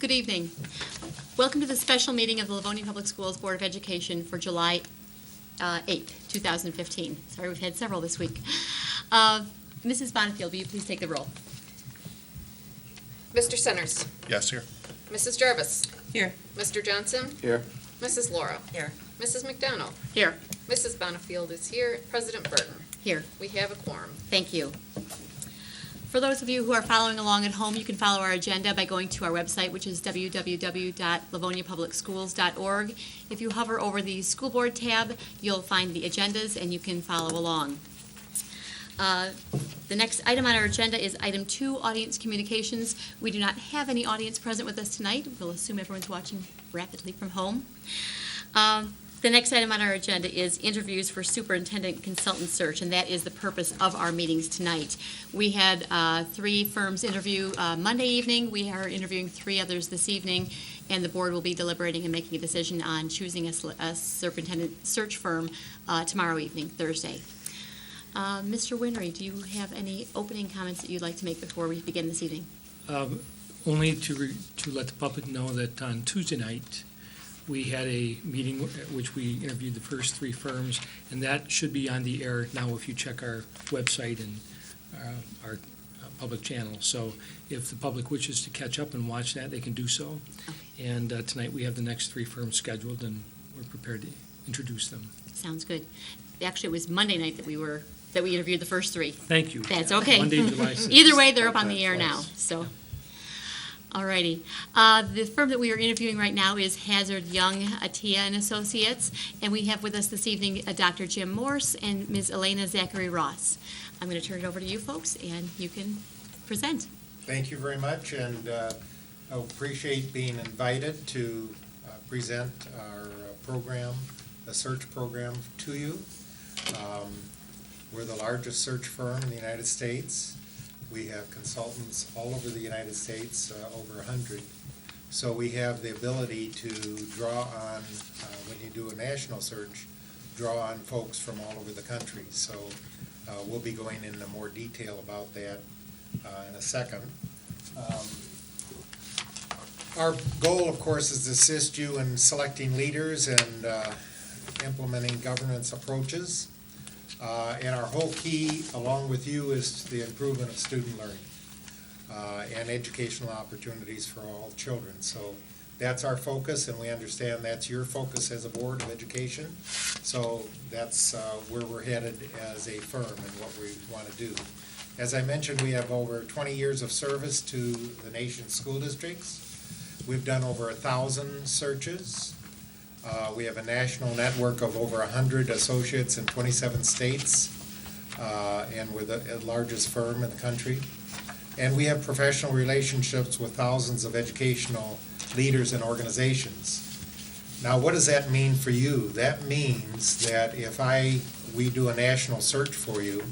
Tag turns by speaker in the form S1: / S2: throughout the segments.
S1: Good evening. Welcome to the special meeting of the Livonia Public Schools Board of Education for July 8th, 2015. Sorry, we've had several this week. Mrs. Bonnefield, will you please take the roll?
S2: Mr. Centers?
S3: Yes, here.
S2: Mrs. Jarvis?
S1: Here.
S2: Mr. Johnson?
S3: Here.
S2: Mrs. Laura?
S1: Here.
S2: Mrs. McDonald?
S1: Here.
S2: Mrs. Bonnefield is here. President Burton?
S1: Here.
S2: We have a quorum.
S1: Thank you. For those of you who are following along at home, you can follow our agenda by going to our website, which is www.livoniapublicschools.org. If you hover over the School Board tab, you'll find the agendas and you can follow along. The next item on our agenda is item 2, audience communications. We do not have any audience present with us tonight. We'll assume everyone's watching rapidly from home. The next item on our agenda is interviews for superintendent consultant search, and that is the purpose of our meetings tonight. We had 3 firms interview Monday evening. We are interviewing 3 others this evening, and the board will be deliberating and making a decision on choosing a superintendent search firm tomorrow evening, Thursday. Mr. Winry, do you have any opening comments that you'd like to make before we begin this evening?
S4: Only to let the public know that on Tuesday night, we had a meeting at which we interviewed the first 3 firms, and that should be on the air now if you check our website and our public channel. So if the public wishes to catch up and watch that, they can do so. Okay. And tonight we have the next 3 firms scheduled, and we're prepared to introduce them.
S1: Sounds good. Actually, it was Monday night that we interviewed the first 3.
S4: Thank you.
S1: That's okay.
S4: Monday, July 6th.
S1: Either way, they're up on the air now. So. Alrighty. The firm that we are interviewing right now is Hazard Young, Attia and Associates, and we have with us this evening Dr. Jim Morse and Ms. Elena Zachary Ross. I'm going to turn it over to you folks, and you can present.
S5: Thank you very much, and I appreciate being invited to present our program, the search program, to you. We're the largest search firm in the United States. We have consultants all over the United States, over 100. So we have the ability to draw on, when you do a national search, draw on folks from all over the country. So we'll be going into more detail about that in a second. Our goal, of course, is to assist you in selecting leaders and implementing governance approaches. And our whole key, along with you, is the improvement of student learning and educational opportunities for all children. So that's our focus, and we understand that's your focus as a Board of Education. So that's where we're headed as a firm and what we want to do. As I mentioned, we have over 20 years of service to the nation's school districts. We've done over 1,000 searches. We have a national network of over 100 associates in 27 states, and we're the largest firm in the country. And we have professional relationships with thousands of educational leaders and organizations. Now, what does that mean for you? That means that if we do a national search for you,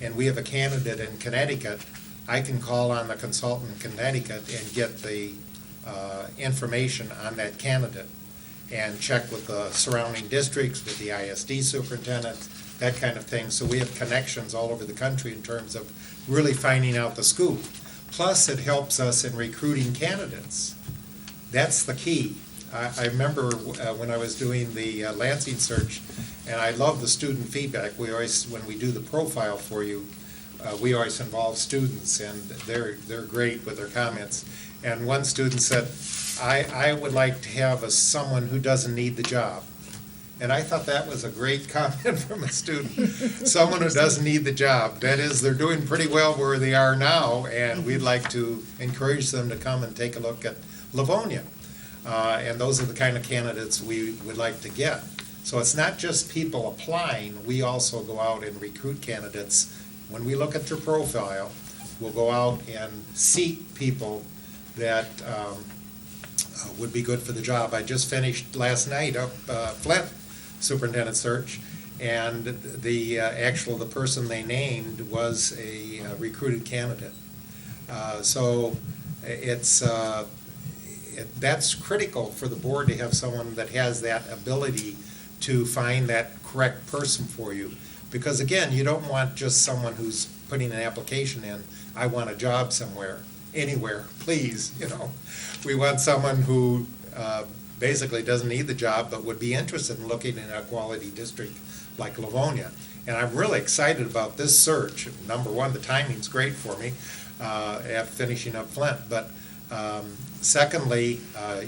S5: and we have a candidate in Connecticut, I can call on the consultant in Connecticut and get the information on that candidate, and check with the surrounding districts, with the ISD superintendents, that kind of thing. So we have connections all over the country in terms of really finding out the school. Plus, it helps us in recruiting candidates. That's the key. I remember when I was doing the Lansing search, and I love the student feedback. We always, when we do the profile for you, we always involve students, and they're great with their comments. And one student said, I would like to have someone who doesn't need the job. And I thought that was a great comment from a student. Someone who doesn't need the job. That is, they're doing pretty well where they are now, and we'd like to encourage them to come and take a look at Livonia. And those are the kind of candidates we would like to get. So it's not just people applying, we also go out and recruit candidates. When we look at their profile, we'll go out and seek people that would be good for the job. I just finished last night up Flint superintendent search, and the person they named was a recruited candidate. So that's critical for the board to have someone that has that ability to find that correct person for you. Because again, you don't want just someone who's putting an application in, I want a job somewhere. anywhere, please, you know. We want someone who basically doesn't need the job, but would be interested in looking in a quality district like Livonia. And I'm really excited about this search. Number one, the timing's great for me after finishing up Flint. But secondly,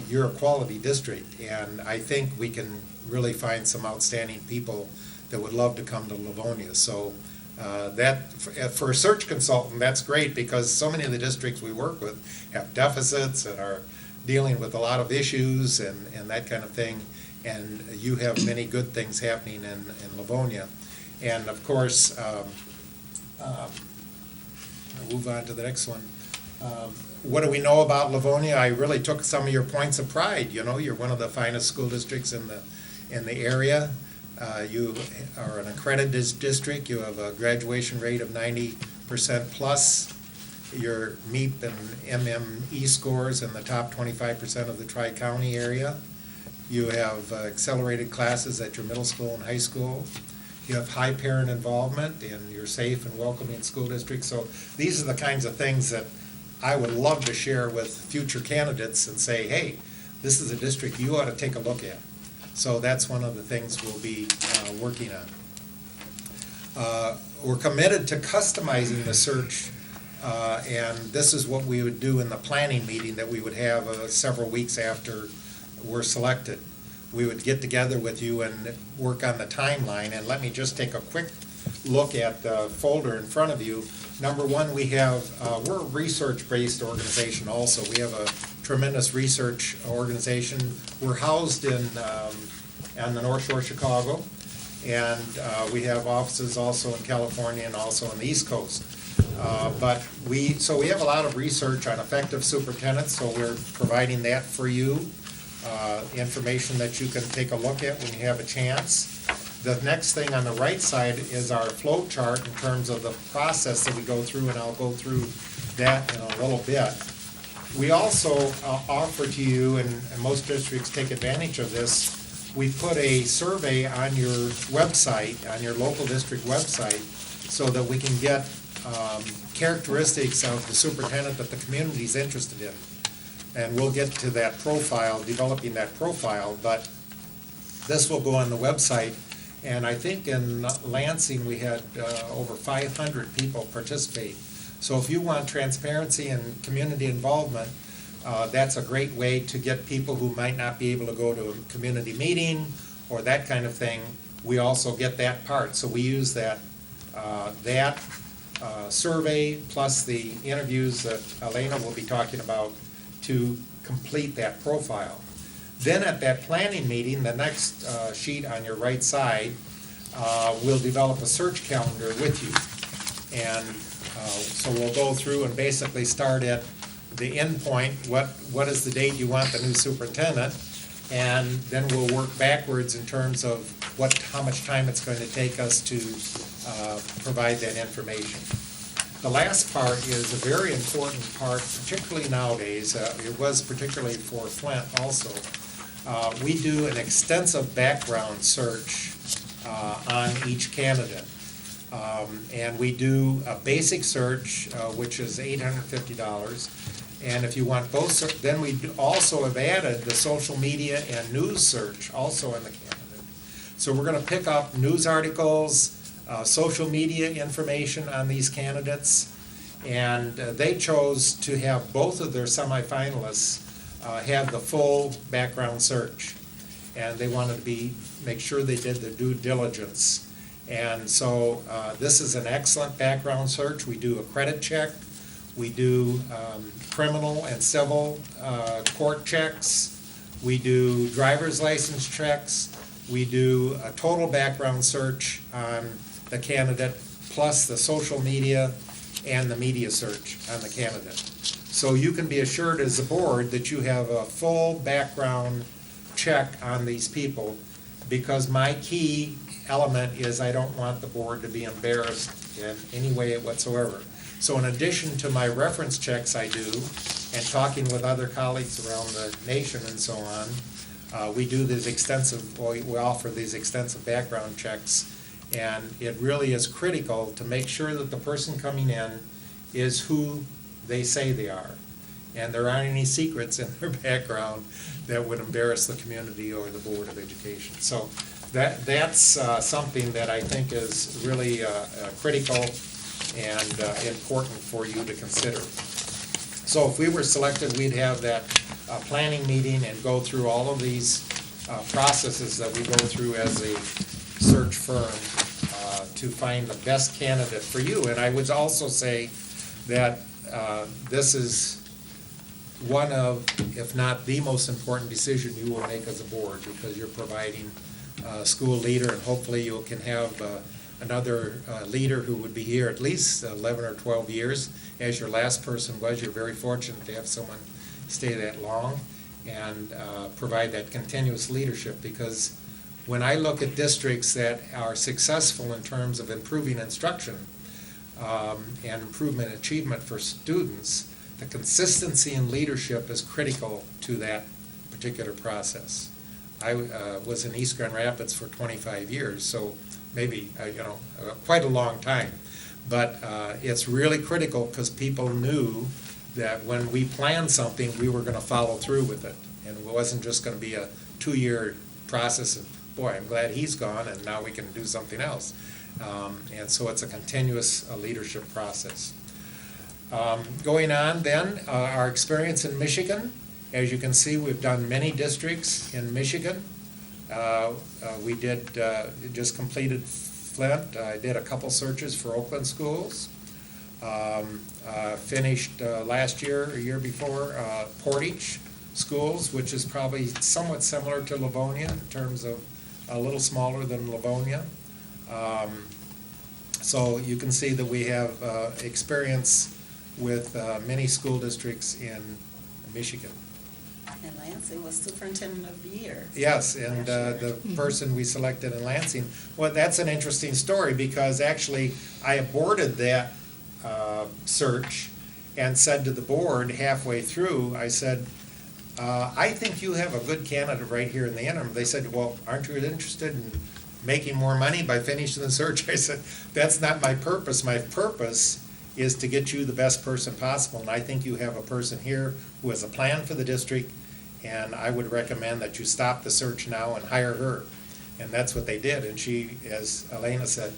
S5: you're a quality district, and I think we can really find some outstanding people that would love to come to Livonia. So that, for a search consultant, that's great, because so many of the districts we work with have deficits and are dealing with a lot of issues and that kind of thing. And you have many good things happening in Livonia. And of course, I'll move on to the next one. What do we know about Livonia? I really took some of your points of pride. You know, you're one of the finest school districts in the are. You are an accredited district. You have a graduation rate of 90% plus. Your MEP and MME scores in the top 25% of the Tri-County area. You have accelerated classes at your middle school and high school. You have high parent involvement, and you're safe and welcoming school district. So these are the kinds of things that I would love to share with future candidates and say, hey, this is a district you ought to take a look at. So that's one of the things we'll be working on. We're committed to customizing the search, and this is what we would do in the planning meeting that we would have several weeks after we're selected. We would get together with you and work on the timeline. And let me just take a quick look at the folder in front of you. Number one, we're a research-based organization also. We have a tremendous research organization. We're housed on the North Shore of Chicago, and we have offices also in California and also on the East Coast. So we have a lot of research on effective superintendents, so we're providing that for you. Information that you can take a look at when you have a chance. The next thing on the right side is our flow chart in terms of the process that we go through, and I'll go through that in a little bit. We also offer to you, and most districts take advantage of this, we put a survey on your website, on your local district website, so that we can get characteristics of the superintendent that the community is interested in. And we'll get to that profile, developing that profile, but this will go on the website. And I think in Lansing, we had over 500 people participate. So if you want transparency and community involvement, that's a great way to get people who might not be able to go to a community meeting or that kind of thing. We also get that part. So we use that survey plus the interviews that Elena will be talking about to complete that profile. Then at that planning meeting, the next sheet on your right side, we'll develop a search calendar with you. And so we'll go through and basically start at the end point, what is the date you want the new superintendent, and then we'll work backwards in terms of how much time it's going to take us to provide that information. The last part is a very important part, particularly nowadays. It was particularly for Flint also. We do an extensive background search on each candidate. And we do a basic search, which is $850. And if you want both, then we also have added the social media and news search also in the candidate. So we're going to pick up news articles, social media information on these candidates, and they chose to have both of their semifinalists have the full background search, and they wanted to make sure they did their due diligence. And so this is an excellent background search. We do a credit check, we do criminal and civil court checks, we do driver's license checks, we do a total background search on the candidate, plus the social media and the media search on the candidate. So you can be assured as a board that you have a full background check on these people, because my key element is I don't want the board to be embarrassed in any way whatsoever. So in addition to my reference checks I do, and talking with other colleagues around the nation and so on, we offer these extensive background checks. And it really is critical to make sure that the person coming in is who they say they are. And there aren't any secrets in their background that would embarrass the community or the Board of Education. So that's something that I think is really critical and important for you to consider. So if we were selected, we'd have that planning meeting and go through all of these processes that we go through as a search firm to find the best candidate for you. And I would also say that this is one of, if not the most important decision you will make as a board, because you're providing a school leader, and hopefully you can have another leader who would be here at least 11 or 12 years, as your last person was. You're very fortunate to have someone stay that long and provide that continuous leadership, because when I look at districts that are successful in terms of improving instruction and improvement in achievement for students, the consistency in leadership is critical to that particular process. I was in East Grand Rapids for 25 years, so maybe, quite a long time. But it's really critical because people knew that when we planned something, we were going to follow through with it. And it wasn't just going to be a 2-year process of, boy, I'm glad he's gone and now we can do something else. And so it's a continuous leadership process. Going on then, our experience in Michigan. As you can see, we've done many districts in Michigan. We did, just completed Flint. I did a couple searches for Oakland schools. Finished last year, a year before, Portage schools, which is probably somewhat similar to Livonia in terms of a little smaller than Livonia. So you can see that we have experience with many school districts in Michigan.
S3: And Lansing was superintendent of the year.
S5: Yes, and the person we selected in Lansing, well, that's an interesting story, because actually I aborted that search and said to the board halfway through, I said, I think you have a good candidate right here in the interim. They said, well, aren't you interested in making more money by finishing the search? I said, that's not my purpose. My purpose is to get you the best person possible, and I think you have a person here who has a plan for the district, and I would recommend that you stop the search now and hire her. And that's what they did, and she, as Elena said,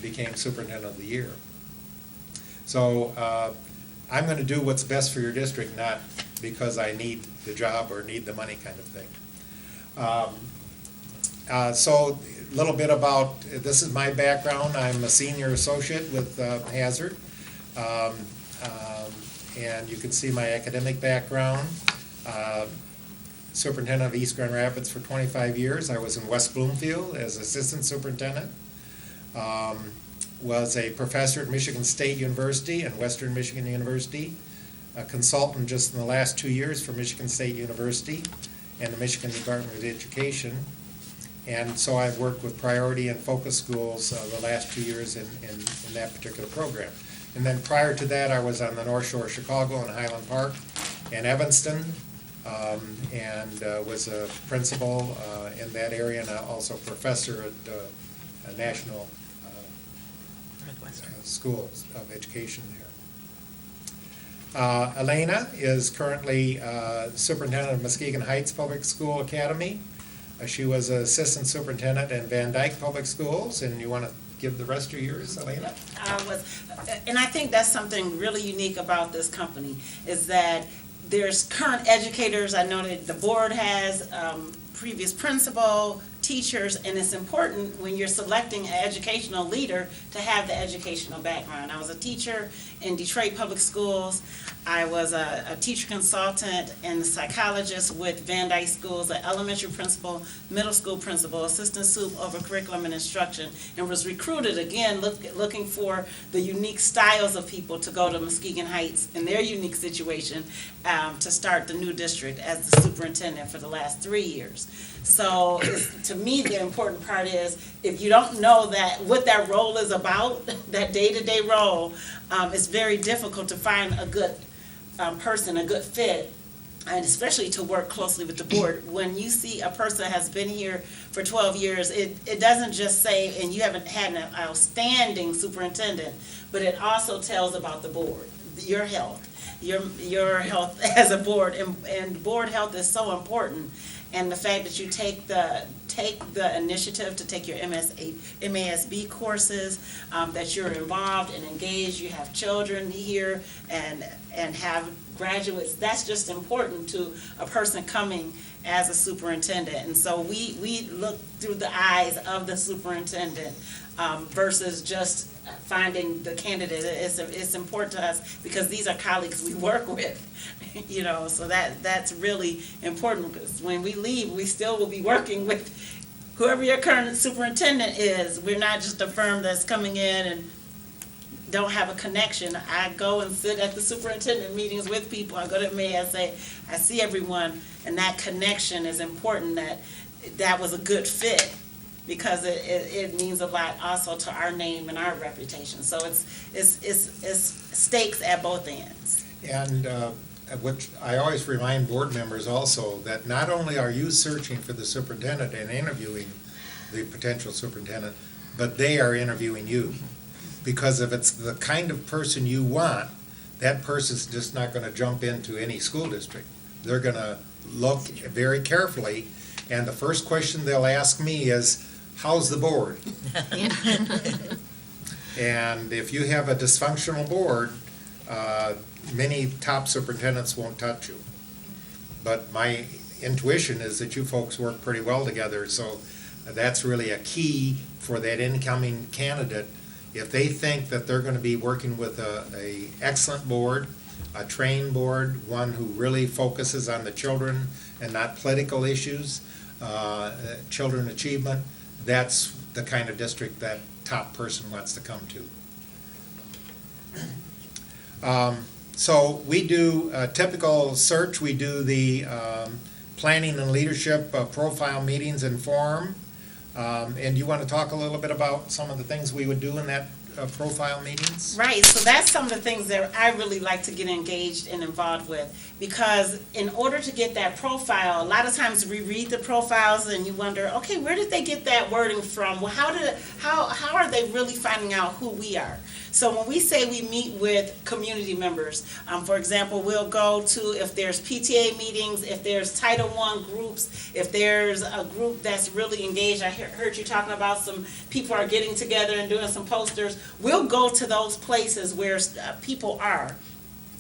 S5: became superintendent of the year. So I'm going to do what's best for your district, not because I need the job or need the money kind of thing. So a little bit about, this is my background. I'm a senior associate with Hazard. And you can see my academic background. Superintendent of East Grand Rapids for 25 years. I was in West Bloomfield as assistant superintendent. Was a professor at Michigan State University and Western Michigan University. A consultant just in the last 2 years for Michigan State University and the Michigan Department of Education. And so I've worked with priority and focus schools the last 2 years in that particular program. And then prior to that, I was on the North Shore of Chicago in Highland Park and Evanston, and was a principal in that area, and also a professor at a national school of education there. Elena is currently superintendent of Muskegon Heights Public School Academy. She was assistant superintendent in Van Dyke Public Schools, and you want to give the rest of yours, Elena?
S3: And I think that's something really unique about this company, is that there's current educators. I know that the board has previous principal, teachers, and it's important when you're selecting an educational leader to have the educational background. I was a teacher in Detroit Public Schools. I was a teacher consultant and a psychologist with Van Dyke Schools, an elementary principal, middle school principal, assistant sup over curriculum and instruction, and was recruited again looking for the unique styles of people to go to Muskegon Heights in their unique situation to start the new district as the superintendent for the last 3 years. So to me, the important part is, if you don't know what that role is about, that day-to-day role, it's very difficult to find a good person, a good fit, and especially to work closely with the board. When you see a person has been here for 12 years, it doesn't just say, and you haven't had an outstanding superintendent, but it also tells about the board. your health, your health as a board, and board health is so important. And the fact that you take the initiative to take your MASB courses, that you're involved and engaged, you have children here and have graduates, that's just important to a person coming as a superintendent. And so we look through the eyes of the superintendent versus just finding the candidate. It's important to us because these are colleagues we work with, so that's really important, because when we leave, we still will be working with whoever your current superintendent is. We're not just a firm that's coming in and don't have a connection. I go and sit at the superintendent meetings with people. I go to me, I see everyone, and that connection is important, that was a good fit, because it means a lot also to our name and our reputation. So it's stakes at both ends.
S5: And which I always remind board members also, that not only are you searching for the superintendent and interviewing the potential superintendent, but they are interviewing you. Because if it's the kind of person you want, that person's just not going to jump into any school district. They're going to look very carefully, and the first question they'll ask me is, how's the board? And if you have a dysfunctional board, many top superintendents won't touch you. But my intuition is that you folks work pretty well together, so that's really a key for that incoming candidate. If they think that they're going to be working with a excellent board, a trained board, one who really focuses on the children and not political issues, children achievement, that's the kind of district that top person wants to come to. So we do a typical search. We do the planning and leadership profile meetings and forum. And you want to talk a little bit about some of the things we would do in that profile meetings?
S3: Right, so that's some of the things that I really like to get engaged and involved with, because in order to get that profile, a lot of times we read the profiles and you wonder, okay, where did they get that wording from? Well, how are they really finding out who we are? So when we say we meet with community members, for example, we'll go to, if there's PTA meetings, if there's Title I groups, if there's a group that's really engaged. I heard you talking about some people are getting together and doing some posters. We'll go to those places where people are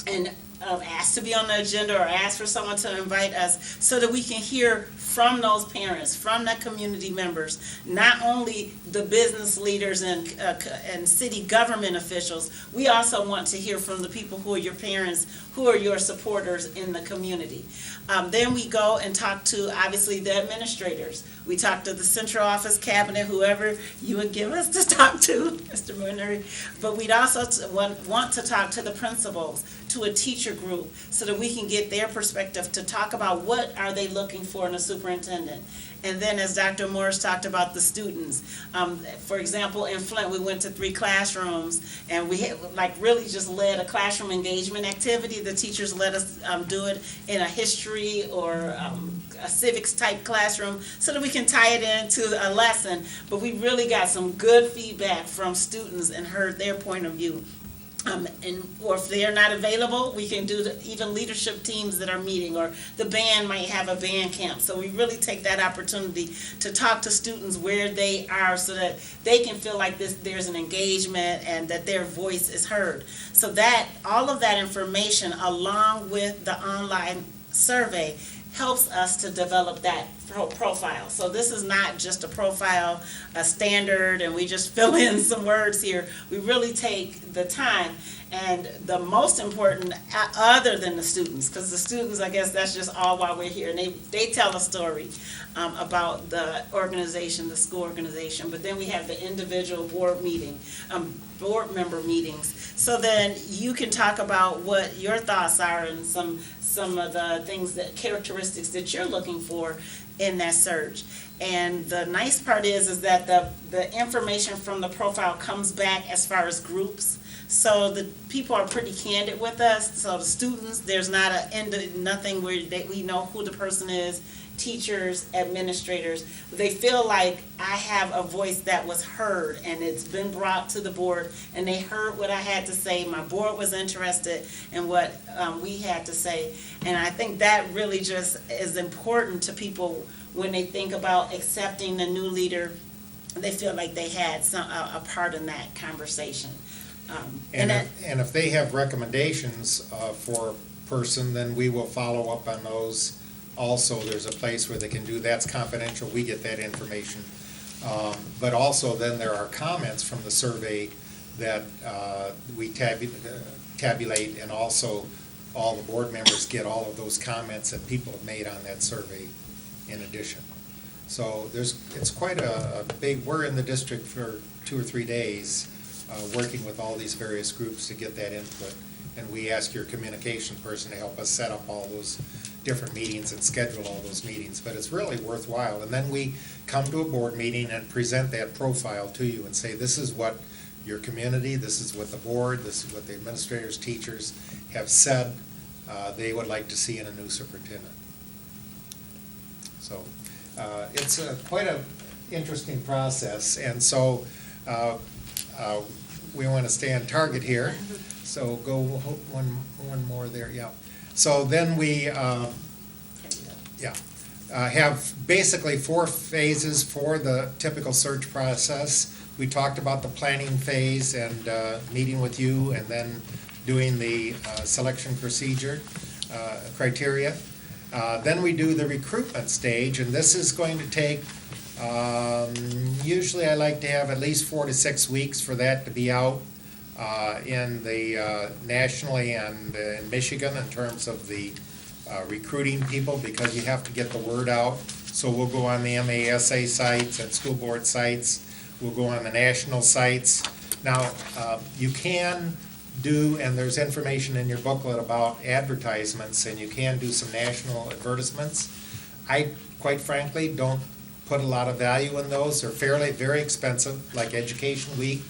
S3: and ask to be on the agenda or ask for someone to invite us, so that we can hear from those parents, from the community members, not only the business leaders and city government officials. We also want to hear from the people who are your parents, who are your supporters in the community. Then we go and talk to, obviously, the administrators. We talk to the central office, cabinet, whoever you would give us to talk to, Mr. Murney. But we'd also want to talk to the principals, to a teacher group, so that we can get their perspective to talk about what are they looking for in a superintendent. And then, as Dr. Morris talked about, the students. For example, in Flint, we went to 3 classrooms, and we had, really just led a classroom engagement activity. The teachers let us do it in a history or a civics type classroom, so that we can tie it into a lesson. But we really got some good feedback from students and heard their point of view. Or if they're not available, we can do even leadership teams that are meeting, or the band might have a band camp. So we really take that opportunity to talk to students where they are, so that they can feel like there's an engagement and that their voice is heard. So that all of that information, along with the online survey, helps us to develop that profile. So this is not just a profile, a standard, and we just fill in some words here. We really take the time. And the most important, other than the students, because the students, I guess that's just all while we're here, and they tell a story about the organization, the school organization. But then we have the individual board member meetings. So then you can talk about what your thoughts are and some of the things, characteristics that you're looking for in that search. And the nice part is that the information from the profile comes back as far as groups. So the people are pretty candid with us. So the students, there's not nothing where we know who the person is. teachers, administrators, they feel like I have a voice that was heard and it's been brought to the board and they heard what I had to say. My board was interested in what we had to say. And I think that really just is important to people when they think about accepting a new leader. They feel like they had a part in that conversation.
S5: And if they have recommendations for a person, then we will follow up on those. Also, there's a place where they can do, that's confidential, we get that information. But also then there are comments from the survey that we tabulate, and also all the board members get all of those comments that people have made on that survey in addition. So it's quite a big, we're in the district for 2 or 3 days working with all these various groups to get that input. And we ask your communication person to help us set up all those different meetings and schedule all those meetings. But it's really worthwhile. And then we come to a board meeting and present that profile to you and say, this is what your community, this is what the board, this is what the administrators, teachers have said they would like to see in a new superintendent. So it's quite an interesting process. And so we want to stay on target here. So go one more there, yeah. So then we have basically 4 phases for the typical search process. We talked about the planning phase and meeting with you, and then doing the selection procedure criteria. Then we do the recruitment stage, and this is going to take, usually I like to have at least 4 to 6 weeks for that to be out in the nationally and in Michigan in terms of the recruiting people, because you have to get the word out. So we'll go on the MASA sites and school board sites. We'll go on the national sites. Now, you can do, and there's information in your booklet about advertisements, and you can do some national advertisements. I, quite frankly, don't put a lot of value in those. They're very expensive, like Education Week.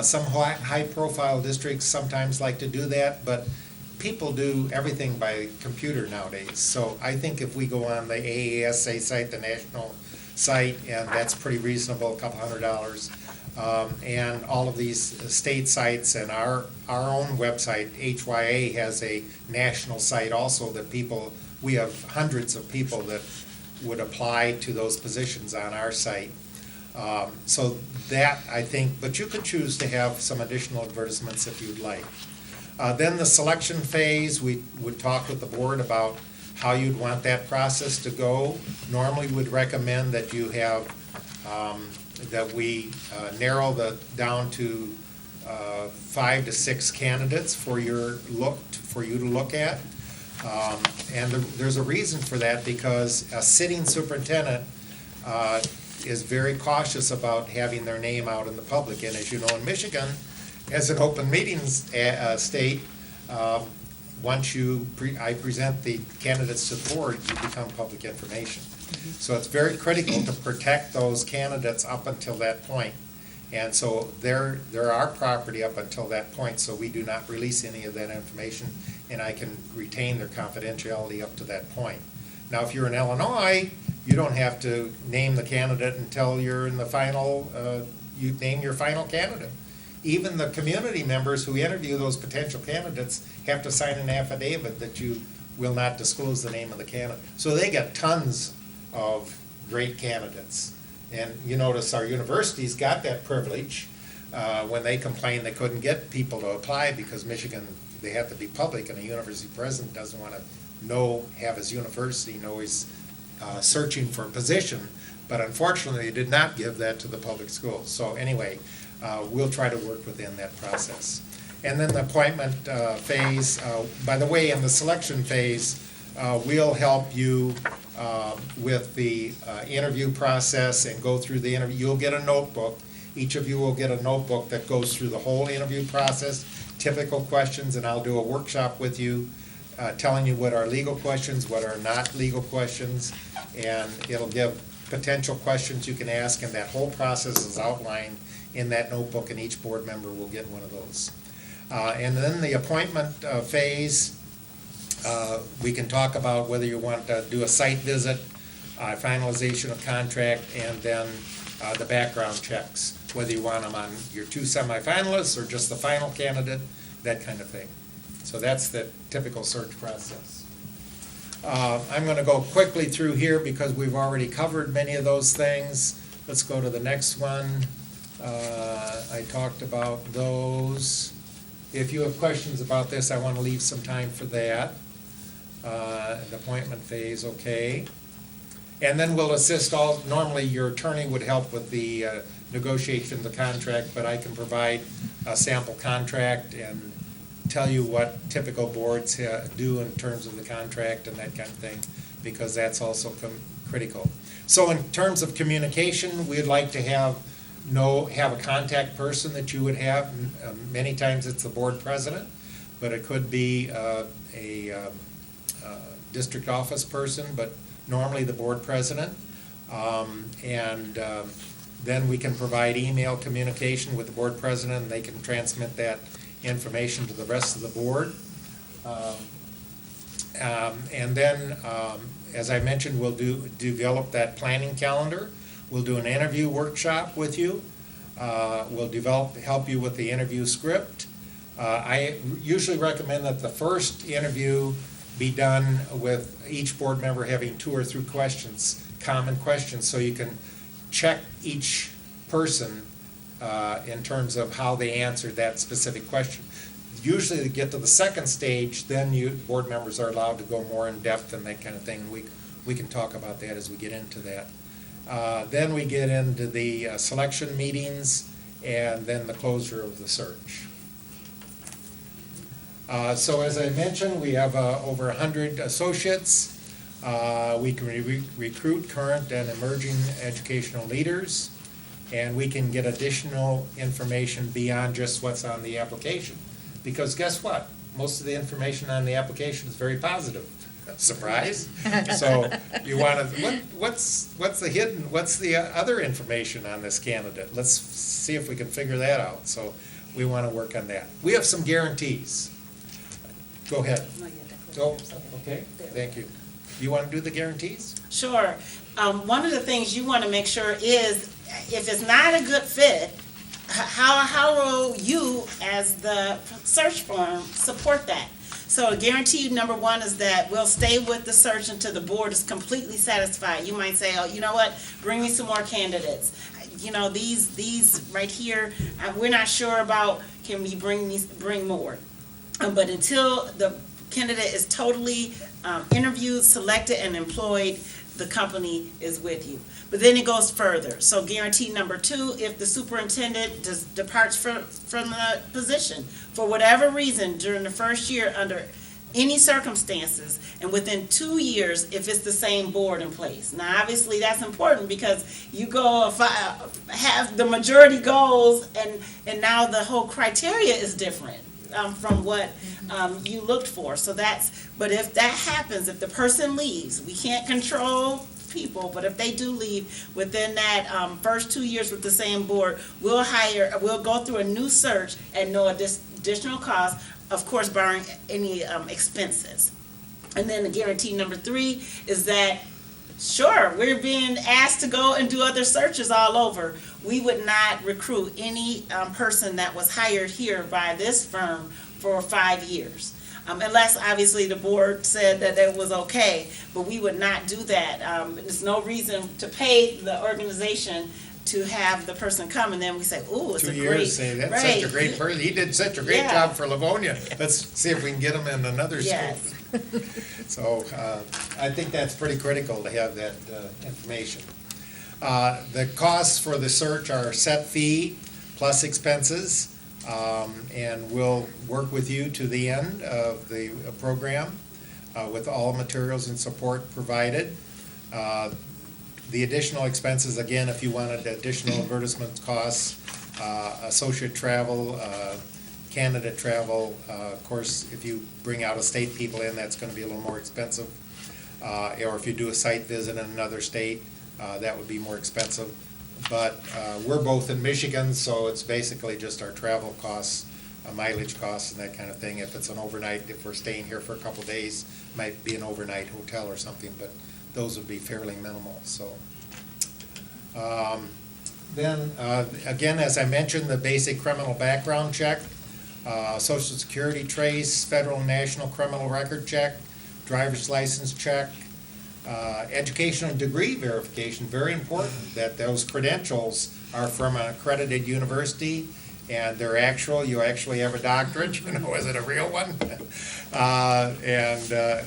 S5: Some high-profile districts sometimes like to do that, but people do everything by computer nowadays. So I think if we go on the AASA site, the national site, and that's pretty reasonable, a couple $100, and all of these state sites, and our own website, HYA, has a national site also that we have hundreds of people that would apply to those positions on our site. So that, I think, but you could choose to have some additional advertisements if you'd like. Then the selection phase, we would talk with the board about how you'd want that process to go. Normally, we would recommend that you have, that we narrow down to 5 to 6 candidates for you to look at. And there's a reason for that, because a sitting superintendent is very cautious about having their name out in the public. And as you know, in Michigan, as an open meetings state, once I present the candidates to the board, you become public information. So it's very critical to protect those candidates up until that point. And so they're our property up until that point, so we do not release any of that information, and I can retain their confidentiality up to that point. Now, if you're in Illinois, you don't have to name the candidate until you're in the final, you name your final candidate. Even the community members who interview those potential candidates have to sign an affidavit that you will not disclose the name of the candidate. So they get tons of great candidates. And you notice our universities got that privilege when they complained they couldn't get people to apply because Michigan, they have to be public, and a university president doesn't want to have his university know he's searching for a position. But unfortunately, they did not give that to the public schools. So anyway, we'll try to work within that process. And then the appointment phase, by the way, in the selection phase, we'll help you with the interview process and go through the interview. You'll get a notebook. Each of you will get a notebook that goes through the whole interview process, typical questions, and I'll do a workshop with you telling you what are legal questions, what are not legal questions, and it'll give potential questions you can ask, and that whole process is outlined in that notebook, and each board member will get one of those. And then the appointment phase, We can talk about whether you want to do a site visit, finalization of contract, and then the background checks, whether you want them on your 2 semifinalists or just the final candidate, that kind of thing. So that's the typical search process. I'm going to go quickly through here because we've already covered many of those things. Let's go to the next one. I talked about those. If you have questions about this, I want to leave some time for that. The appointment phase, okay. And then we'll assist normally your attorney would help with the negotiation of the contract, but I can provide a sample contract and tell you what typical boards do in terms of the contract and that kind of thing, because that's also critical. So in terms of communication, we'd like to have a contact person that you would have. Many times it's the board president, but it could be a district office person, but normally the board president. Then we can provide email communication with the board president, and they can transmit that information to the rest of the board. And then, as I mentioned, we'll develop that planning calendar. We'll do an interview workshop with you. We'll help you with the interview script. I usually recommend that the first interview be done with each board member having 2 or 3 questions, common questions, so you can check each person in terms of how they answered that specific question. Usually to get to the second stage, then board members are allowed to go more in depth and that kind of thing. We can talk about that as we get into that. Then we get into the selection meetings and then the closure of the search. So as I mentioned, we have over 100 associates. We can recruit current and emerging educational leaders, and we can get additional information beyond just what's on the application. Because guess what? Most of the information on the application is very positive. Surprise. So you want to, what's the other information on this candidate? Let's see if we can figure that out. So we want to work on that. We have some guarantees. Go ahead. Oh, okay, thank you. You want to do the guarantees?
S3: Sure. One of the things you want to make sure is, if it's not a good fit, how will you, as the search firm, support that? So a guarantee number 1 is that we'll stay with the search until the board is completely satisfied. You might say, oh, you know what, bring me some more candidates. You know, these right here, we're not sure about, can we bring more? But until the candidate is totally interviewed, selected, and employed, the company is with you. But then it goes further. So guarantee number 2, if the superintendent departs from the position for whatever reason during the first year under any circumstances, and within 2 years if it's the same board in place. Now obviously that's important because you go have the majority goals and now the whole criteria is different from what you looked for. So but if that happens, if the person leaves, we can't control people, but if they do leave within that first 2 years with the same board, we'll go through a new search at no additional cost, of course barring any expenses. And then the guarantee number 3 is that, sure, we're being asked to go and do other searches all over. We would not recruit any person that was hired here by this firm for 5 years. Unless obviously the board said that it was okay, but we would not do that. There's no reason to pay the organization to have the person come and then we say, ooh, it's
S5: 2
S3: a
S5: years,
S3: great,
S5: say that's
S3: right.
S5: such a great person. He did such a great
S3: Yeah.
S5: job for Livonia. Let's see if we can get him in another school.
S3: Yes.
S5: So I think that's pretty critical to have that information. The costs for the search are set fee plus expenses, and we'll work with you to the end of the program with all materials and support provided. The additional expenses, again, if you wanted additional advertisement costs, associate travel, candidate travel, of course, if you bring out-of-state people in, that's going to be a little more expensive. Or if you do a site visit in another state, that would be more expensive. But we're both in Michigan, so it's basically just our travel costs mileage costs and that kind of thing. If it's an overnight, if we're staying here for a couple days, might be an overnight hotel or something, but those would be fairly minimal, so. Then, again, as I mentioned, the basic criminal background check, Social Security trace, federal and national criminal record check, driver's license check, educational degree verification, very important that those credentials are from an accredited university and they're actual, you actually have a doctorate, you know, is it a real one? And a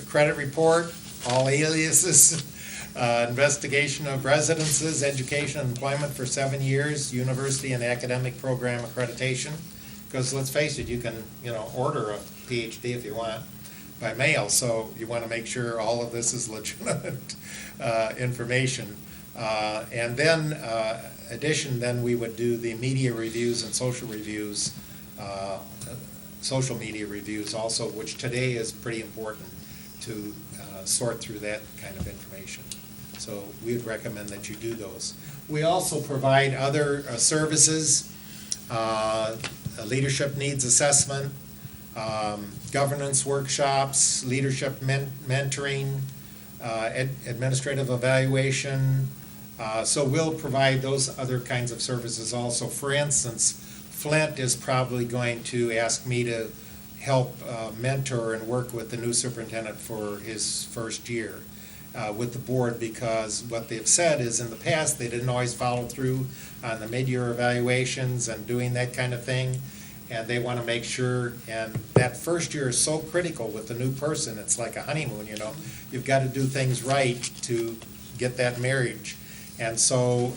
S5: credit report, all aliases, investigation of residences, education, and employment for 7 years, university and academic program accreditation. Because let's face it, you can, you know, order a PhD if you want by mail, so you want to make sure all of this is legitimate information. And then, then we would do the media reviews and social reviews, social media reviews also, which today is pretty important to sort through that kind of information. So we would recommend that you do those. We also provide other services, leadership needs assessment, governance workshops, leadership mentoring, administrative evaluation. So we'll provide those other kinds of services also. For instance, Flint is probably going to ask me to help mentor and work with the new superintendent for his first year with the board, because what they've said is in the past they didn't always follow through on the mid-year evaluations and doing that kind of thing, and they want to make sure, and that first year is so critical with the new person. It's like a honeymoon, you know. You've got to do things right to get that marriage. And so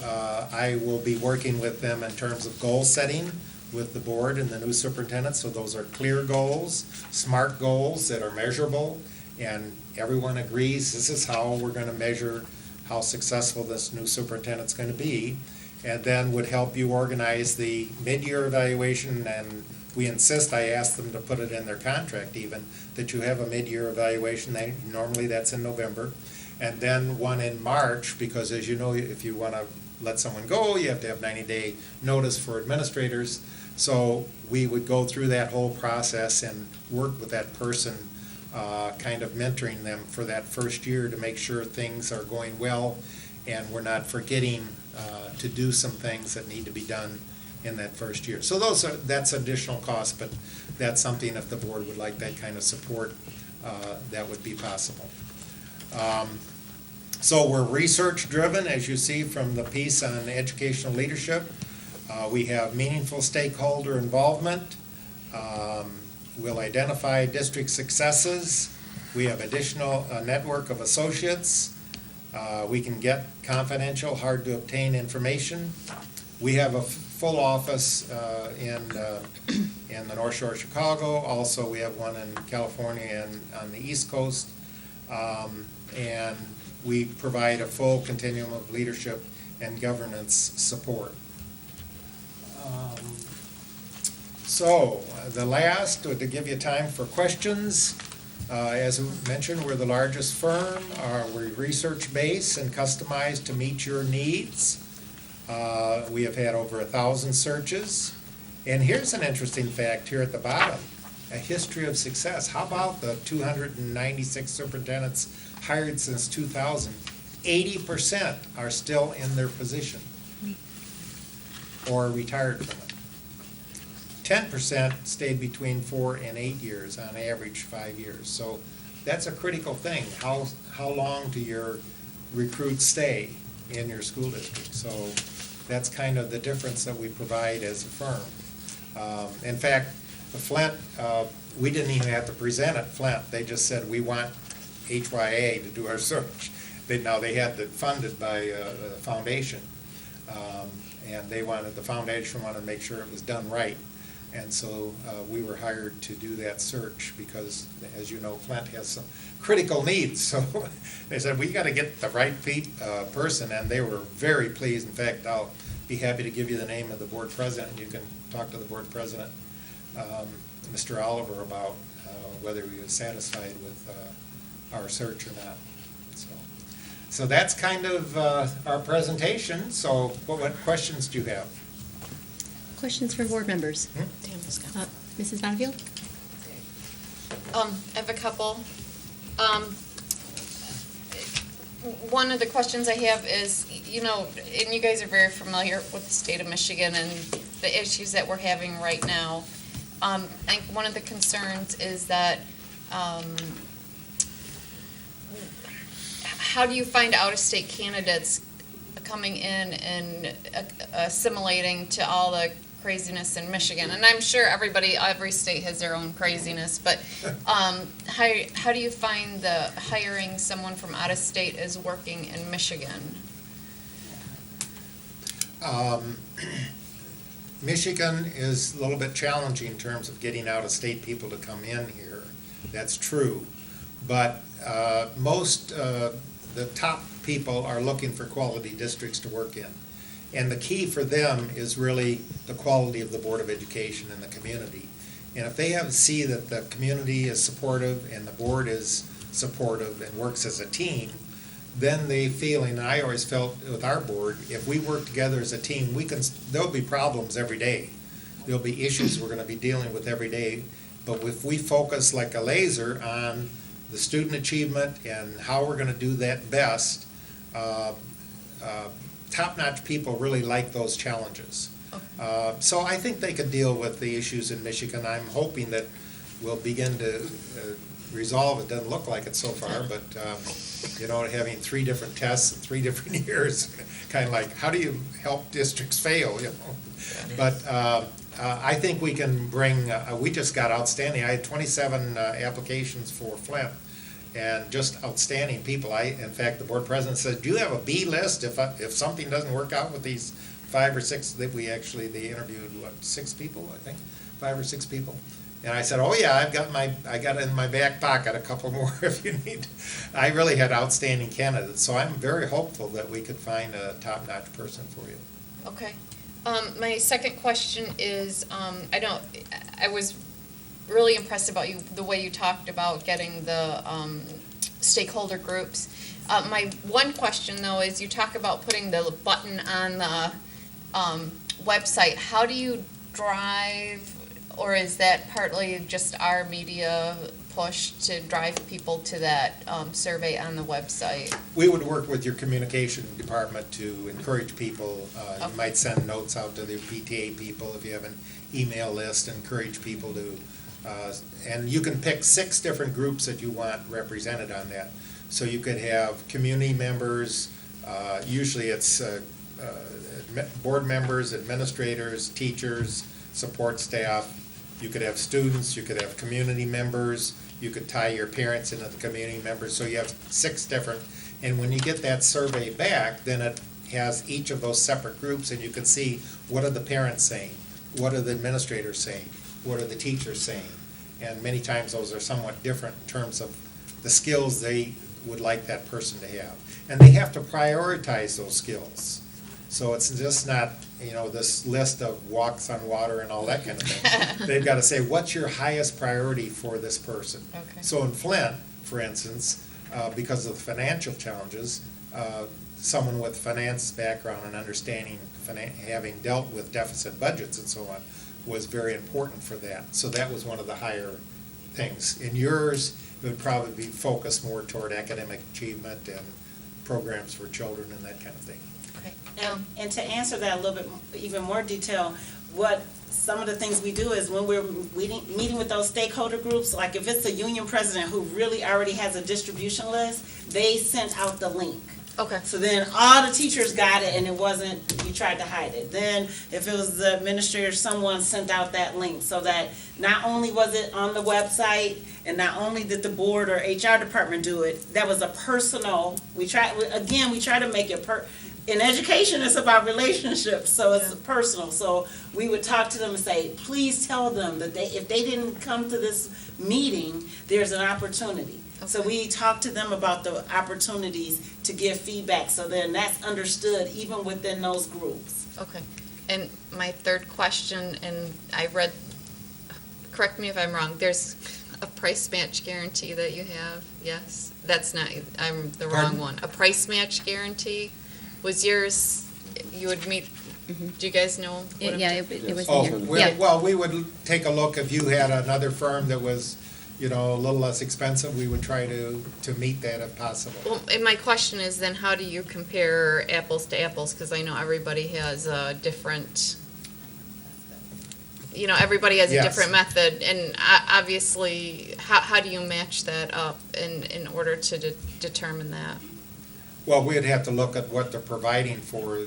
S5: I will be working with them in terms of goal setting with the board and the new superintendent. So those are clear goals, smart goals that are measurable, and everyone agrees this is how we're going to measure how successful this new superintendent's going to be. And then would help you organize the mid-year evaluation, and we insist, I ask them to put it in their contract even, that you have a mid-year evaluation. Normally that's in November. And then one in March, because as you know, if you want to let someone go, you have to have 90-day notice for administrators. So we would go through that whole process and work with that person, kind of mentoring them for that first year to make sure things are going well and we're not forgetting to do some things that need to be done in that first year. So that's additional cost, but that's something if the board would like that kind of support, that would be possible. So we're research driven, as you see from the piece on educational leadership. We have meaningful stakeholder involvement. We'll identify district successes. We have additional network of associates. We can get confidential, hard to obtain information. We have a full office in the North Shore of Chicago. Also, we have one in California and on the East Coast. And we provide a full continuum of leadership and governance support. So the last, to give you time for questions, as we mentioned, we're the largest firm. We're research-based and customized to meet your needs. We have had over 1,000 searches. And here's an interesting fact here at the bottom, a history of success. How about the 296 superintendents hired since 2000? 80% are still in their position or retired from it. 10% stayed between 4 and 8 years, on average 5 years. So that's a critical thing. How long do your recruits stay in your school district? So that's kind of the difference that we provide as a firm. In fact, the Flint, we didn't even have to present at Flint. They just said, we want HYA to do our search. They had it funded by the foundation. And the foundation wanted to make sure it was done right. And so we were hired to do that search because, as you know, Flint has some critical needs. So they said, we got to get the right person, and they were very pleased. In fact, I'll be happy to give you the name of the board president. You can talk to the board president, Mr. Oliver, about whether he was satisfied with our search or not. So that's kind of our presentation. So what questions do you have?
S1: Questions from board members? Mrs. Bonnefield?
S2: I have a couple. One of the questions I have is, and you guys are very familiar with the state of Michigan and the issues that we're having right now. I think one of the concerns is that, how do you find out-of-state candidates coming in and assimilating to all the craziness in Michigan? And I'm sure every state has their own craziness, but how do you find the hiring someone from out of state is working in Michigan?
S5: Michigan is a little bit challenging in terms of getting out-of-state people to come in here. That's true. But most, the top people are looking for quality districts to work in. And the key for them is really the quality of the Board of Education and the community. And if they see that the community is supportive and the board is supportive and works as a team, then they feel, and I always felt with our board, if we work together as a team, there'll be problems every day. There'll be issues we're gonna be dealing with every day. But if we focus like a laser on the student achievement and how we're gonna do that best, top-notch people really like those challenges.
S2: Okay.
S5: So I think they can deal with the issues in Michigan. I'm hoping that we'll begin to resolve. It doesn't look like it so far, but, having 3 different tests in 3 different years, kind of like, how do you help districts fail, But I think we can bring, we just got outstanding. I had 27 applications for Flint, and just outstanding people. In fact, the board president said, do you have a B list if something doesn't work out with these 5 or 6 that they interviewed, 6 people, I think, 5 or 6 people. And I said, oh yeah, I got it in my back pocket, a couple more if you need. I really had outstanding candidates, so I'm very hopeful that we could find a top-notch person for you.
S2: Okay. My second question is, I was really impressed about the way you talked about getting the stakeholder groups. My one question though is, you talk about putting the button on the website. How do you drive, or is that partly just our media push to drive people to that survey on the website?
S5: We would work with your communication department to encourage people. You might send notes out to the PTA people if you have an email list, encourage people to, and you can pick 6 different groups that you want represented on that. So you could have community members, usually it's board members, administrators, teachers, support staff. You could have students, you could have community members, you could tie your parents into the community members, so you have 6 different, and when you get that survey back, then it has each of those separate groups, and you can see what are the parents saying, what are the administrators saying, what are the teachers saying, and many times those are somewhat different in terms of the skills they would like that person to have. And they have to prioritize those skills. So it's just not, this list of walks on water and all that kind of thing. They've got to say, what's your highest priority for this person?
S2: Okay.
S5: So in Flint, for instance, because of the financial challenges, someone with finance background and understanding, having dealt with deficit budgets and so on, was very important for that. So that was one of the higher things. In yours, it would probably be focused more toward academic achievement and programs for children and that kind of thing.
S2: Okay.
S3: And to answer that a little bit even more detail, what some of the things we do is when we're meeting with those stakeholder groups, like if it's a union president who really already has a distribution list, they sent out the link.
S2: Okay.
S3: So then all the teachers got it and it wasn't, you tried to hide it. Then if it was the administrator, someone sent out that link so that not only was it on the website and not only did the board or HR department do it, that was a personal, we try to make it in education, it's about relationships, so it's personal. So we would talk to them and say, please tell them that if they didn't come to this meeting, there's an opportunity. Okay. So we talk to them about the opportunities to give feedback, so then that's understood even within those groups.
S2: Okay. And my third question, and I read, correct me if I'm wrong, there's a price match guarantee that you have, yes? That's not, I'm the wrong one. A price match guarantee? Was yours, you would meet Do you guys know? what I'm
S1: Yeah,
S2: talking-
S1: it was
S5: Oh,
S1: in there. Yeah.
S5: well, we would take a look, if you had another firm that was, a little less expensive, we would try to meet that if possible.
S2: Well, and my question is then, how do you compare apples to apples? Because I know everybody has a different, everybody has a
S5: Yes.
S2: different method. And obviously, how do you match that up in order to determine that?
S5: Well, we'd have to look at what they're providing for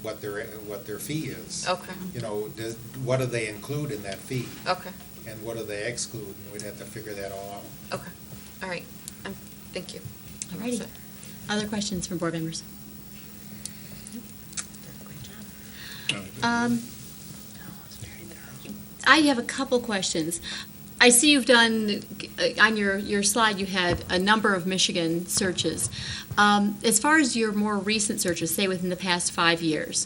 S5: what their fee is.
S2: Okay,
S5: What do they include in that fee?
S2: okay,
S5: And what do they exclude? And we'd have to figure that all out.
S2: okay. All right. Thank you.
S1: All righty. Other questions from board members? I have a couple questions. I see you've done, on your slide, you had a number of Michigan searches. As far as your more recent searches, say within the past 5 years,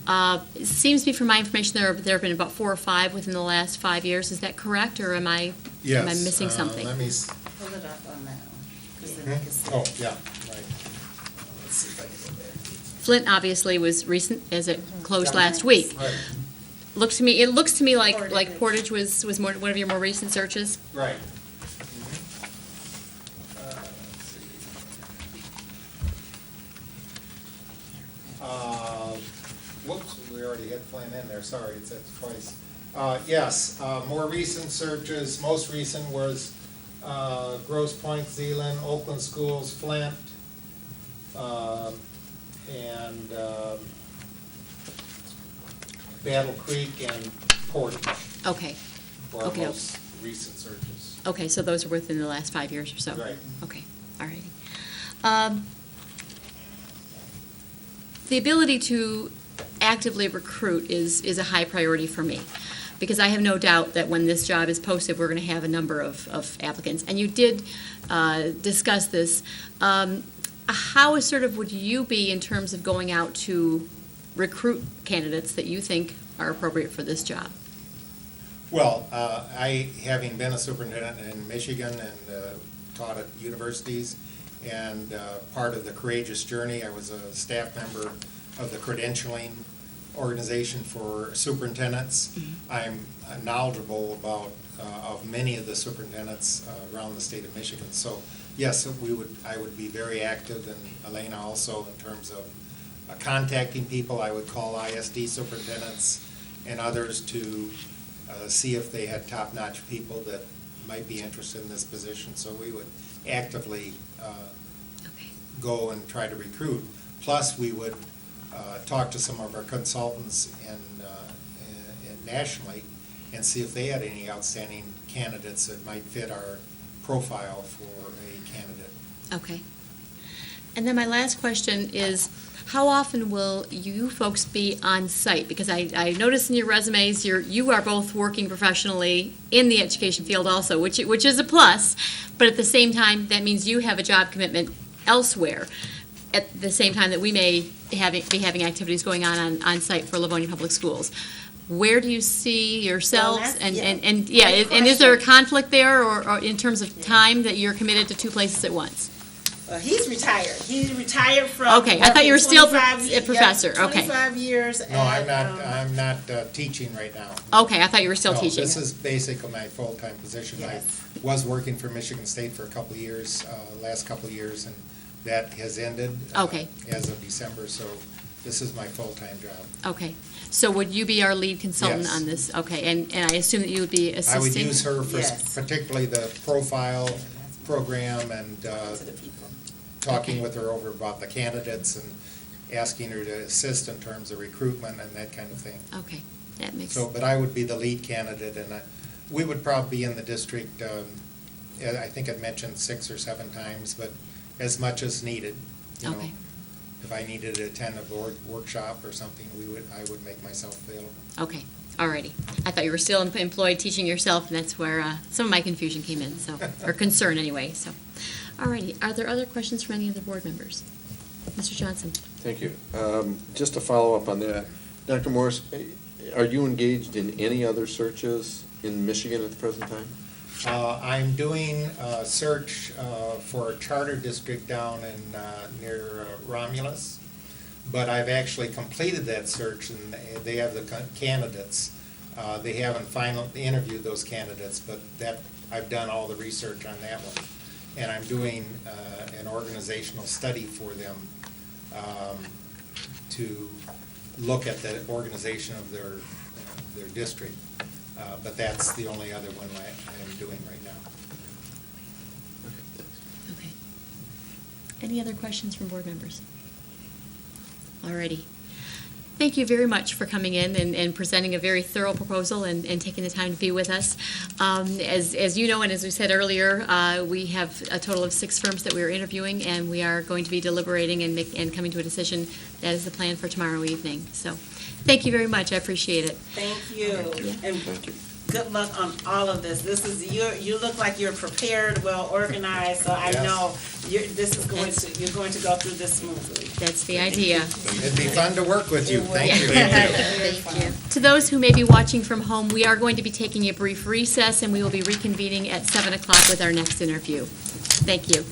S1: it seems to me from my information there have been about 4 or 5 within the last 5 years. Is that correct, or am I
S5: Yes.
S1: missing something?
S5: Let me,
S3: Pull it up on that one, 'cause then I can see.
S5: oh, yeah, right.
S3: Let's see if I can go there.
S1: Flint obviously was recent, as it closed last week.
S5: Right,
S1: It looks to me like
S3: Portage.
S1: Portage was more, one of your more recent searches.
S5: right. Whoops, we already had Flint in there, sorry, it's twice. Yes, more recent searches, most recent was Grosse Pointe, Zeeland, Oakland Schools, Flint, and Battle Creek and Portage
S1: Okay,
S5: were our
S1: Okay.
S5: most recent searches.
S1: okay, so those are within the last 5 years or so?
S5: Right.
S1: Okay, all righty. The ability to actively recruit is a high priority for me, because I have no doubt that when this job is posted, we're going to have a number of applicants. And you did discuss this. How assertive would you be in terms of going out to recruit candidates that you think are appropriate for this job?
S5: Well, having been a superintendent in Michigan and taught at universities, and part of the Courageous Journey, I was a staff member of the credentialing organization for superintendents. I'm knowledgeable about of many of the superintendents around the state of Michigan. So yes, I would be very active, and Elena also, in terms of contacting people. I would call ISD superintendents and others to see if they had top-notch people that might be interested in this position. So we would actively
S1: Okay.
S5: go and try to recruit. Plus, we would talk to some of our consultants nationally and see if they had any outstanding candidates that might fit our profile for a candidate.
S1: Okay. And then my last question is, how often will you folks be on site? Because I noticed in your resumes, you are both working professionally in the education field also, which is a plus, but at the same time, that means you have a job commitment elsewhere at the same time that we may be having activities going on site for Livonia Public Schools. Where do you see yourselves?
S3: Well,
S1: And
S3: great
S1: is there a
S3: question.
S1: conflict there, or in terms of time that you're committed to 2 places at once?
S3: He's retired. He retired from.
S1: Okay, I thought you were
S3: working
S1: still
S3: 25
S1: a professor.
S3: yeah,
S1: Okay.
S3: 25 years.
S5: No, I'm
S3: at,
S5: not teaching right now.
S1: Okay, I thought you were still
S5: No,
S1: teaching.
S5: This is basically my full-time position.
S3: Yes.
S5: I was working for Michigan State for a couple of years, last couple of years, and that has ended.
S1: Okay.
S5: As of December, so this is my full-time job.
S1: Okay, so would you be our lead consultant
S5: Yes.
S1: on this? Okay, and I assume that you would be assisting?
S5: I would use her for
S3: Yes.
S5: particularly the profile program and
S3: to the people.
S5: talking
S1: Okay.
S5: with her over about the candidates and asking her to assist in terms of recruitment and that kind of thing.
S1: Okay, that makes,
S5: So, but I would be the lead candidate, and we would probably be in the district, I think I'd mentioned 6 or 7 times, but as much as needed, you know.
S1: Okay.
S5: If I needed to attend a board workshop or something, I would make myself available.
S1: okay, all righty. I thought you were still employed teaching yourself, and that's where some of my confusion came in, so, or concern anyway, so. All righty, are there other questions from any of the board members? Mr. Johnson?
S6: Thank you. Just to follow up on that, Dr. Morris, are you engaged in any other searches in Michigan at the present time?
S5: I'm doing a search for a charter district down in near Romulus. but I've actually completed that search, and they have the candidates. They haven't interviewed those candidates, but I've done all the research on that one. And I'm doing an organizational study for them to look at the organization of their district. But that's the only other one I am doing right now.
S1: Okay. Any other questions from board members? Alrighty. Thank you very much for coming in and presenting a very thorough proposal and taking the time to be with us. As you know, and as we said earlier, we have a total of 6 firms that we are interviewing, and we are going to be deliberating and coming to a decision. That is the plan for tomorrow evening. So, thank you very much. I appreciate it.
S3: Thank you.
S1: Yeah.
S3: And
S6: Thank you.
S3: good luck on all of this. This is, you look like you're prepared, well organized, so I
S5: Yes.
S3: know you're going to go through this smoothly.
S1: That's the idea.
S5: It'd be fun to work with you. Thank you.
S1: Thank you. To those who may be watching from home, we are going to be taking a brief recess, and we will be reconvening at 7 o'clock with our next interview. Thank you.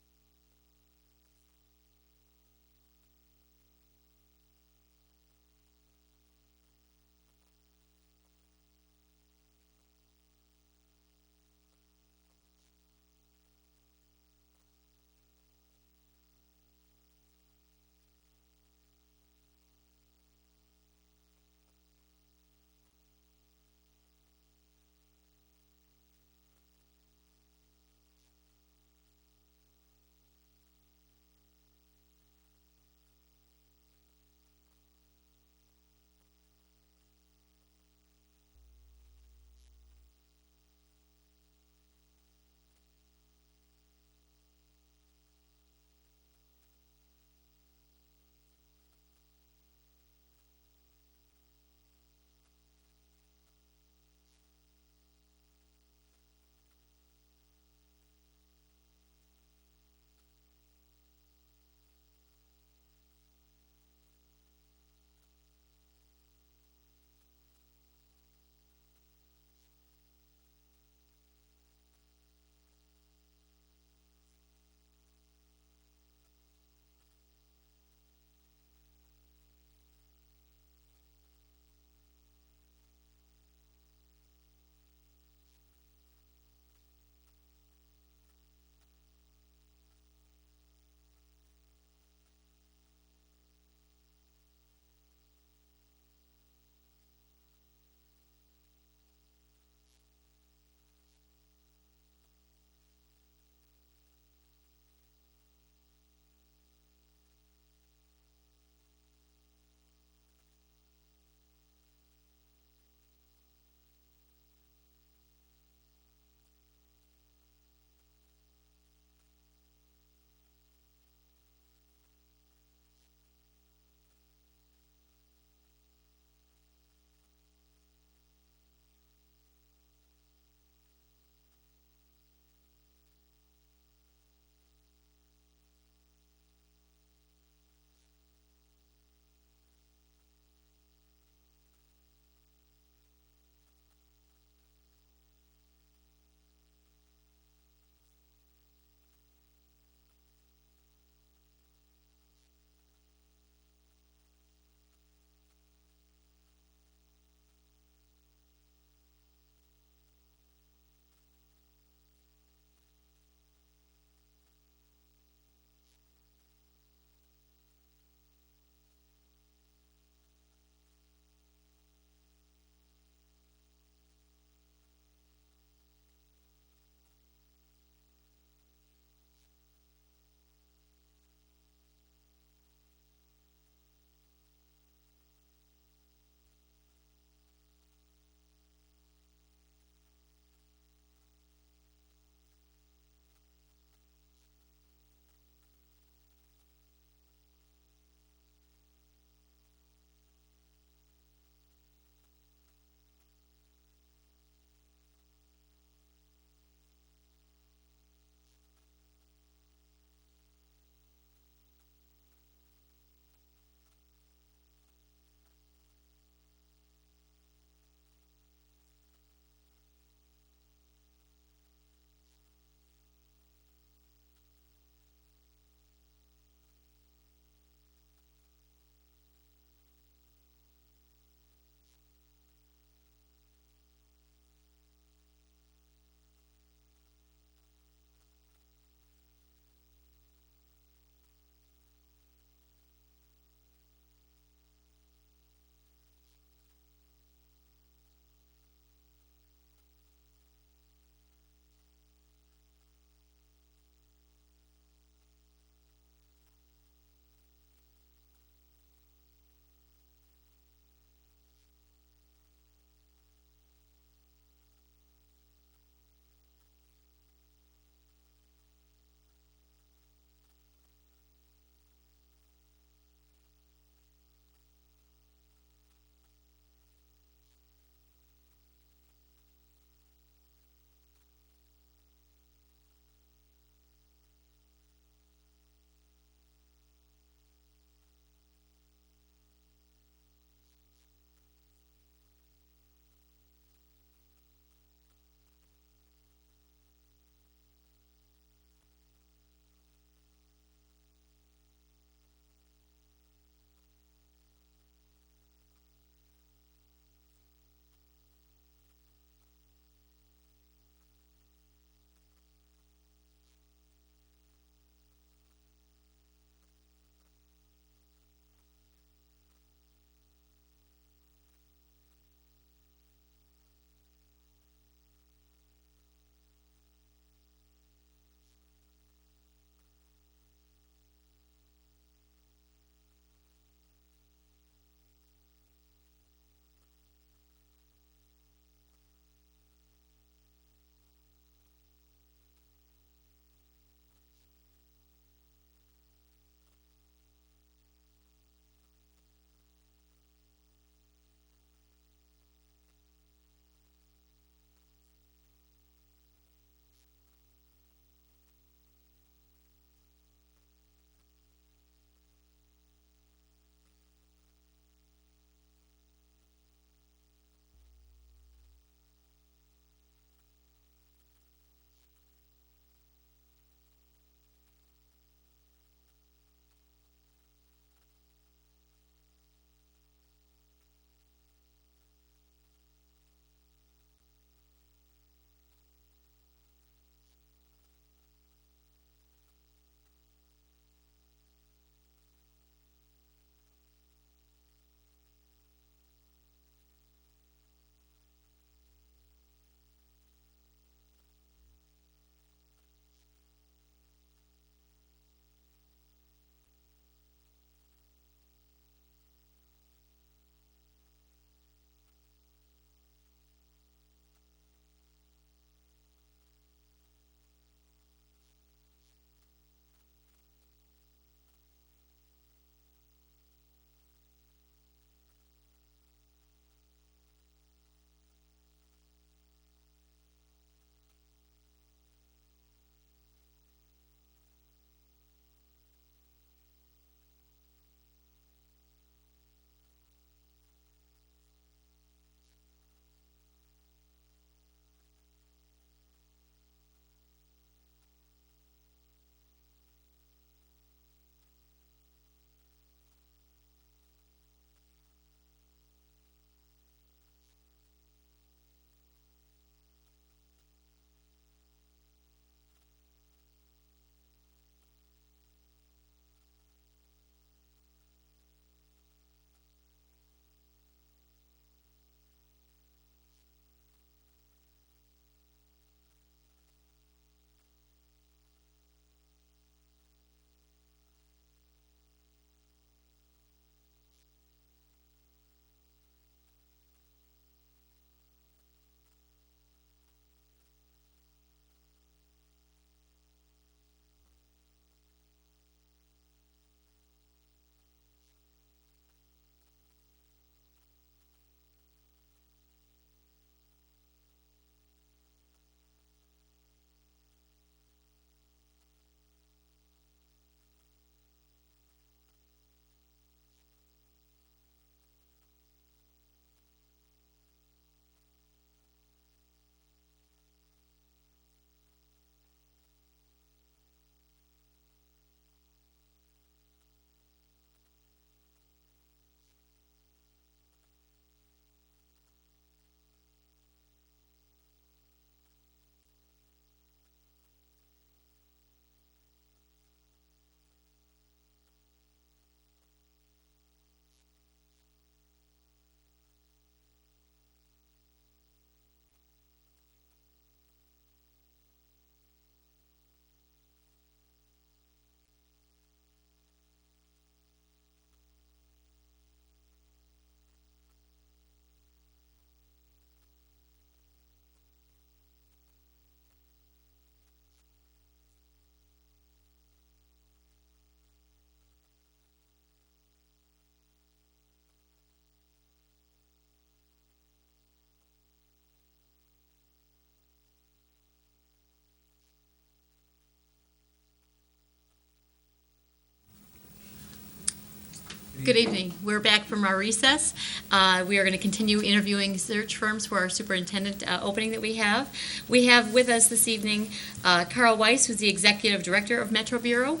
S1: Good evening. We're back from our recess. We are going to continue interviewing search firms for our superintendent opening that we have. We have with us this evening Carl Weiss, who's the Executive Director of Metro Bureau,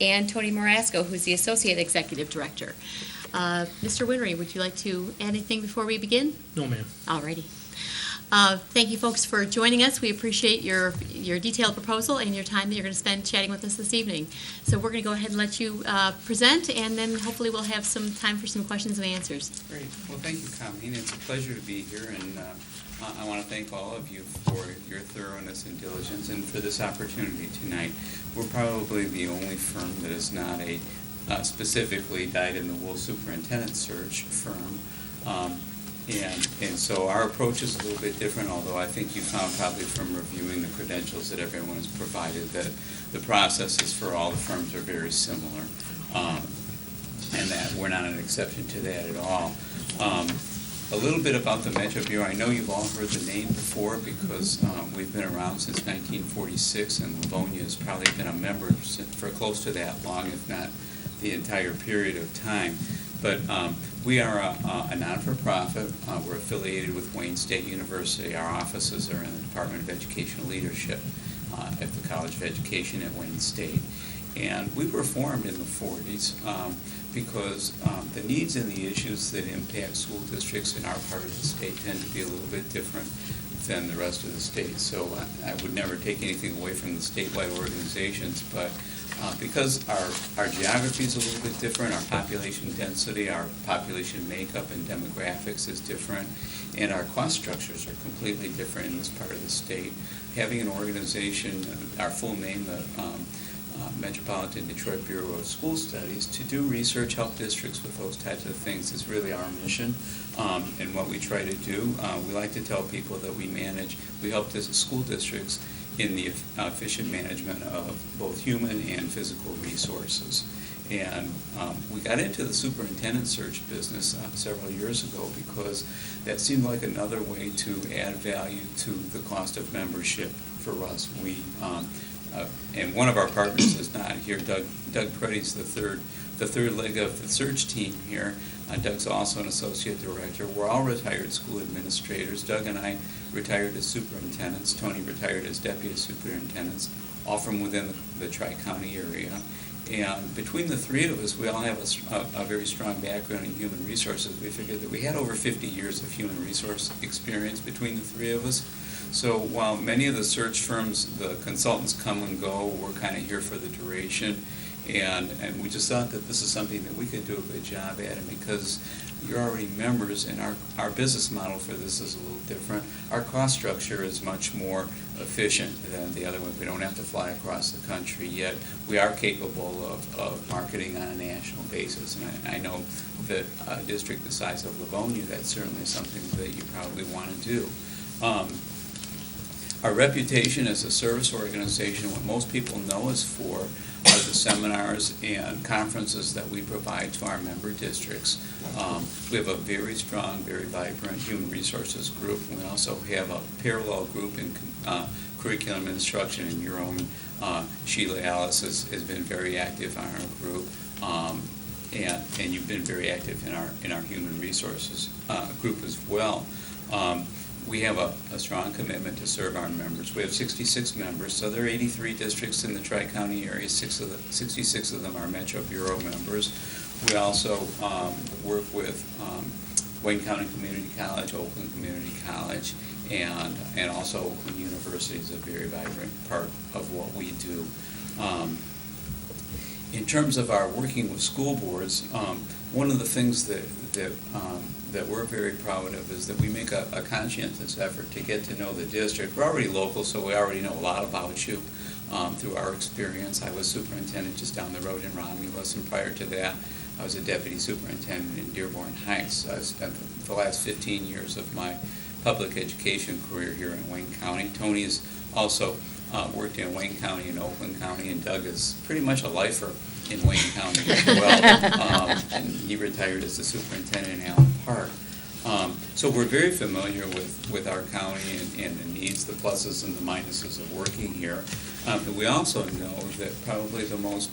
S1: and Tony Marasco, who's the Associate Executive Director. Mr. Winry, would you like to add anything before we begin?
S4: No, ma'am.
S1: All righty. Thank you, folks, for joining us. We appreciate your detailed proposal and your time that you're going to spend chatting with us this evening. So we're going to go ahead and let you present, and then hopefully we'll have some time for some questions and answers.
S7: Great. Well, thank you, Colleen. It's a pleasure to be here, and I want to thank all of you for your thoroughness and diligence and for this opportunity tonight. We're probably the only firm that is not a specifically dyed-in-the-wool superintendent search firm. And so our approach is a little bit different, although I think you found probably from reviewing the credentials that everyone has provided that the processes for all the firms are very similar, and that we're not an exception to that at all. A little bit about the Metro Bureau. I know you've all heard the name before because we've been around since 1946, and Livonia has probably been a member for close to that long, if not the entire period of time. But we are a non-for-profit. We're affiliated with Wayne State University. Our offices are in the Department of Educational Leadership at the College of Education at Wayne State. And we were formed in the 40s because the needs and the issues that impact school districts in our part of the state tend to be a little bit different than the rest of the state. So I would never take anything away from the statewide organizations, but because our geography is a little bit different, our population density, our population makeup and demographics is different, and our cost structures are completely different in this part of the state. Having an organization, our full name, the Metropolitan Detroit Bureau of School Studies, to do research, help districts with those types of things is really our mission. And what we try to do, we like to tell people that we help school districts in the efficient management of both human and physical resources. And we got into the superintendent search business several years ago because that seemed like another way to add value to the cost of membership for us. And one of our partners is not here. Doug Preddy's the third leg of the search team here. Doug's also an associate director. We're all retired school administrators. Doug and I retired as superintendents. Tony retired as deputy superintendents, all from within the Tri-County area. And between the three of us, we all have a very strong background in human resources. We figured that we had over 50 years of human resource experience between the three of us. So while many of the search firms, the consultants come and go, we're kind of here for the duration. And we just thought that this is something that we could do a good job at. And because you're already members, and our business model for this is a little different, our cost structure is much more efficient than the other ones. We don't have to fly across the country, yet we are capable of marketing on a national basis. And I know that a district the size of Livonia, that's certainly something that you probably want to do. Our reputation as a service organization, what most people know us for, are the seminars and conferences that we provide to our member districts. We have a very strong, very vibrant human resources group. We also have a parallel group in curriculum instruction, and your own Sheila Alice has been very active on our group. And you've been very active in our human resources group as well. We have a strong commitment to serve our members. We have 66 members, so there are 83 districts in the Tri-County area. 66 of them are Metro Bureau members. We also work with Wayne County Community College, Oakland Community College, and also Oakland University is a very vibrant part of what we do. In terms of our working with school boards, one of the things that we're very proud of is that we make a conscientious effort to get to know the district. We're already local, so we already know a lot about you through our experience. I was superintendent just down the road in Romulus, and prior to that, I was a deputy superintendent in Dearborn Heights. I spent the last 15 years of my public education career here in Wayne County. Tony has also worked in Wayne County and Oakland County, and Doug is pretty much a lifer in Wayne County as well. And he retired as the superintendent in Allen Park. So we're very familiar with our county and the needs, the pluses and the minuses of working here. But we also know that probably the most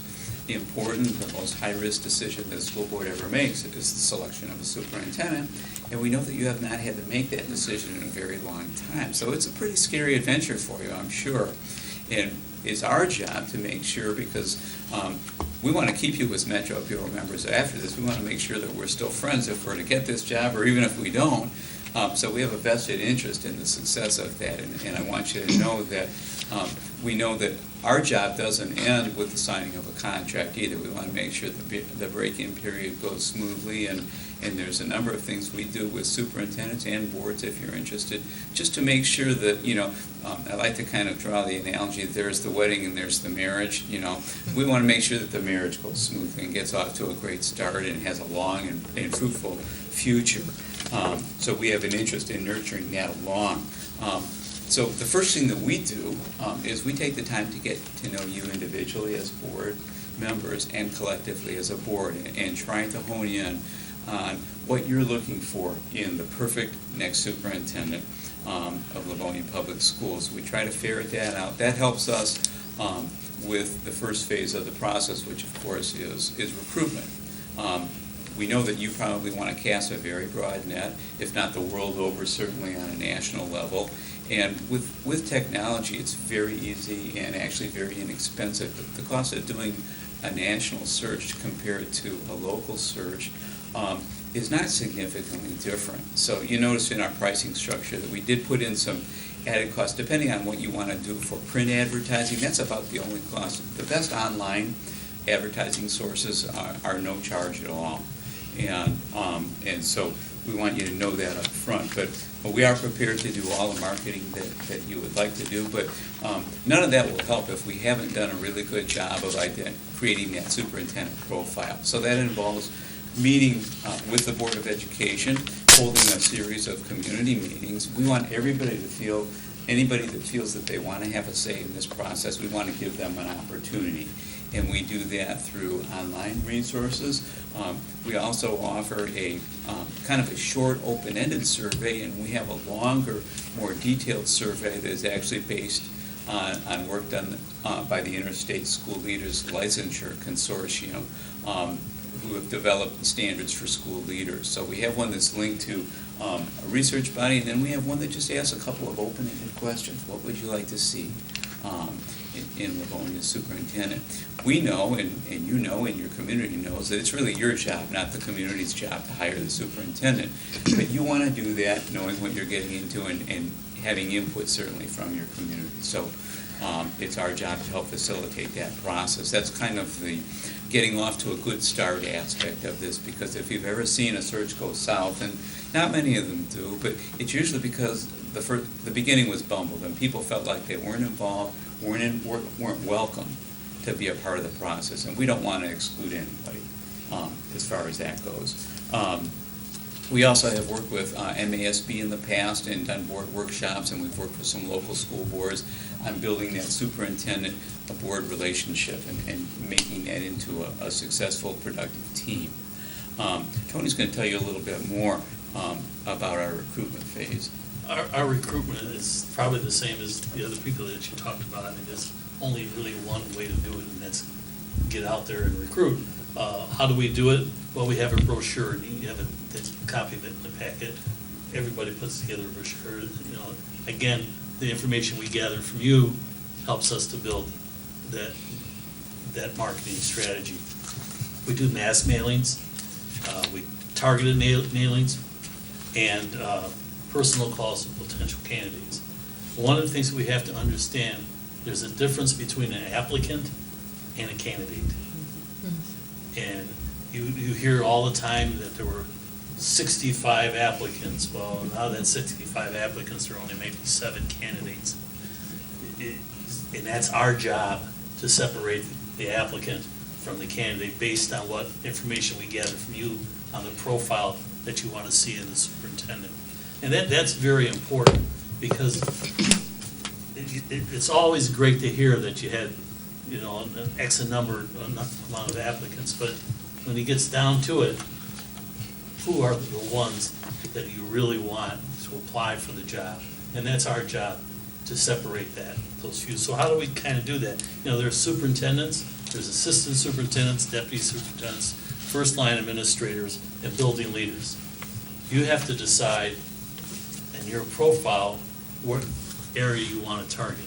S7: important, the most high-risk decision that a school board ever makes is the selection of a superintendent. And we know that you have not had to make that decision in a very long time. So it's a pretty scary adventure for you, I'm sure. And it's our job to make sure, because we want to keep you as Metro Bureau members after this. We want to make sure that we're still friends if we're to get this job, or even if we don't. So we have a vested interest in the success of that. And I want you to know that we know that our job doesn't end with the signing of a contract either. We want to make sure that the break-in period goes smoothly, and there's a number of things we do with superintendents and boards, if you're interested, just to make sure that, I like to kind of draw the analogy, there's the wedding and there's the marriage, We want to make sure that the marriage goes smoothly and gets off to a great start and has a long and fruitful future. So we have an interest in nurturing that along. So the first thing that we do is we take the time to get to know you individually as board members and collectively as a board, and trying to hone in on what you're looking for in the perfect next superintendent of Livonia Public Schools. We try to ferret that out. That helps us with the first phase of the process, which of course is recruitment. We know that you probably want to cast a very broad net, if not the world over, certainly on a national level. And with technology, it's very easy and actually very inexpensive. The cost of doing a national search compared to a local search is not significantly different. So you notice in our pricing structure that we did put in some added costs, depending on what you want to do for print advertising. That's about the only cost. The best online advertising sources are no charge at all. And so we want you to know that up front. But we are prepared to do all the marketing that you would like to do. But none of that will help if we haven't done a really good job of creating that superintendent profile. So that involves meeting with the Board of Education, holding a series of community meetings. We want everybody to feel, anybody that feels that they want to have a say in this process, we want to give them an opportunity. And we do that through online resources. We also offer a kind of a short open-ended survey, and we have a longer, more detailed survey that is actually based on work done by the Interstate School Leaders Licensure Consortium, who have developed standards for school leaders. So we have one that's linked to a research body, and then we have one that just asks a couple of open-ended questions. What would you like to see in Livonia superintendent? We know, and you know, and your community knows, that it's really your job, not the community's job, to hire the superintendent. But you want to do that knowing what you're getting into and having input certainly from your community. So it's our job to help facilitate that process. That's kind of the getting off to a good start aspect of this, because if you've ever seen a search go south, and not many of them do, but it's usually because the beginning was bumbled and people felt like they weren't involved, weren't welcome to be a part of the process, and we don't want to exclude anybody as far as that goes. We also have worked with MASB in the past and done board workshops, and we've worked with some local school boards on building that superintendent-board relationship and making that into a successful, productive team. Tony's going to tell you a little bit more about our recruitment phase.
S8: Our recruitment is probably the same as the other people that you talked about. I mean, there's only really one way to do it, and that's get out there and recruit. How do we do it? Well, we have a brochure, and you have a copy of it in the packet. Everybody puts together a brochure. Again, the information we gather from you helps us to build that marketing strategy. We do mass mailings, we targeted mailings, and personal calls to potential candidates. One of the things we have to understand, there's a difference between an applicant and a candidate. And you hear all the time that there were 65 applicants. Well, now that 65 applicants, there are only maybe 7 candidates. And that's our job, to separate the applicant from the candidate based on what information we gather from you on the profile that you want to see in the superintendent. And that's very important, because it's always great to hear that you had, an X amount of applicants, but when it gets down to it, who are the ones that you really want to apply for the job? And that's our job, to separate those few. So how do we kind of do that? There's superintendents, There's assistant superintendents, deputy superintendents, first line administrators, and building leaders. You have to decide in your profile what area you want to target.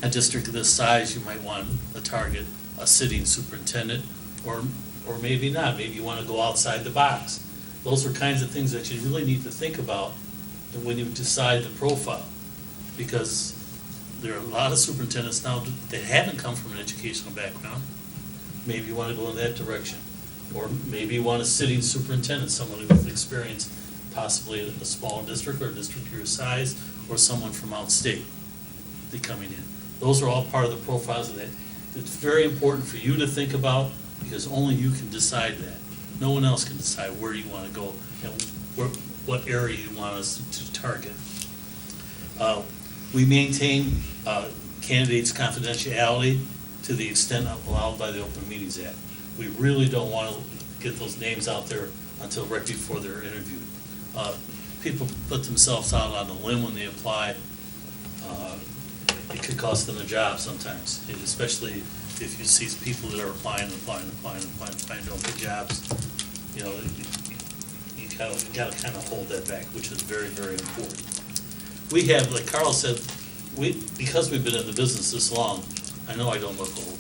S8: A district of this size, you might want to target a sitting superintendent, or maybe not. Maybe you want to go outside the box. Those are kinds of things that you really need to think about when you decide the profile, because there are a lot of superintendents now that haven't come from an educational background. Maybe you want to go in that direction. Or maybe you want a sitting superintendent, someone with experience, possibly a small district or a district your size, or someone from outstate be coming in. Those are all part of the profiles that it's very important for you to think about, because only you can decide that. No one else can decide where you want to go and what area you want us to target. We maintain candidates' confidentiality to the extent allowed by the Open Meetings Act. We really don't want to get those names out there until right before they're interviewed. People put themselves out on a limb when they apply. It could cost them a job sometimes, and especially if you see people that are applying, don't get jobs. You know, you gotta kind of hold that back, which is very, very important. We have, like Carl said, because we've been in the business this long, I know I don't look old.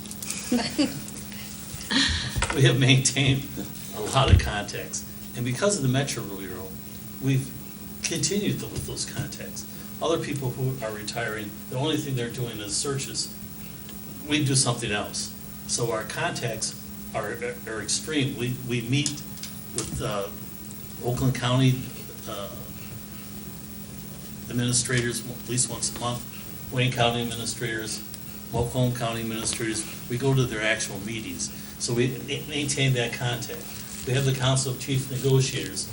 S8: We have maintained a lot of contacts, and because of the Metro Bureau, we've continued with those contacts. Other people who are retiring, the only thing they're doing is searches. We do something else. So our contacts are extreme. We meet with Oakland County administrators at least once a month, Wayne County administrators, Macomb County administrators. We go to their actual meetings. So we maintain that contact. We have the Council of Chief Negotiators.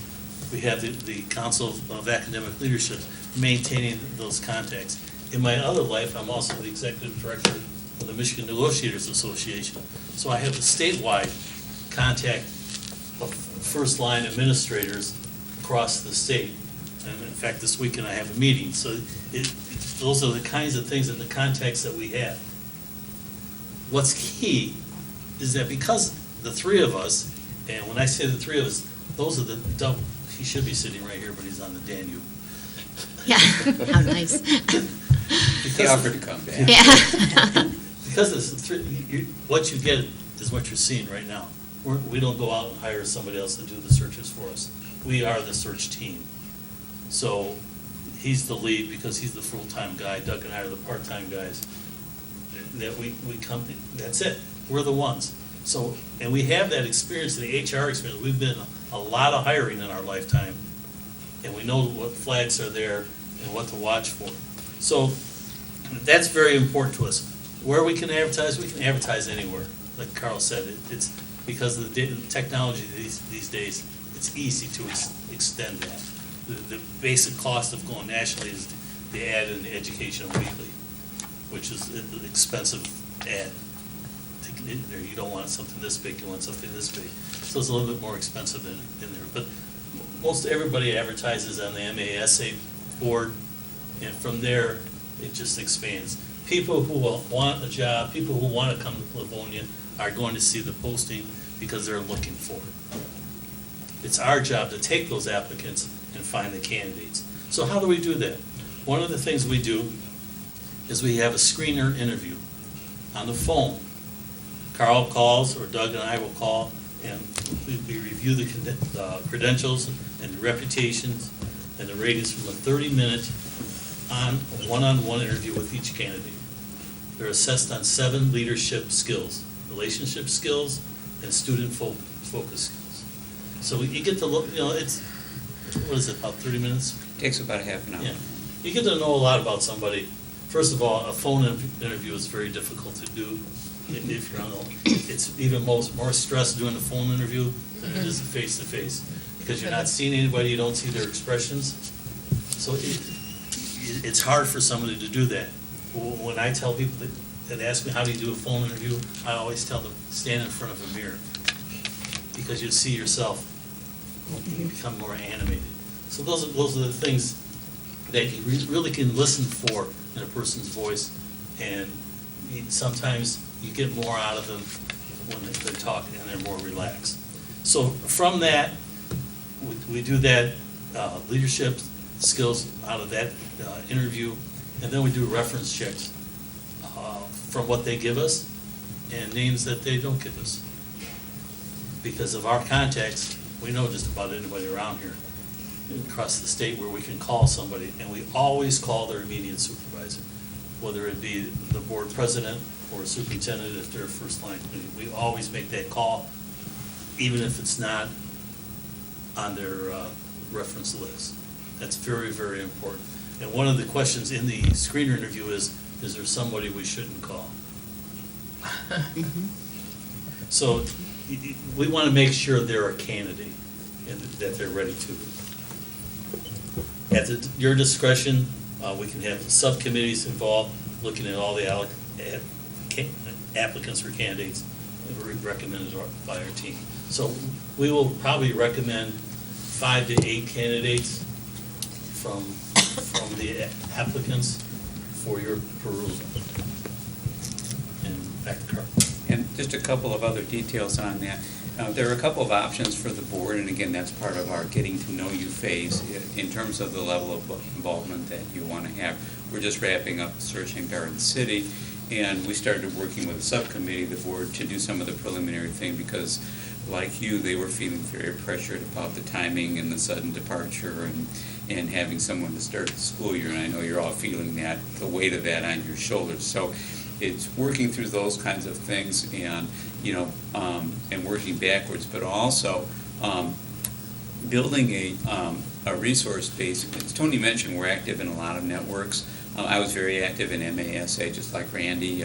S8: We have the Council of Academic Leadership maintaining those contacts. In my other life, I'm also the Executive Director of the Michigan Negotiators Association. So I have a statewide contact of first-line administrators across the state. And in fact, this weekend I have a meeting. So those are the kinds of things and the contacts that we have. What's key is that because the three of us, and when I say the three of us, those are he should be sitting right here, but he's on the Danube.
S1: Yeah, how nice.
S7: He offered to come back.
S1: Yeah.
S8: Because what you get is what you're seeing right now. We don't go out and hire somebody else to do the searches for us. We are the search team. So he's the lead because he's the full-time guy. Doug and I are the part-time guys. That we come, that's it. We're the ones. So, and we have that experience, the HR experience. We've been a lot of hiring in our lifetime, and we know what flags are there and what to watch for. So that's very important to us. Where we can advertise anywhere. Like Carl said, it's because of the technology these days, it's easy to extend that. The basic cost of going nationally is the ad in the Educational Weekly, which is an expensive ad. You don't want something this big, you want something this big. So it's a little bit more expensive in there. But most everybody advertises on the MASA board, and from there, it just expands. People who want a job, people who want to come to Livonia are going to see the posting because they're looking for it. It's our job to take those applicants and find the candidates. So how do we do that? One of the things we do is we have a screener interview on the phone. Carl calls, or Doug and I will call, and we review the credentials and the reputations and the ratings from a 30-minute one-on-one interview with each candidate. They're assessed on 7 leadership skills: relationship skills and student focus skills. So you get to look, it's, what is it, about 30 minutes?
S7: Takes about a half an hour.
S8: Yeah. You get to know a lot about somebody. First of all, a phone interview is very difficult to do. If you're on it's even more stress doing a phone interview than it is a face-to-face, because you're not seeing anybody, you don't see their expressions. So it's hard for somebody to do that. When I tell people that ask me how do you do a phone interview, I always tell them, stand in front of a mirror, because you see yourself, you become more animated. So those are the things that you really can listen for in a person's voice, and sometimes you get more out of them when they talk and they're more relaxed. So from that, we do that leadership skills out of that interview, and then we do reference checks from what they give us and names that they don't give us. Because of our contacts, we know just about anybody around here across the state where we can call somebody, and we always call their immediate supervisor, whether it be the board president or a superintendent if they're first line. We always make that call, even if it's not on their reference list. That's very, very important. And one of the questions in the screener interview is there somebody we shouldn't call? So we want to make sure they're a candidate and that they're ready to. At your discretion, we can have subcommittees involved, looking at all the applicants or candidates that were recommended by our team. So we will probably recommend 5 to 8 candidates from the applicants for your perusal. And back to Carl.
S7: And just a couple of other details on that. There are a couple of options for the board, and again, that's part of our getting to know you phase in terms of the level of involvement that you want to have. We're just wrapping up the search in Garden City, and we started working with a subcommittee, the board, to do some of the preliminary thing because, like you, they were feeling very pressured about the timing and the sudden departure and having someone to start the school year, and I know you're all feeling that, the weight of that on your shoulders. So it's working through those kinds of things and, and working backwards, but also building a resource base. As Tony mentioned, we're active in a lot of networks. I was very active in MASA, just like Randy.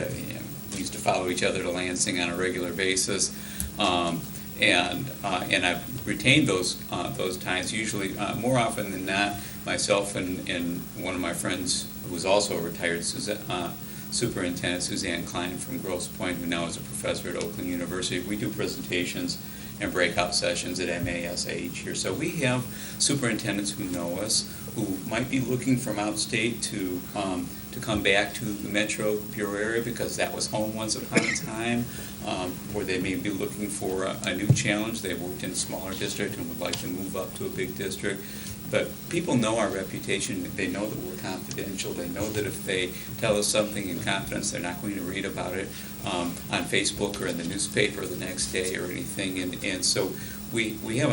S7: We used to follow each other to Lansing on a regular basis. And I've retained those ties usually more often than not. Myself and one of my friends who was also a retired superintendent, Suzanne Klein from Grosse Pointe, who now is a professor at Oakland University. We do presentations and breakout sessions at MASA each year. So we have superintendents who know us, who might be looking from outstate to come back to the Metro Bureau area because that was home once upon a time, or they may be looking for a new challenge. They've worked in a smaller district and would like to move up to a big district. But people know our reputation. They know that we're confidential. They know that if they tell us something in confidence, they're not going to read about it on Facebook or in the newspaper the next day or anything. And so we have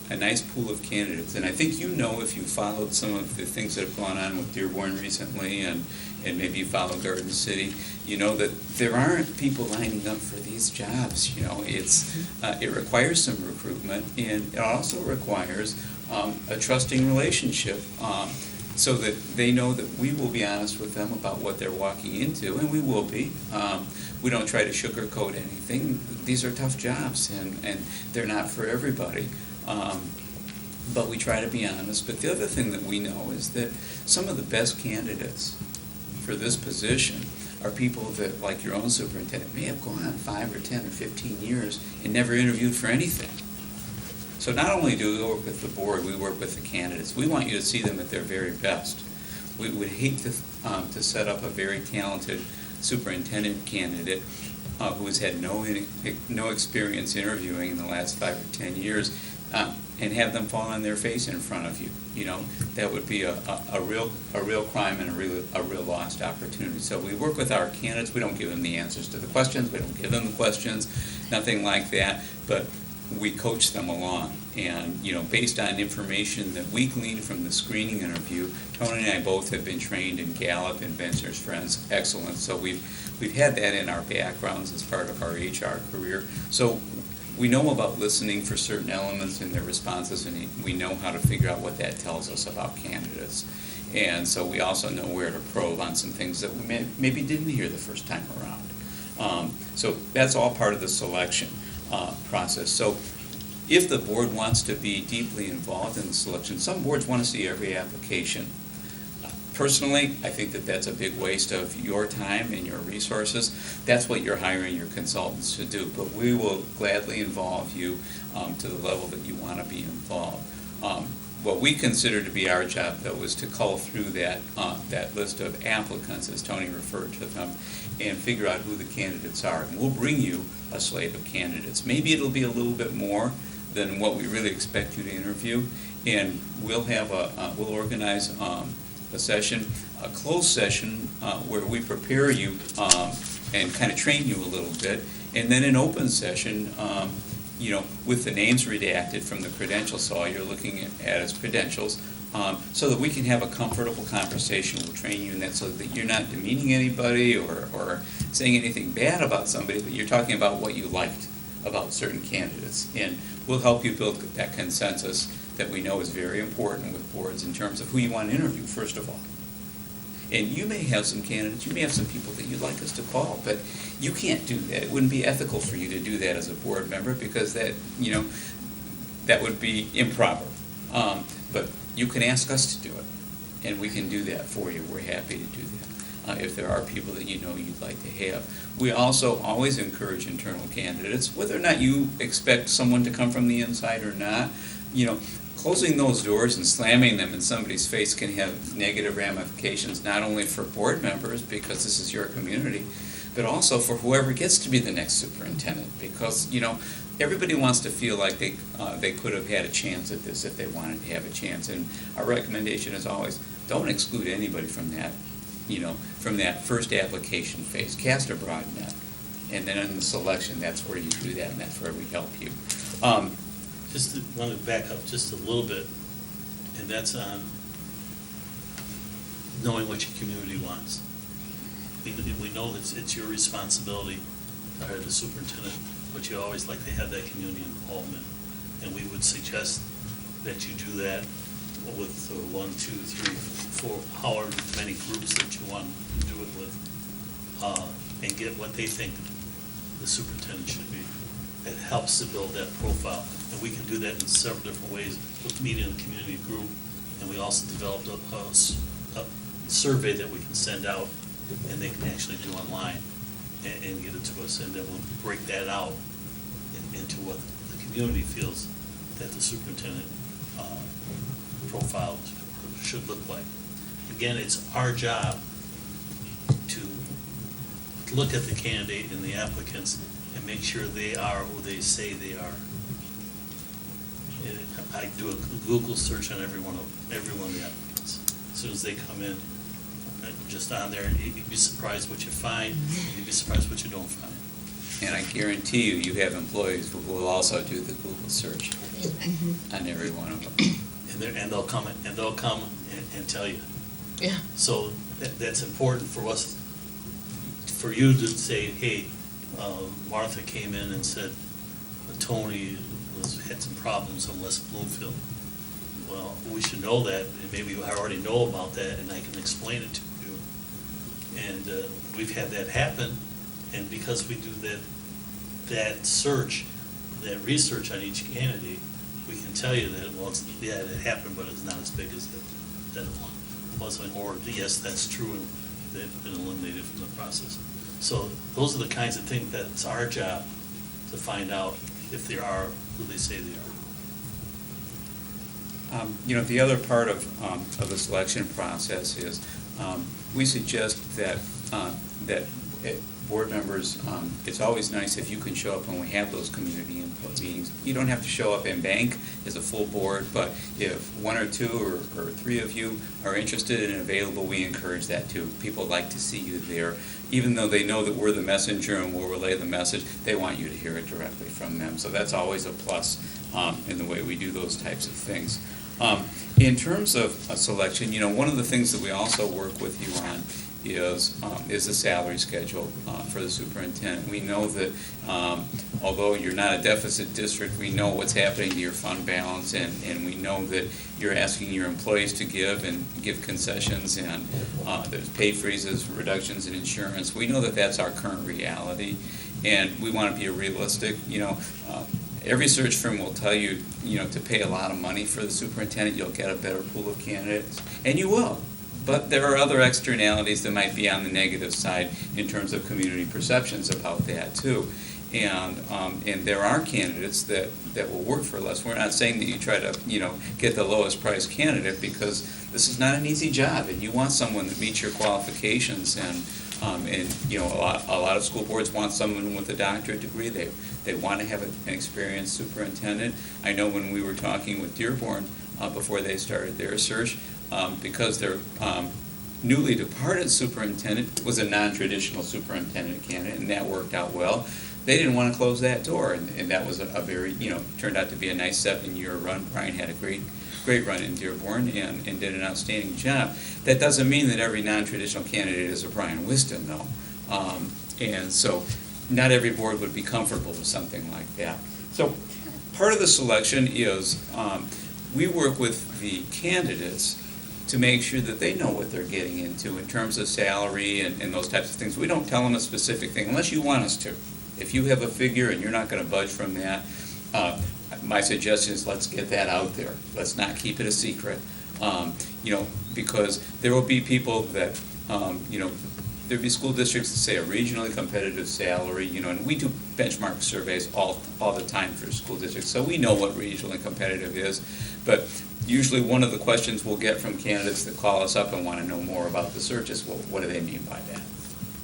S7: a nice pool of candidates. And I think if you followed some of the things that have gone on with Dearborn recently and maybe you follow Garden City, you know that there aren't people lining up for these jobs. It requires some recruitment, and it also requires a trusting relationship so that they know that we will be honest with them about what they're walking into, and we will be. We don't try to sugarcoat anything. These are tough jobs, and they're not for everybody. But we try to be honest. But the other thing that we know is that some of the best candidates for this position are people that, like your own superintendent, may have gone on 5 or 10 or 15 years and never interviewed for anything. So not only do we work with the board, we work with the candidates. We want you to see them at their very best. We would hate to set up a very talented superintendent candidate who has had no experience interviewing in the last 5 or 10 years and have them fall on their face in front of you. That would be a real crime and a real lost opportunity. So we work with our candidates. We don't give them the answers to the questions. We don't give them the questions, nothing like that. But we coach them along, and based on information that we glean from the screening interview, Tony and I both have been trained in Gallup and Ventures Friends Excellence, so we've had that in our backgrounds as part of our HR career. So we know about listening for certain elements in their responses, and we know how to figure out what that tells us about candidates. And so we also know where to probe on some things that we maybe didn't hear the first time around. So that's all part of the selection process. So if the board wants to be deeply involved in the selection, some boards want to see every application. Personally, I think that that's a big waste of your time and your resources. That's what you're hiring your consultants to do, but we will gladly involve you to the level that you want to be involved. what we consider to be our job, though, is to cull through that list of applicants, as Tony referred to them, and figure out who the candidates are. And we'll bring you a slate of candidates. Maybe it'll be a little bit more than what we really expect you to interview, and we'll have we'll organize a session, a closed session, where we prepare you and kind of train you a little bit, and then an open session, with the names redacted from the credentials, so all you're looking at is credentials, so that we can have a comfortable conversation. We'll train you in that so that you're not demeaning anybody or saying anything bad about somebody, but you're talking about what you liked about certain candidates. And we'll help you build that consensus that we know is very important with boards in terms of who you want to interview, first of all. And you may have some candidates, you may have some people that you'd like us to call, but you can't do that. It wouldn't be ethical for you to do that as a board member, because that would be improper. But you can ask us to do it, and we can do that for you. We're happy to do that, if there are people that you'd like to have. We also always encourage internal candidates, whether or not you expect someone to come from the inside or not. Closing those doors and slamming them in somebody's face can have negative ramifications, not only for board members, because this is your community, but also for whoever gets to be the next superintendent, because, everybody wants to feel like they could have had a chance at this if they wanted to have a chance. And our recommendation is always, don't exclude anybody from that, from that first application phase. Cast a broad net. And then in the selection, that's where you do that, and that's where we help you.
S8: Just want to back up just a little bit, and that's on knowing what your community wants. We know it's your responsibility to hire the superintendent, but you always like to have that community involvement. And we would suggest that you do that with 1, 2, 3, 4, however many groups that you want to do it with, and get what they think the superintendent should be. It helps to build that profile. And we can do that in several different ways with meeting a community group. And we also developed a survey that we can send out, and they can actually do online and get it to us. And then we'll break that out into what the community feels that the superintendent profile should look like. Again, it's our job to look at the candidate and the applicants and make sure they are who they say they are. And I do a Google search on every one of the applicants. As soon as they come in, I'm just on there, and you'd be surprised what you find, you'd be surprised what you don't find.
S7: And I guarantee you have employees who will also do the Google search on every one of them.
S8: And they'll come and tell you.
S2: Yeah.
S8: So that's important for us, for you to say, hey, Martha came in and said Tony had some problems in West Bloomfield. Well, we should know that, and maybe I already know about that, and I can explain it to you. And we've had that happen, and because we do that search, that research on each candidate, we can tell you that, well, it happened, but it's not as big as that one was, or yes, that's true, and they've been eliminated from the process. So those are the kinds of things that's our job to find out if they are who they say they are.
S7: The other part of the selection process is we suggest that board members, it's always nice if you can show up when we have those community input meetings. You don't have to show up and bank as a full board, but if 1 or 2 or 3 of you are interested and available, we encourage that too. People like to see you there. Even though they know that we're the messenger and we'll relay the message, they want you to hear it directly from them. So that's always a plus in the way we do those types of things. In terms of selection, one of the things that we also work with you on is the salary schedule for the superintendent. We know that although you're not a deficit district, we know what's happening to your fund balance, and we know that you're asking your employees to give concessions, and there's pay freezes, reductions in insurance. We know that that's our current reality, and we want to be realistic. Every search firm will tell you, to pay a lot of money for the superintendent, you'll get a better pool of candidates, and you will. But there are other externalities that might be on the negative side in terms of community perceptions about that too. And there are candidates that will work for less. We're not saying that you try to, get the lowest priced candidate, because this is not an easy job, and you want someone that meets your qualifications. And a lot of school boards want someone with a doctorate degree. They want to have an experienced superintendent. I know when we were talking with Dearborn before they started their search, because their newly departed superintendent was a non-traditional superintendent candidate, and that worked out well. They didn't want to close that door, and that was a very, turned out to be a nice 7-year run. Brian had a great run in Dearborn and did an outstanding job. That doesn't mean that every non-traditional candidate is a Brian Wisdom, though. And so not every board would be comfortable with something like that. So part of the selection is we work with the candidates to make sure that they know what they're getting into in terms of salary and those types of things. We don't tell them a specific thing unless you want us to. If you have a figure and you're not going to budge from that, my suggestion is let's get that out there. Let's not keep it a secret. Because there will be people that, there'll be school districts that say a regionally competitive salary, and we do benchmark surveys all the time for school districts, so we know what regionally competitive is. But usually one of the questions we'll get from candidates that call us up and want to know more about the search is, well, what do they mean by that?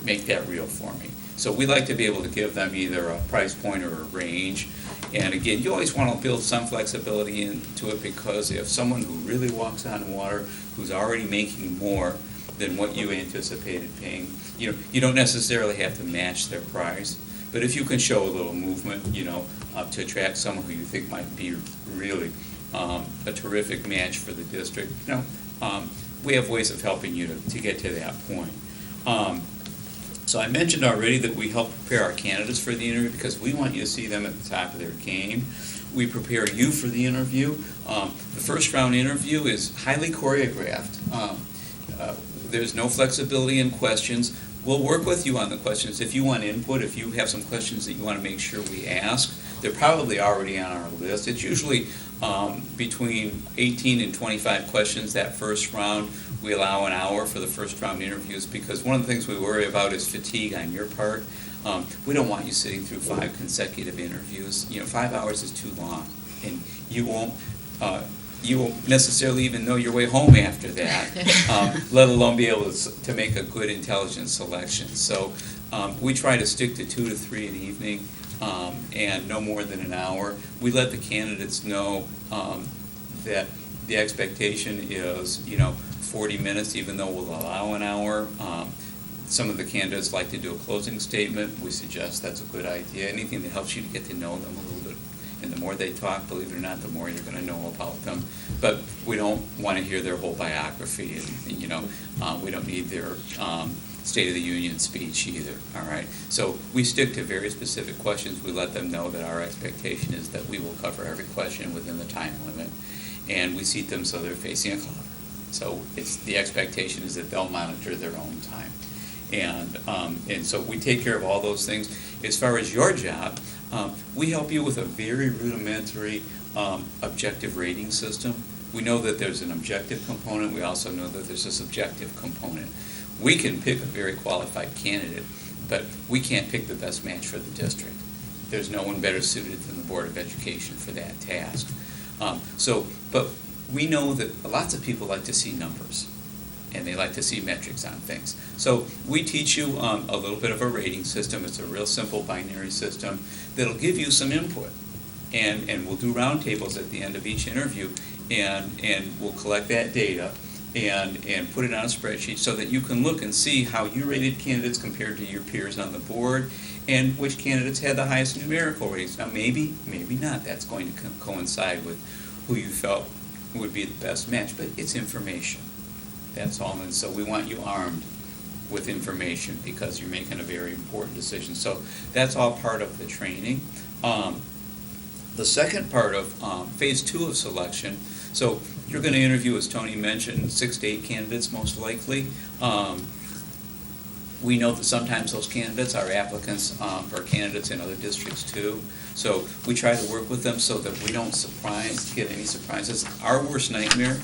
S7: Make that real for me. So we like to be able to give them either a price point or a range. And again, you always want to build some flexibility into it, because if someone who really walks on water, who's already making more than what you anticipated paying, you don't necessarily have to match their price. But if you can show a little movement, to attract someone who you think might be really a terrific match for the district, we have ways of helping you to get to that point. So I mentioned already that we help prepare our candidates for the interview, because we want you to see them at the top of their game. We prepare you for the interview. The first round interview is highly choreographed. There's no flexibility in questions. We'll work with you on the questions. If you want input, if you have some questions that you want to make sure we ask, they're probably already on our list. It's usually between 18 and 25 questions that first round. We allow an hour for the first round interviews, because one of the things we worry about is fatigue on your part. We don't want you sitting through 5 consecutive interviews. 5 hours is too long, and you won't necessarily even know your way home after that, let alone be able to make a good, intelligent selection. So we try to stick to 2 to 3 an evening, and no more than an hour. We let the candidates know that the expectation is, 40 minutes, even though we'll allow an hour. Some of the candidates like to do a closing statement. We suggest that's a good idea. Anything that helps you to get to know them a little bit. And the more they talk, believe it or not, the more you're going to know about them. But we don't want to hear their whole biography, and we don't need their State of the Union speech either, all right? So we stick to very specific questions. We let them know that our expectation is that we will cover every question within the time limit, and we seat them so they're facing a clock. So the expectation is that they'll monitor their own time. And so we take care of all those things. As far as your job, we help you with a very rudimentary objective rating system. We know that there's an objective component. We also know that there's a subjective component. We can pick a very qualified candidate, but we can't pick the best match for the district. There's no one better suited than the Board of Education for that task. But we know that lots of people like to see numbers, and they like to see metrics on things. So we teach you a little bit of a rating system. It's a real simple binary system that'll give you some input. And we'll do roundtables at the end of each interview, and we'll collect that data and put it on a spreadsheet so that you can look and see how you rated candidates compared to your peers on the board, and which candidates had the highest numerical ratings. Now maybe not. That's going to coincide with who you felt would be the best match, but it's information. That's all. And so we want you armed with information, because you're making a very important decision. So that's all part of the training. The second part of phase 2 of selection, so you're going to interview, as Tony mentioned, 6 to 8 candidates most likely. We know that sometimes those candidates are applicants or candidates in other districts too. So we try to work with them so that we don't get any surprises. Our worst nightmare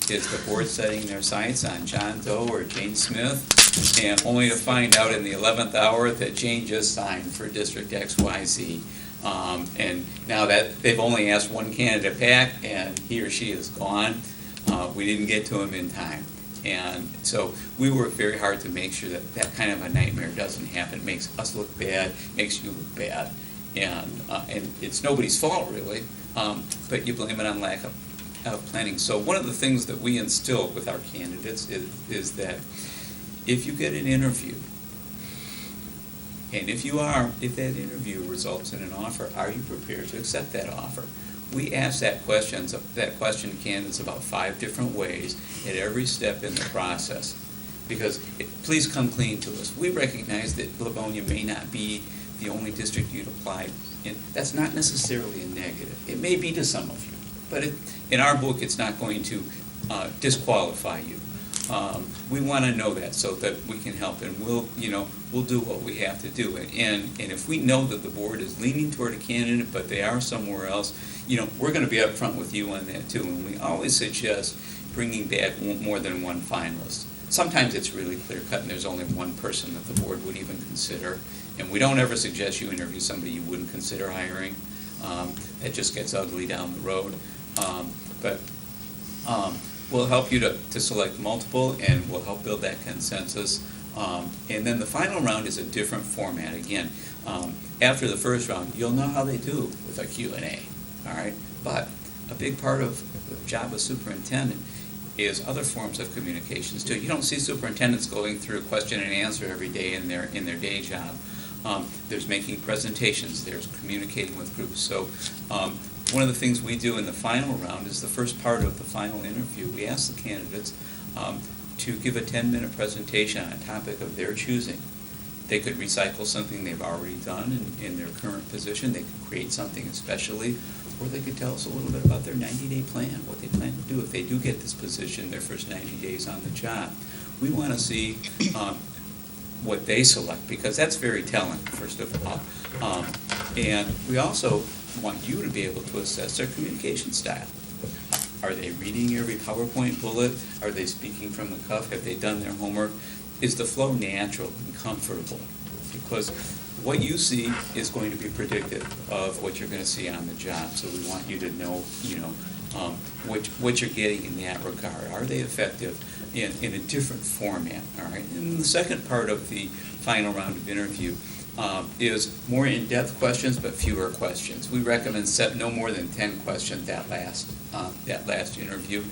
S7: is the board setting their sights on John Doe or Jane Smith and only to find out in the 11th hour that Jane just signed for District XYZ. And now that they've only asked one candidate back, and he or she is gone, we didn't get to him in time. And so we work very hard to make sure that that kind of a nightmare doesn't happen. It makes us look bad, makes you look bad, and it's nobody's fault really, but you blame it on lack of planning. So one of the things that we instill with our candidates is that if you get an interview, and if that interview results in an offer, are you prepared to accept that offer? We ask that question to candidates about 5 different ways at every step in the process. Because, please come clean to us. We recognize that Livonia may not be the only district you'd apply in. That's not necessarily a negative. It may be to some of you, but in our book, it's not going to disqualify you. We want to know that so that we can help, and we'll do what we have to do. And if we know that the board is leaning toward a candidate, but they are somewhere else, we're going to be upfront with you on that too. And we always suggest bringing back more than one finalist. Sometimes it's really clear cut, and there's only one person that the board would even consider. And we don't ever suggest you interview somebody you wouldn't consider hiring. That just gets ugly down the road. But we'll help you to select multiple, and we'll help build that consensus. And then the final round is a different format. Again, after the first round, you'll know how they do with a Q&A, all right? But a big part of the job of superintendent is other forms of communications too. You don't see superintendents going through question and answer every day in their day job. There's making presentations, there's communicating with groups. So one of the things we do in the final round is the first part of the final interview. We ask the candidates to give a 10-minute presentation on a topic of their choosing. They could recycle something they've already done in their current position. They could create something especially, or they could tell us a little bit about their 90-day plan, what they plan to do if they do get this position, their first 90 days on the job. We want to see what they select, because that's very telling, first of all. And we also want you to be able to assess their communication style. Are they reading every PowerPoint bullet? Are they speaking from the cuff? Have they done their homework? Is the flow natural and comfortable? Because what you see is going to be predictive of what you're going to see on the job. So we want you to know, what you're getting in that regard. Are they effective in a different format? All right. And the second part of the final round of interview is more in-depth questions, but fewer questions. We recommend set no more than 10 questions that last interview,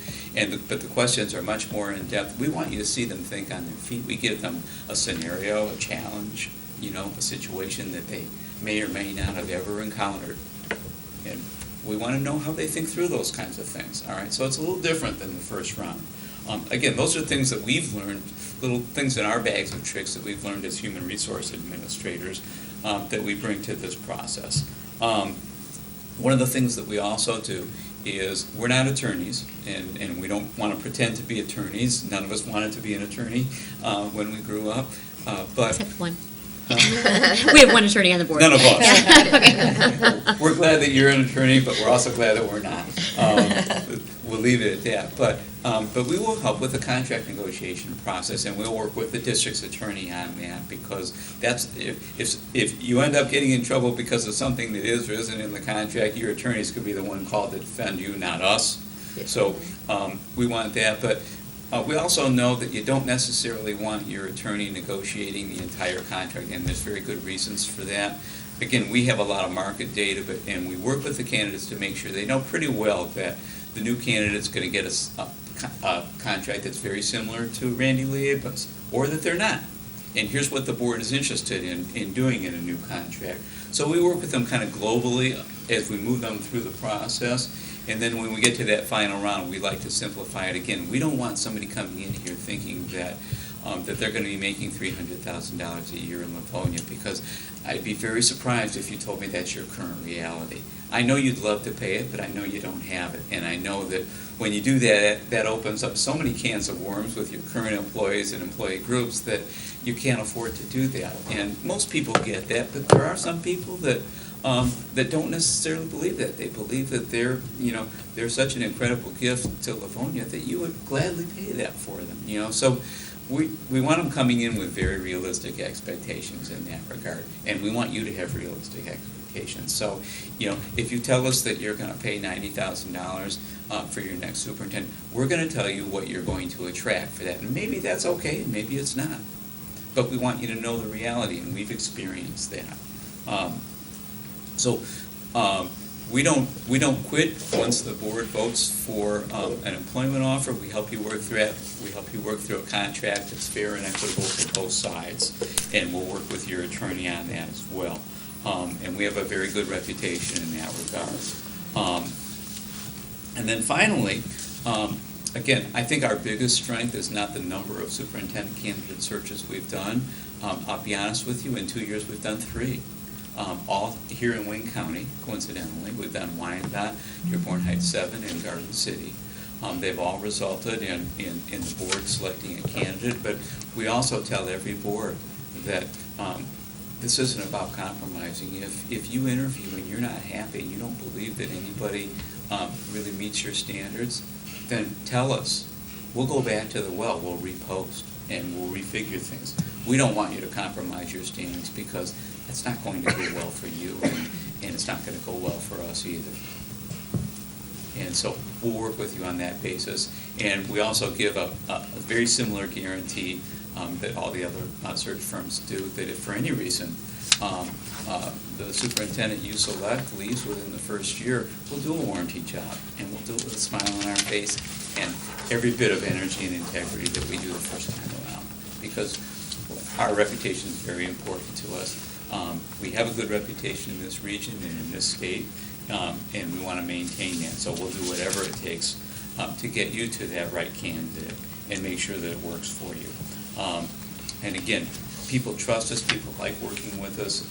S7: but the questions are much more in-depth. We want you to see them think on their feet. We give them a scenario, a challenge, a situation that they may or may not have ever encountered, and we want to know how they think through those kinds of things. All right, so it's a little different than the first round. Again, those are things that we've learned, little things in our bags of tricks that we've learned as human resource administrators that we bring to this process. One of the things that we also do is we're not attorneys, and we don't want to pretend to be attorneys. None of us wanted to be an attorney when we grew up. But
S1: Except one. We have one attorney on the board.
S7: None of us. We're glad that you're an attorney, but we're also glad that we're not. We'll leave it at that. But we will help with the contract negotiation process, and we'll work with the district's attorney on that, because that's if you end up getting in trouble because of something that is or isn't in the contract, your attorneys could be the one called to defend you, not us. Yeah. So we want that, but we also know that you don't necessarily want your attorney negotiating the entire contract, and there's very good reasons for that. Again, we have a lot of market data, and we work with the candidates to make sure they know pretty well that the new candidate's going to get a contract that's very similar to Randy Lieba's, or that they're not. And here's what the board is interested in doing in a new contract. So we work with them kind of globally as we move them through the process. And then when we get to that final round, we like to simplify it again. We don't want somebody coming in here thinking that they're going to be making $300,000 a year in Livonia, because I'd be very surprised if you told me that's your current reality. I know you'd love to pay it, but I know you don't have it. And I know that when you do that, that opens up so many cans of worms with your current employees and employee groups that you can't afford to do that. And most people get that, but there are some people that don't necessarily believe that. They believe that they're such an incredible gift to Livonia that you would gladly pay that for them. So we want them coming in with very realistic expectations in that regard, and we want you to have realistic expectations. So, if you tell us that you're gonna pay $90,000 for your next superintendent, we're gonna tell you what you're going to attract for that, and maybe that's okay, and maybe it's not. But we want you to know the reality, and we've experienced that. We don't quit once the board votes for an employment offer. We help you work through it. We help you work through a contract that's fair and equitable for both sides, and we'll work with your attorney on that as well. And we have a very good reputation in that regard. And then finally, again, I think our biggest strength is not the number of superintendent candidate searches we've done. I'll be honest with you, in 2 years we've done 3. All here in Wayne County, coincidentally. We've done Wyandotte, Dearborn Heights 7, and Garden City. They've all resulted in the board selecting a candidate, but we also tell every board that this isn't about compromising. If you interview and you're not happy, you don't believe that anybody really meets your standards, then tell us. We'll go back to the well, we'll repost, and we'll refigure things. We don't want you to compromise your standards because it's not going to go well for you, and it's not going to go well for us either. And so we'll work with you on that basis. And we also give a very similar guarantee that all the other search firms do, that if for any reason the superintendent you select leaves within the first year, we'll do a warranty job, and we'll do it with a smile on our face and every bit of energy and integrity that we do the first time around, because our reputation is very important to us. We have a good reputation in this region and in this state, and we want to maintain that. So we'll do whatever it takes to get you to that right candidate and make sure that it works for you. And again, people trust us, people like working with us.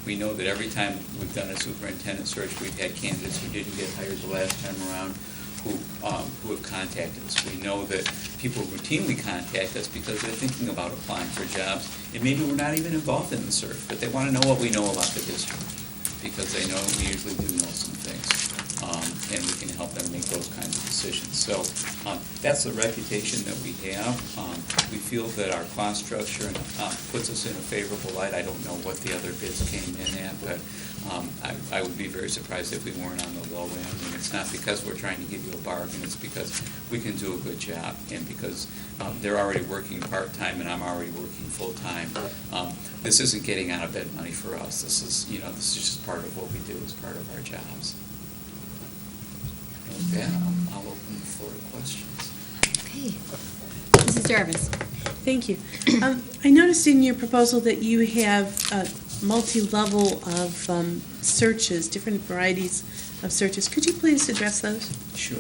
S7: We know that every time we've done a superintendent search, we've had candidates who didn't get hired the last time around who have contacted us. We know that people routinely contact us because they're thinking about applying for jobs, and maybe we're not even involved in the search, but they want to know what we know about the district, because they know we usually do know some things, and we can help them make those kinds of decisions. So that's the reputation that we have. We feel that our cost structure puts us in a favorable light. I don't know what the other bids came in at, but I would be very surprised if we weren't on the low end. And it's not because we're trying to give you a bargain, it's because we can do a good job, and because they're already working part-time and I'm already working full-time. This isn't getting out of bed money for us. This is just part of what we do as part of our jobs. With that, I'll open the floor to questions.
S1: Okay. Mrs. Jarvis.
S9: Thank you. I noticed in your proposal that you have a multi-level of searches, different varieties of searches. Could you please address those?
S7: Sure.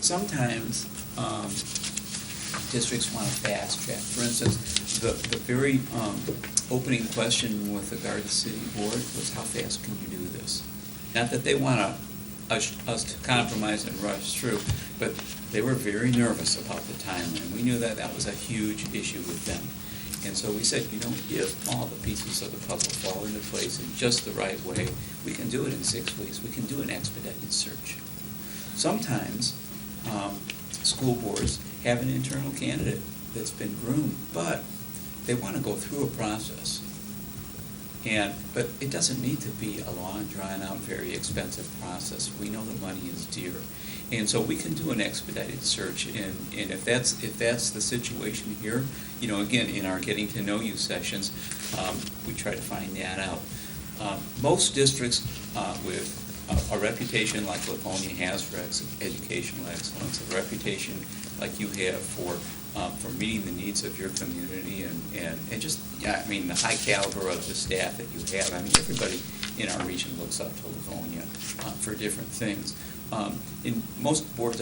S7: Sometimes districts want to fast track. For instance, the very opening question with the Garden City Board was, how fast can you do this? Not that they want us to compromise and rush through, but they were very nervous about the timeline. We knew that was a huge issue with them. And so we said, if all the pieces of the puzzle fall into place in just the right way, we can do it in 6 weeks. We can do an expedited search. Sometimes school boards have an internal candidate that's been groomed, but they want to go through a process. But it doesn't need to be a long, drawn-out, very expensive process. We know the money is dear. And so we can do an expedited search, and if that's the situation here, again, in our getting to know you sessions, we try to find that out. Most districts with a reputation like Livonia has for educational excellence, a reputation like you have for meeting the needs of your community, and just, the high caliber of the staff that you have. Everybody in our region looks up to Livonia for different things. And most boards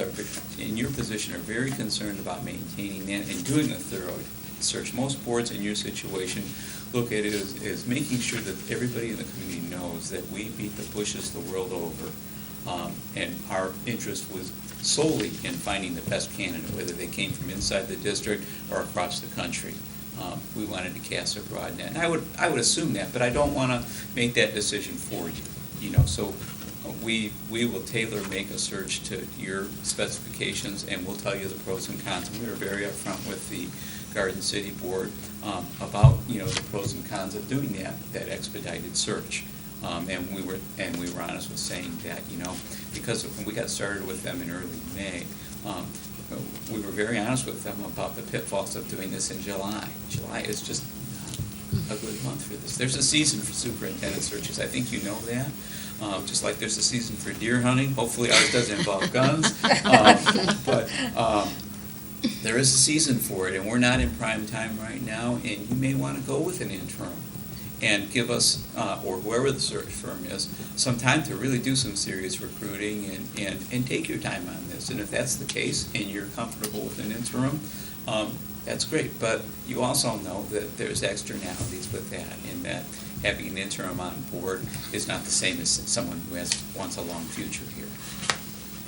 S7: in your position are very concerned about maintaining that and doing a thorough search. Most boards in your situation look at it as making sure that everybody in the community knows that we beat the bushes the world over, and our interest was solely in finding the best candidate, whether they came from inside the district or across the country. We wanted to cast a broad net. And I would assume that, but I don't want to make that decision for you. So we will make a search to your specifications, and we'll tell you the pros and cons. And we are very upfront with the Garden City Board about, the pros and cons of doing that expedited search. And we were honest with saying that, because when we got started with them in early May, we were very honest with them about the pitfalls of doing this in July. July is just not a good month for this. There's a season for superintendent searches. I think you know that. Just like there's a season for deer hunting. Hopefully ours doesn't involve guns. But there is a season for it, and we're not in prime time right now, and you may want to go with an interim and give us, or whoever the search firm is, some time to really do some serious recruiting and take your time on this. And if that's the case and you're comfortable with an interim, that's great. But you also know that there's externalities with that, in that having an interim on board is not the same as someone who wants a long future here.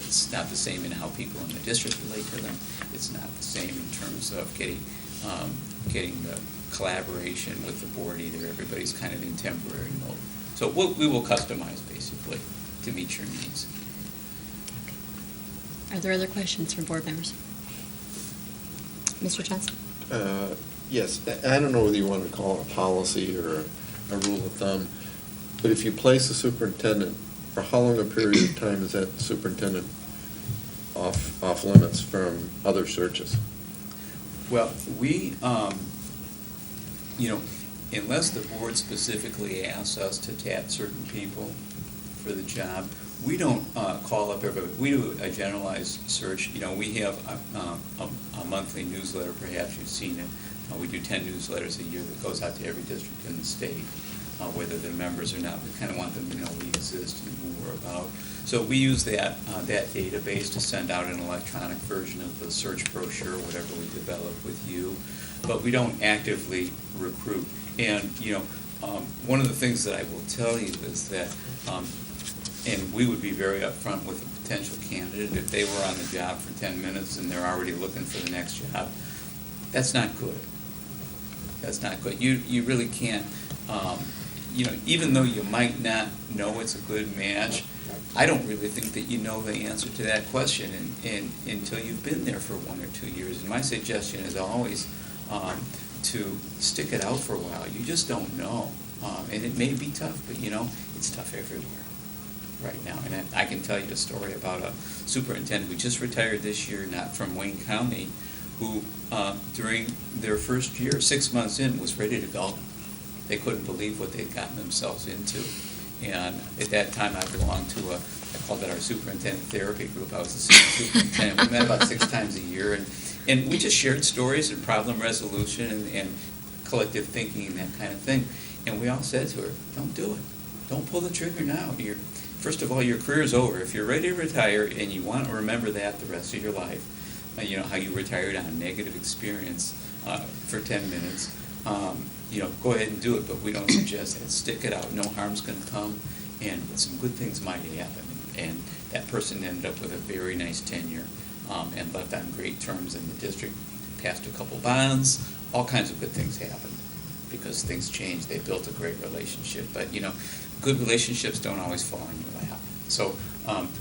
S7: It's not the same in how people in the district relate to them. It's not the same in terms of getting the collaboration with the board either. Everybody's kind of in temporary mode. So we will customize basically to meet your needs.
S1: Are there other questions from board members? Mr. Johnson?
S6: Yes, I don't know whether you want to call it a policy or a rule of thumb, but if you place a superintendent, for how long a period of time is that superintendent off limits from other searches?
S7: Well, we, unless the board specifically asks us to tap certain people for the job, we don't call up everybody. We do a generalized search. We have a monthly newsletter, perhaps you've seen it. We do 10 newsletters a year that goes out to every district in the state, whether they're members or not. We kind of want them to know we exist and who we're about. So we use that database to send out an electronic version of the search brochure, whatever we develop with you. But we don't actively recruit. And, one of the things that I will tell you is that, and we would be very upfront with a potential candidate, if they were on the job for 10 minutes and they're already looking for the next job, that's not good. That's not good. You really can't, even though you might not know it's a good match, I don't really think that you know the answer to that question until you've been there for 1 or 2 years. And my suggestion is always to stick it out for a while. You just don't know. And it may be tough, but it's tough everywhere right now. And I can tell you a story about a superintendent who just retired this year, not from Wayne County, who during their first year, 6 months in, was ready to go. They couldn't believe what they'd gotten themselves into. And at that time, I belonged to I called it our superintendent therapy group. I was the superintendent. We met about 6 times a year, and we just shared stories and problem resolution and collective thinking and that kind of thing. And we all said to her, don't do it. Don't pull the trigger now. First of all, your career is over. If you're ready to retire and you want to remember that the rest of your life, how you retired on a negative experience for 10 minutes, go ahead and do it, but we don't suggest that. Stick it out. No harm's going to come, and some good things might happen. And that person ended up with a very nice tenure and left on great terms in the district, passed a couple bonds, all kinds of good things happened because things changed. They built a great relationship. But, good relationships don't always fall in your lap. So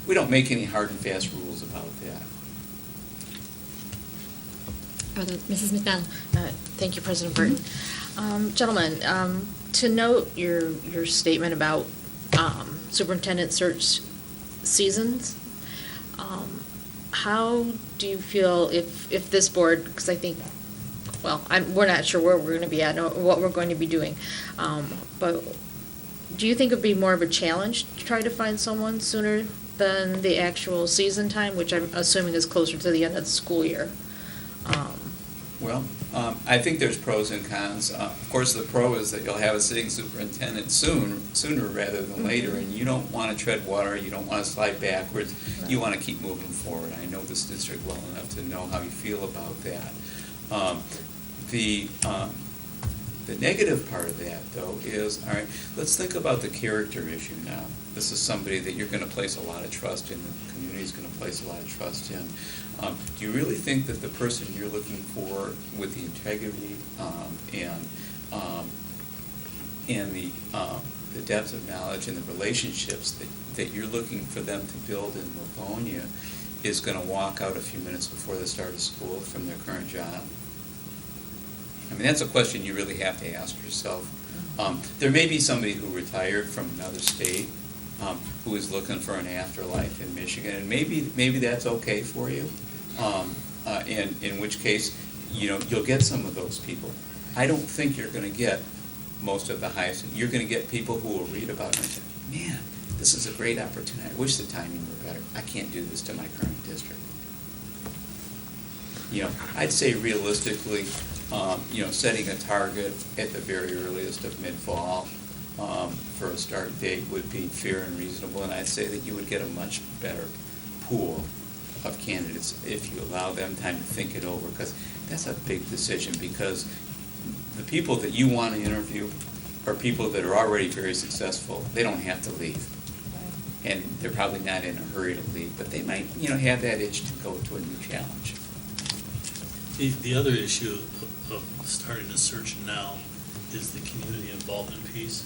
S7: we don't make any hard and fast rules about that.
S1: Mrs. McDonald?
S10: Thank you, President Burton. Gentlemen, to note your statement about superintendent search seasons, how do you feel if this board, because I think, we're not sure where we're going to be at or what we're going to be doing, but do you think it would be more of a challenge to try to find someone sooner than the actual season time, which I'm assuming is closer to the end of the school year?
S7: I think there's pros and cons. Of course, the pro is that you'll have a sitting superintendent sooner rather than later, and you don't want to tread water, you don't want to slide backwards, you want to keep moving forward. I know this district well enough to know how you feel about that. The negative part of that, though, is, all right, let's think about the character issue now. This is somebody that you're going to place a lot of trust in, the community's going to place a lot of trust in. Do you really think that the person you're looking for with the integrity and the depth of knowledge and the relationships that you're looking for them to build in Livonia is going to walk out a few minutes before the start of school from their current job? I mean, that's a question you really have to ask yourself. There may be somebody who retired from another state, who is looking for an afterlife in Michigan, and maybe that's okay for you. And in which case, you'll get some of those people. I don't think you're gonna get most of the highest. You're gonna get people who will read about it and say, man, this is a great opportunity. I wish the timing were better. I can't do this to my current district. I'd say realistically, setting a target at the very earliest of mid-fall for a start date would be fair and reasonable, and I'd say that you would get a much better pool of candidates if you allow them time to think it over, because that's a big decision, because the people that you want to interview are people that are already very successful. They don't have to leave. And they're probably not in a hurry to leave, but they might, have that itch to go to a new challenge.
S8: The other issue of starting a search now is the community involvement piece.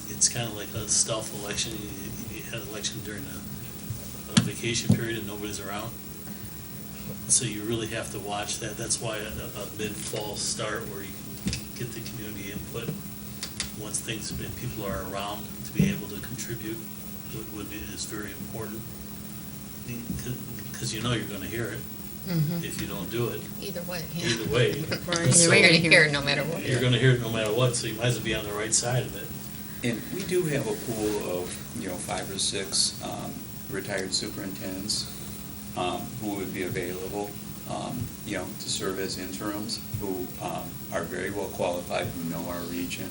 S8: It's kind of like a stealth election. You had an election during a vacation period and nobody's around. So you really have to watch that. That's why a mid-fall start where you can get the community input once things and people are around to be able to contribute is very important. Because you're going to hear it if you don't do it.
S2: Either way.
S8: Either way.
S1: Right.
S8: So
S2: You're going to hear it no matter what.
S8: You're going to hear it no matter what, so you might as well be on the right side of it.
S7: And we do have a pool of, 5 or 6 retired superintendents who would be available, to serve as interims, who are very well qualified, who know our region.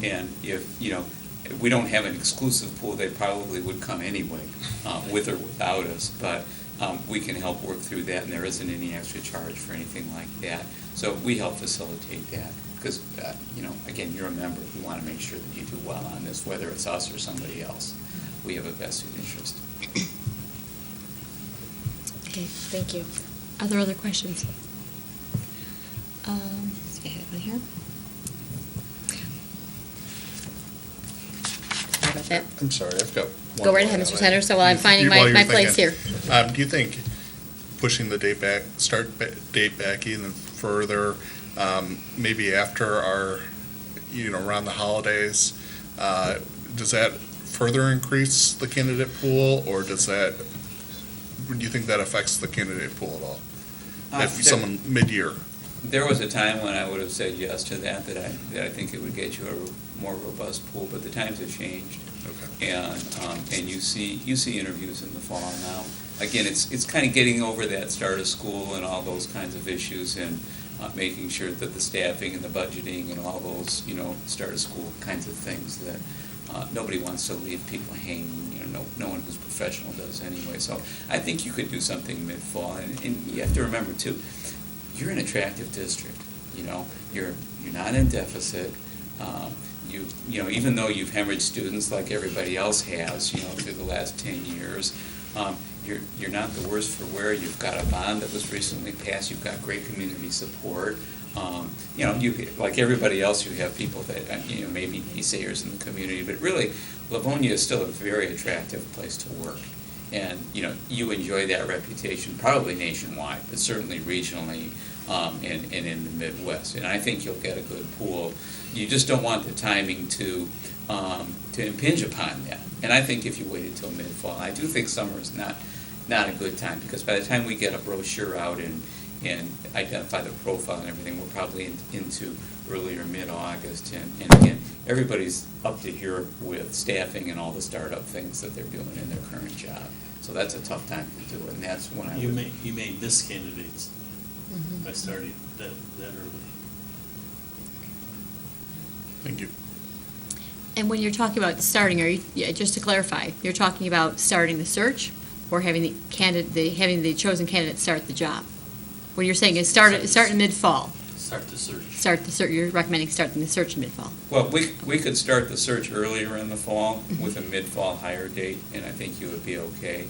S7: And if, we don't have an exclusive pool, they probably would come anyway, with or without us, but we can help work through that, and there isn't any extra charge for anything like that. So we help facilitate that, because, again, you're a member, we want to make sure that you do well on this, whether it's us or somebody else. We have a vested interest.
S10: Okay, thank you.
S1: Are there other questions? Let's get one here. Sorry about that.
S11: I'm sorry, I've got one.
S1: Go right ahead, Mr. Senator, so while I'm finding my place here.
S11: Do you think pushing the start date back even further, maybe after our, around the holidays, does that further increase the candidate pool, or do you think that affects the candidate pool at all? If someone mid-year?
S7: There was a time when I would have said yes to that I think it would get you a more robust pool, but the times have changed.
S11: Okay.
S7: And you see interviews in the fall now. Again, it's kind of getting over that start of school and all those kinds of issues, and making sure that the staffing and the budgeting and all those, start of school kinds of things that nobody wants to leave people hanging. No one who's professional does anyway. So I think you could do something mid-fall, and you have to remember too, you're an attractive district. You're not in deficit. Even though you've hemorrhaged students like everybody else has, through the last 10 years, you're not the worse for wear. You've got a bond that was recently passed. You've got great community support. You, like everybody else, you have people that, maybe naysayers in the community, but really, Livonia is still a very attractive place to work. And, you enjoy that reputation, probably nationwide, but certainly regionally, and in the Midwest. And I think you'll get a good pool. You just don't want the timing to impinge upon that. And I think if you waited till mid-fall, I do think summer is not a good time, because by the time we get a brochure out and identify the profile and everything, we're probably into early or mid-August. And again, everybody's up to here with staffing and all the startup things that they're doing in their current job. So that's a tough time to do it, and that's when I
S8: You may miss candidates by starting that early.
S11: Thank you.
S1: And when you're talking about starting, just to clarify, you're talking about starting the search or having the chosen candidate start the job? What you're saying is start in mid-fall.
S8: Start the search.
S1: Start the search. You're recommending starting the search in mid-fall.
S7: Well, we could start the search earlier in the fall with a mid-fall hire date, and I think you would be okay.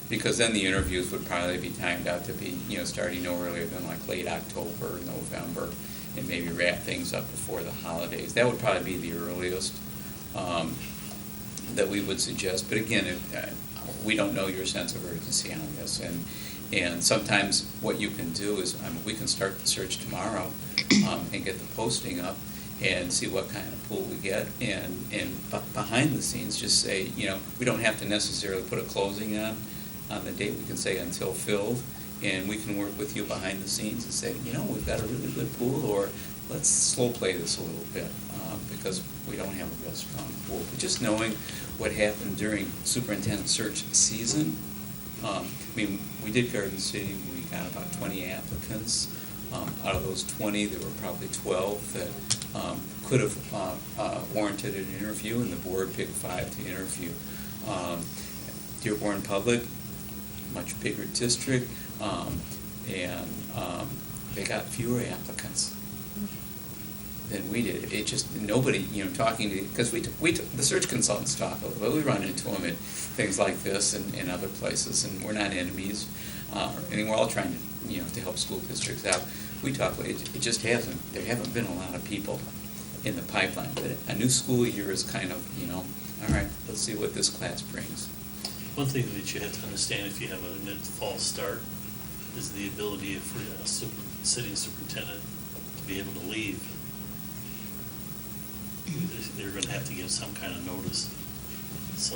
S7: Because then the interviews would probably be timed out to be, starting no earlier than like late October, November, and maybe wrap things up before the holidays. That would probably be the earliest that we would suggest. But again, we don't know your sense of urgency on this, And sometimes what you can do is, we can start the search tomorrow and get the posting up and see what kind of pool we get. And behind the scenes, just say, we don't have to necessarily put a closing on the date. We can say until filled, and we can work with you behind the scenes and say, we've got a really good pool, or let's slow play this a little bit because we don't have a real strong pool. But just knowing what happened during superintendent search season, we did Garden City, we got about 20 applicants. Out of those 20, there were probably 12 that could have warranted an interview, and the board picked 5 to interview. Dearborn Public, much bigger district, and they got fewer applicants than we did. It just, nobody, talking to, because the search consultants talk a little bit, we run into them at things like this and other places, and we're not enemies, and we're all trying to, to help school districts out. We talk, it just there haven't been a lot of people in the pipeline, but a new school year is kind of, all right, let's see what this class brings.
S8: One thing that you have to understand if you have a mid-fall start is the ability for a sitting superintendent to be able to leave. They're going to have to give some kind of notice. So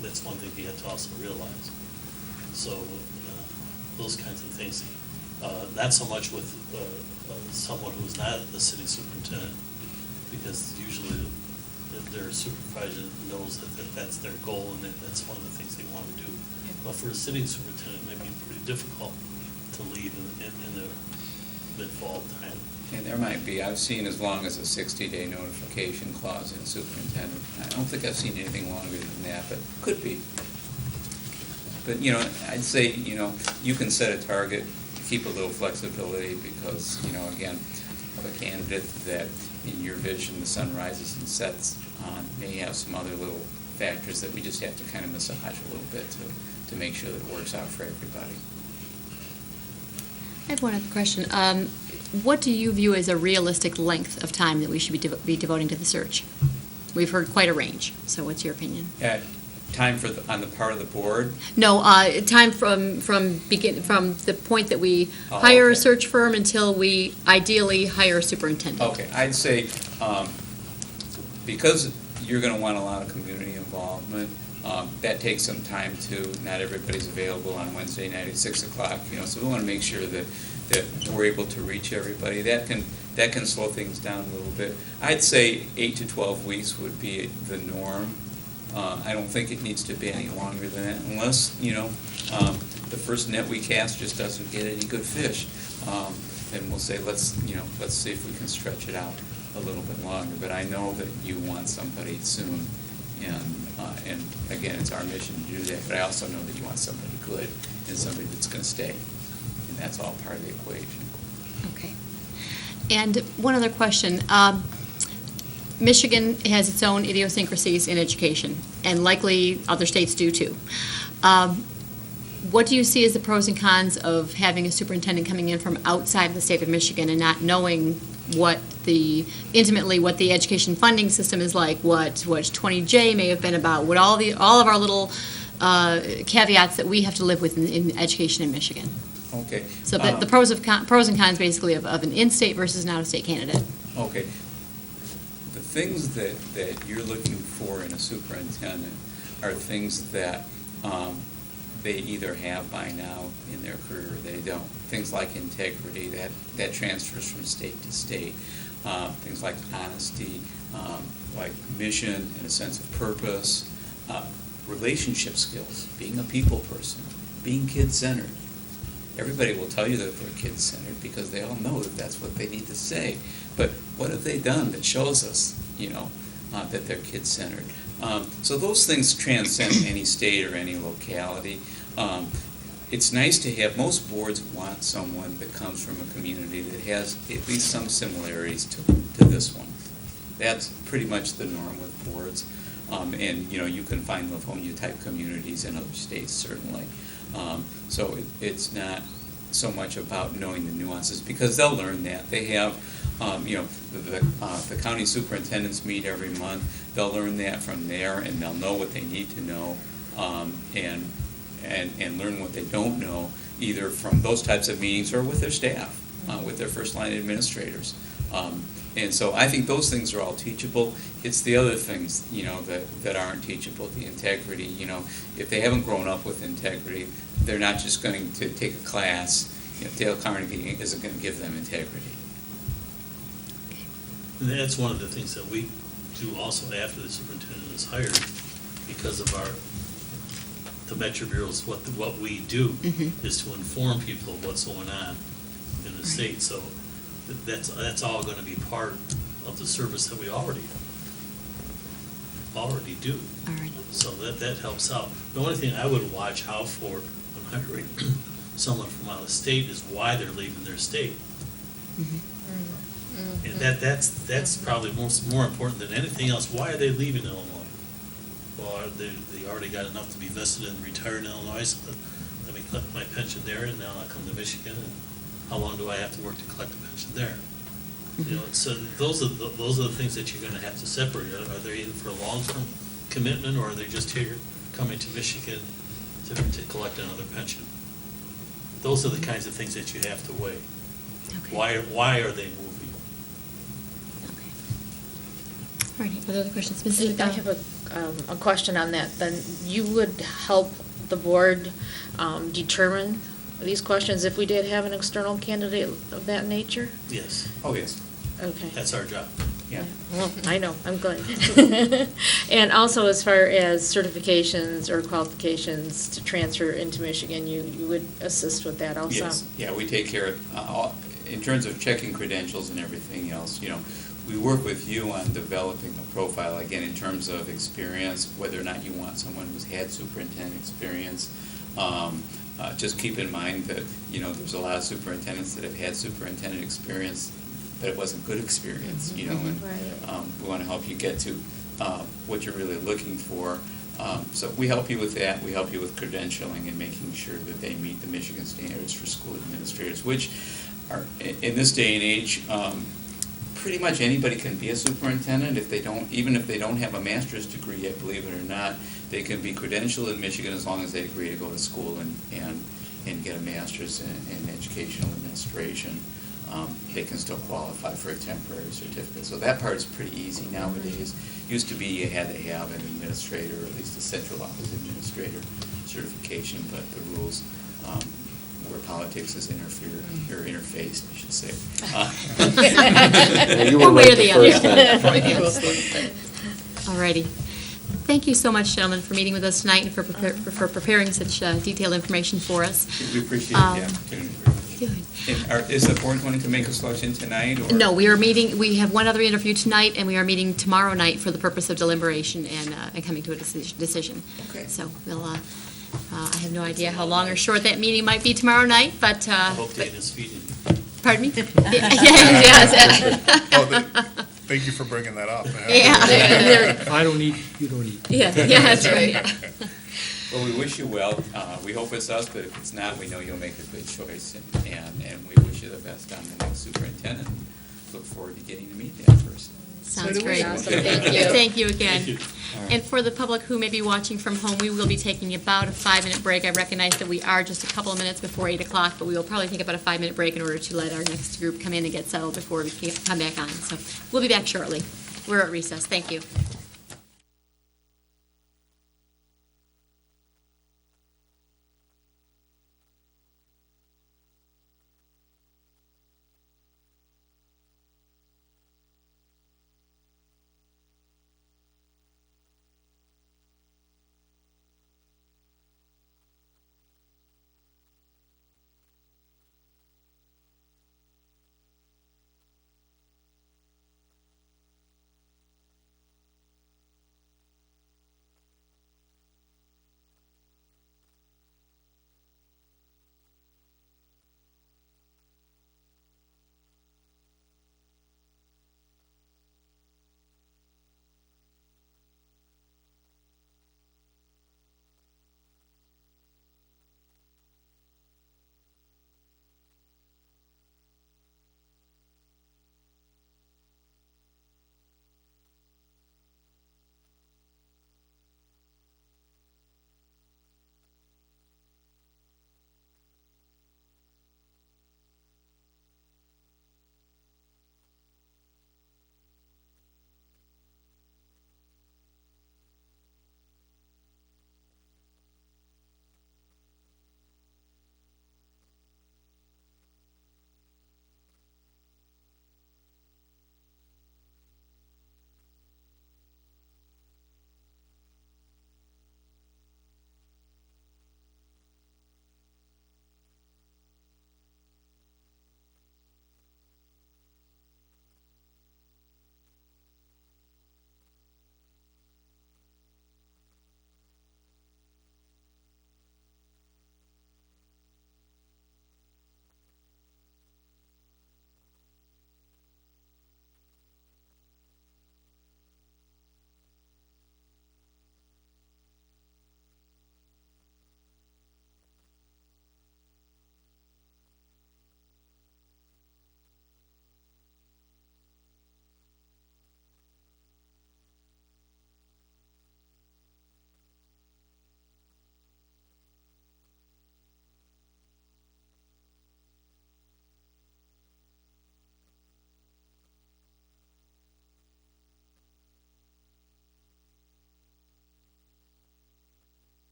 S8: that's one thing you have to also realize. So those kinds of things, not so much with someone who's not the sitting superintendent, because usually their supervisor knows that that's their goal and that's one of the things they want to do. But for a sitting superintendent, it might be pretty difficult to leave in the mid-fall time.
S7: And there might be, I've seen as long as a 60-day notification clause in superintendent. I don't think I've seen anything longer than that, but could be. But, I'd say, you can set a target, keep a little flexibility because, again, of a candidate that in your vision the sun rises and sets on may have some other little factors that we just have to kind of massage a little bit to make sure that it works out for everybody.
S1: I have one other question. What do you view as a realistic length of time that we should be devoting to the search? We've heard quite a range, so what's your opinion?
S7: Time on the part of the board?
S1: No, time from the point that we hire
S7: okay.
S1: a search firm until we ideally hire a superintendent.
S7: Okay, I'd say, because you're going to want a lot of community involvement, that takes some time too. Not everybody's available on Wednesday night at 6 o'clock, so we want to make sure that we're able to reach everybody. That can slow things down a little bit. I'd say 8 to 12 weeks would be the norm. I don't think it needs to be any longer than that, unless, the first net we cast just doesn't get any good fish. Then we'll say, let's see if we can stretch it out a little bit longer. But I know that you want somebody soon, and again, it's our mission to do that. But I also know that you want somebody good and somebody that's going to stay, and that's all part of the equation.
S1: Okay. And one other question. Michigan has its own idiosyncrasies in education, and likely other states do too. What do you see as the pros and cons of having a superintendent coming in from outside the state of Michigan and not knowing intimately what the education funding system is like, what 20J may have been about, what all of our little caveats that we have to live with in education in Michigan?
S7: Okay.
S1: So the pros and cons basically of an in-state versus an out-of-state candidate.
S7: Okay. The things that you're looking for in a superintendent are things that they either have by now in their career or they don't. Things like integrity, that transfers from state to state. Things like honesty, like mission and a sense of purpose. Relationship skills, being a people person, being kid-centered. Everybody will tell you that they're kid-centered because they all know that that's what they need to say. But what have they done that shows us, that they're kid-centered? So those things transcend any state or any locality. It's nice to have, most boards want someone that comes from a community that has at least some similarities to this one. That's pretty much the norm with boards. And, you can find Livonia-type communities in other states, certainly. So it's not so much about knowing the nuances, because they'll learn that. They have, the county superintendents meet every month. They'll learn that from there, and they'll know what they need to know. And and learn what they don't know, either from those types of meetings or with their staff, with their first line administrators. And so I think those things are all teachable. It's the other things, that aren't teachable, the integrity, if they haven't grown up with integrity, they're not just going to take a class. Dale Carnegie isn't going to give them integrity.
S8: And that's one of the things that we do also after the superintendent is hired, because of the Metro Bureau's, what we do is to inform people of what's going on in the state. So that's all going to be part of the service that we already do.
S1: All right.
S8: So that helps out. The only thing I would watch out for when hiring someone from out of state is why they're leaving their state. And that's probably more important than anything else. Why are they leaving Illinois? Well, they already got enough to be vested and retired in Illinois, so let me collect my pension there, and now I come to Michigan, and how long do I have to work to collect the pension there? So those are the things that you're going to have to separate. Are they in for a long-term commitment, or are they just here coming to Michigan to collect another pension? Those are the kinds of things that you have to weigh.
S1: Okay.
S8: Why are they moving?
S1: Okay. All right, other questions? Mrs.
S10: I
S1: McDowell?
S10: have a question on that. Then you would help the board determine these questions if we did have an external candidate of that nature?
S8: Yes,
S7: Oh, yes.
S10: Okay.
S8: that's our job.
S7: Yeah.
S10: Well, I know, I'm glad. And also, as far as certifications or qualifications to transfer into Michigan, you would assist with that also?
S7: Yes, yeah, we take care of, in terms of checking credentials and everything else, we work with you on developing a profile, again, in terms of experience, whether or not you want someone who's had superintendent experience. Just keep in mind that, there's a lot of superintendents that have had superintendent experience, but it wasn't good experience, and
S10: Right.
S7: we want to help you get to what you're really looking for. So we help you with that. We help you with credentialing and making sure that they meet the Michigan standards for school administrators, which are, in this day and age, pretty much anybody can be a superintendent even if they don't have a master's degree yet, believe it or not. They can be credentialed in Michigan as long as they agree to go to school and get a master's in educational administration. They can still qualify for a temporary certificate. So that part's pretty easy nowadays. Used to be you had to have an administrator, or at least a central office administrator certification, but the rules where politics is interfaced, I should say.
S6: You were
S1: One way
S6: right
S1: or the
S6: the
S1: other.
S6: first time.
S1: All righty. Thank you so much, gentlemen, for meeting with us tonight and for preparing such detailed information for us.
S7: We appreciate the opportunity very much.
S1: Good.
S7: And is the board going to make a selection tonight, or?
S1: No, we have one other interview tonight, and we are meeting tomorrow night for the purpose of deliberation and coming to a decision.
S7: Okay.
S1: So we'll, I have no idea how long or short that meeting might be tomorrow night, but.
S8: I hope Dana's feeding.
S1: Pardon me? Yes.
S11: Thank you for bringing that up.
S1: Yeah.
S4: If I don't eat, you don't eat.
S1: Yeah, that's right.
S7: Well, we wish you well. We hope it's us, but if it's not, we know you'll make a good choice, and we wish you the best on the next superintendent. Look forward to getting to meet that person.
S1: Sounds great.
S10: Awesome. Thank you.
S1: Thank you again.
S8: Thank you.
S1: And for the public who may be watching from home, we will be taking about a 5-minute break. I recognize that we are just a couple of minutes before 8 o'clock, but we will probably take about a 5-minute break in order to let our next group come in and get settled before we come back on. So we'll be back shortly. We're at recess. Thank you.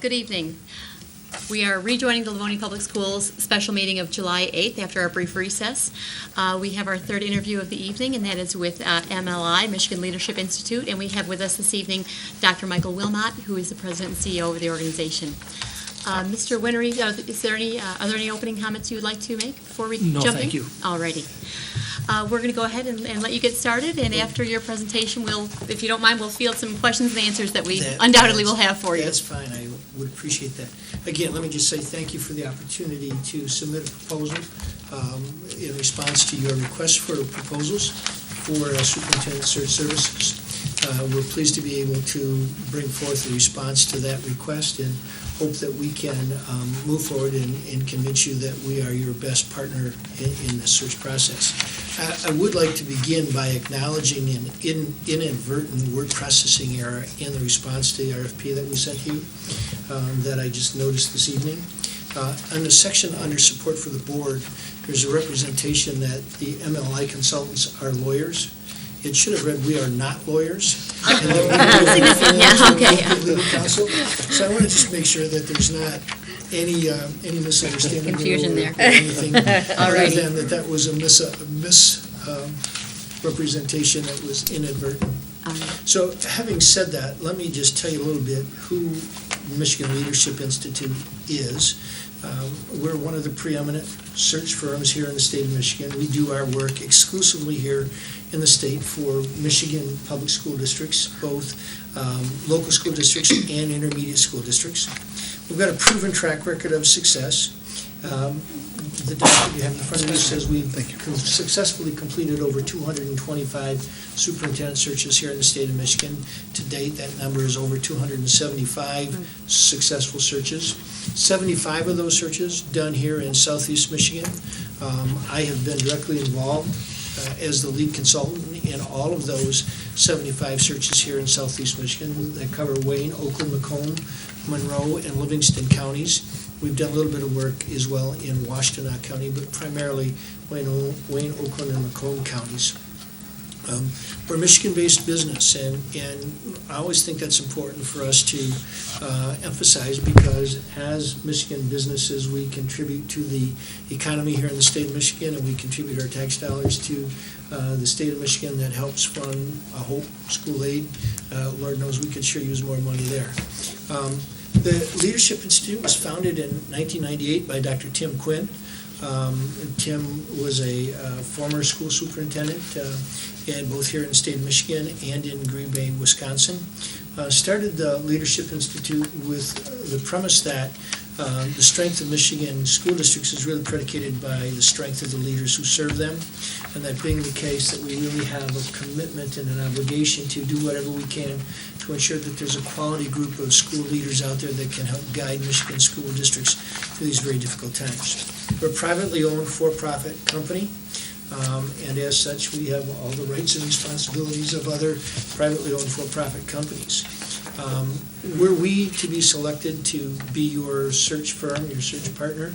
S1: Good evening. We are rejoining the Livonia Public Schools special meeting of July 8th after our brief recess. We have our third interview of the evening, and that is with MLI, Michigan Leadership Institute, and we have with us this evening Dr. Michael Wilmot, who is the president and CEO of the organization. Mr. Winery, are there any opening comments you would like to make before we jump in?
S4: No, thank you.
S1: All righty. We're going to go ahead and let you get started, and after your presentation, if you don't mind, we'll field some questions and answers that we undoubtedly will have for you.
S12: That's fine, I would appreciate that. Again, let me just say thank you for the opportunity to submit a proposal in response to your request for proposals for Superintendent Search Services. We're pleased to be able to bring forth a response to that request and hope that we can move forward and convince you that we are your best partner in the search process. I would like to begin by acknowledging an inadvertent word processing error in the response to the RFP that we sent you that I just noticed this evening. On the section under support for the board, there's a representation that the MLI consultants are lawyers. It should have read, "We are not lawyers."
S1: Yeah, okay.
S12: Legal counsel. So I want to just make sure that there's not any misunderstanding.
S1: Confusion there.
S12: Or anything, other
S1: Alrighty.
S12: than that was a misrepresentation that was inadvertent.
S1: All right.
S12: So having said that, let me just tell you a little bit who Michigan Leadership Institute is. We're one of the preeminent search firms here in the state of Michigan. We do our work exclusively here in the state for Michigan public school districts, both local school districts and intermediate school districts. We've got a proven track record of success. The document you have in front of you says we've successfully completed over 225 superintendent searches here in the state of Michigan. To date, that number is over 275 successful searches. 75 of those searches done here in southeast Michigan. I have been directly involved as the lead consultant in all of those 75 searches here in southeast Michigan that cover Wayne, Oakland, Macomb, Monroe, and Livingston counties. We've done a little bit of work as well in Washtenaw County, but primarily Wayne, Oakland, and Macomb counties. We're a Michigan-based business, and I always think that's important for us to emphasize, because as Michigan businesses, we contribute to the economy here in the state of Michigan, and we contribute our tax dollars to the state of Michigan that helps fund Hope School Aid. Lord knows we could sure use more money there. The Leadership Institute was founded in 1998 by Dr. Tim Quinn. Tim was a former school superintendent, and both here in the state of Michigan and in Green Bay, Wisconsin. Started the Leadership Institute with the premise that the strength of Michigan school districts is really predicated by the strength of the leaders who serve them, and that being the case, that we really have a commitment and an obligation to do whatever we can to ensure that there's a quality group of school leaders out there that can help guide Michigan school districts through these very difficult times. We're a privately owned for-profit company, and as such, we have all the rights and responsibilities of other privately owned for-profit companies. Were we to be selected to be your search firm, your search partner,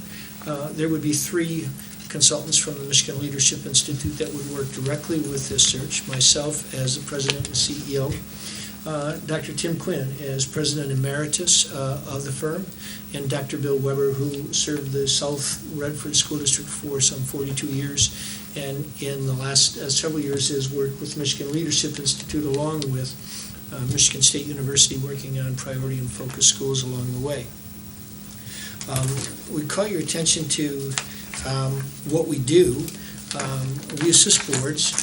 S12: there would be 3 consultants from the Michigan Leadership Institute that would work directly with this search. Myself as the president and CEO, Dr. Tim Quinn as president emeritus of the firm, and Dr. Bill Weber, who served the South Redford School District for some 42 years, and in the last several years has worked with Michigan Leadership Institute along with Michigan State University, working on priority and focus schools along the way. We call your attention to what we do. We assist boards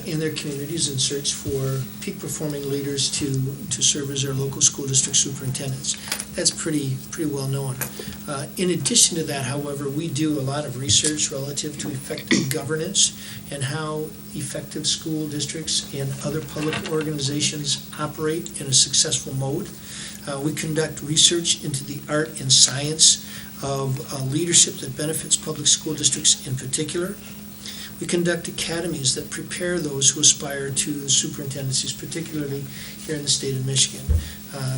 S12: in their communities in search for peak performing leaders to serve as their local school district superintendents. That's pretty well known. In addition to that, however, we do a lot of research relative to effective governance and how effective school districts and other public organizations operate in a successful mode. We conduct research into the art and science of leadership that benefits public school districts in particular. We conduct academies that prepare those who aspire to superintendencies, particularly here in the state of Michigan.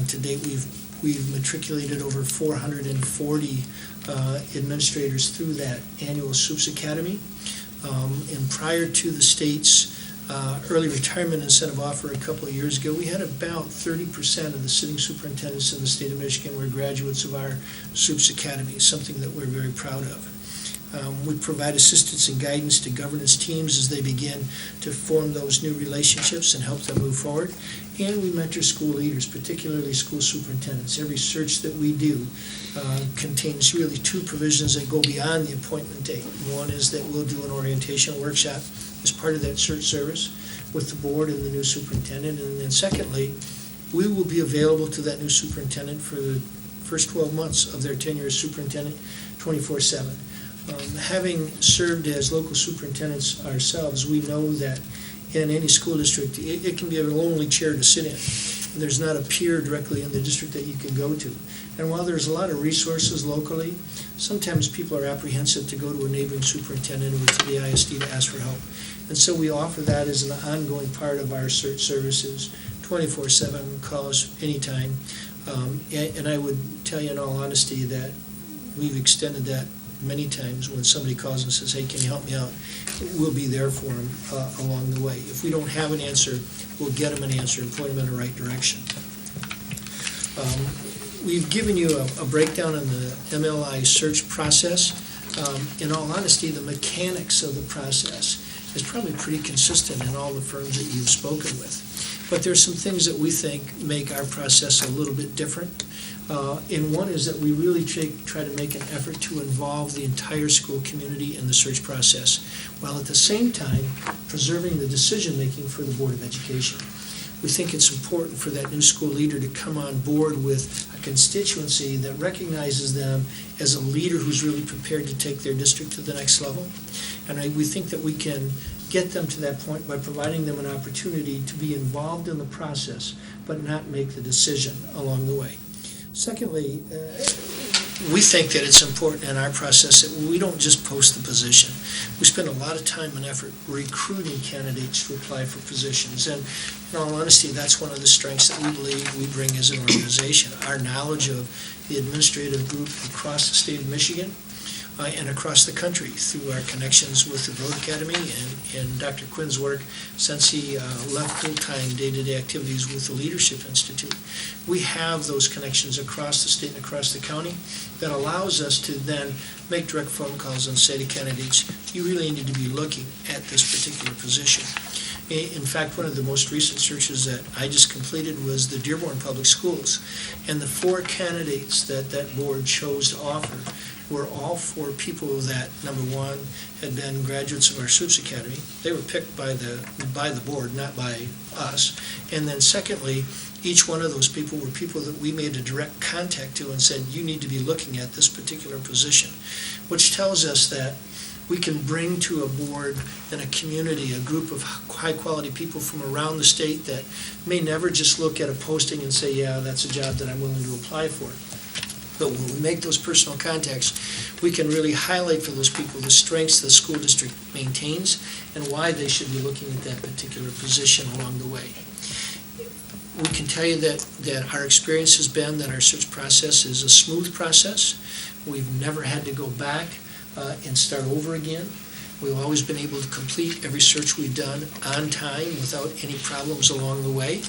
S12: To date, we've matriculated over 440 administrators through that annual SUPS Academy. And prior to the state's early retirement incentive offer a couple of years ago, we had about 30% of the sitting superintendents in the state of Michigan were graduates of our SUPS Academy, something that we're very proud of. We provide assistance and guidance to governance teams as they begin to form those new relationships and help them move forward. And we mentor school leaders, particularly school superintendents. Every search that we do contains really two provisions that go beyond the appointment date. One is that we'll do an orientation workshop as part of that search service with the board and the new superintendent. And then secondly, we will be available to that new superintendent for the first 12 months of their tenure as superintendent, 24/7. Having served as local superintendents ourselves, we know that in any school district, it can be a lonely chair to sit in. And there's not a peer directly in the district that you can go to. And while there's a lot of resources locally, sometimes people are apprehensive to go to a neighboring superintendent or to the ISD to ask for help. And so we offer that as an ongoing part of our search services, 24/7 calls anytime. And I would tell you in all honesty that we've extended that many times when somebody calls and says, hey, can you help me out? We'll be there for them along the way. If we don't have an answer, we'll get them an answer and point them in the right direction. We've given you a breakdown on the MLI search process. In all honesty, the mechanics of the process is probably pretty consistent in all the firms that you've spoken with. But there's some things that we think make our process a little bit different. And one is that we really try to make an effort to involve the entire school community in the search process, while at the same time preserving the decision-making for the Board of Education. We think it's important for that new school leader to come on board with a constituency that recognizes them as a leader who's really prepared to take their district to the next level. And we think that we can get them to that point by providing them an opportunity to be involved in the process, but not make the decision along the way. Secondly, we think that it's important in our process that we don't just post the position. We spend a lot of time and effort recruiting candidates to apply for positions. And in all honesty, that's one of the strengths that we believe we bring as an organization. Our knowledge of the administrative group across the state of Michigan and across the country through our connections with the Broad Academy and Dr. Quinn's work since he left full-time day-to-day activities with the Leadership Institute. We have those connections across the state and across the county that allows us to then make direct phone calls and say to candidates, you really need to be looking at this particular position. In fact, one of the most recent searches that I just completed was the Dearborn Public Schools. And the 4 candidates that that board chose to offer were all 4 people that, number one, had been graduates of our SUPS Academy. They were picked by the board, not by us. And then secondly, each one of those people were people that we made a direct contact to and said, you need to be looking at this particular position, which tells us that we can bring to a board and a community a group of high-quality people from around the state that may never just look at a posting and say, yeah, that's a job that I'm willing to apply for. But when we make those personal contacts, we can really highlight for those people the strengths the school district maintains and why they should be looking at that particular position along the way. We can tell you that our experience has been that our search process is a smooth process. We've never had to go back and start over again. We've always been able to complete every search we've done on time without any problems along the way.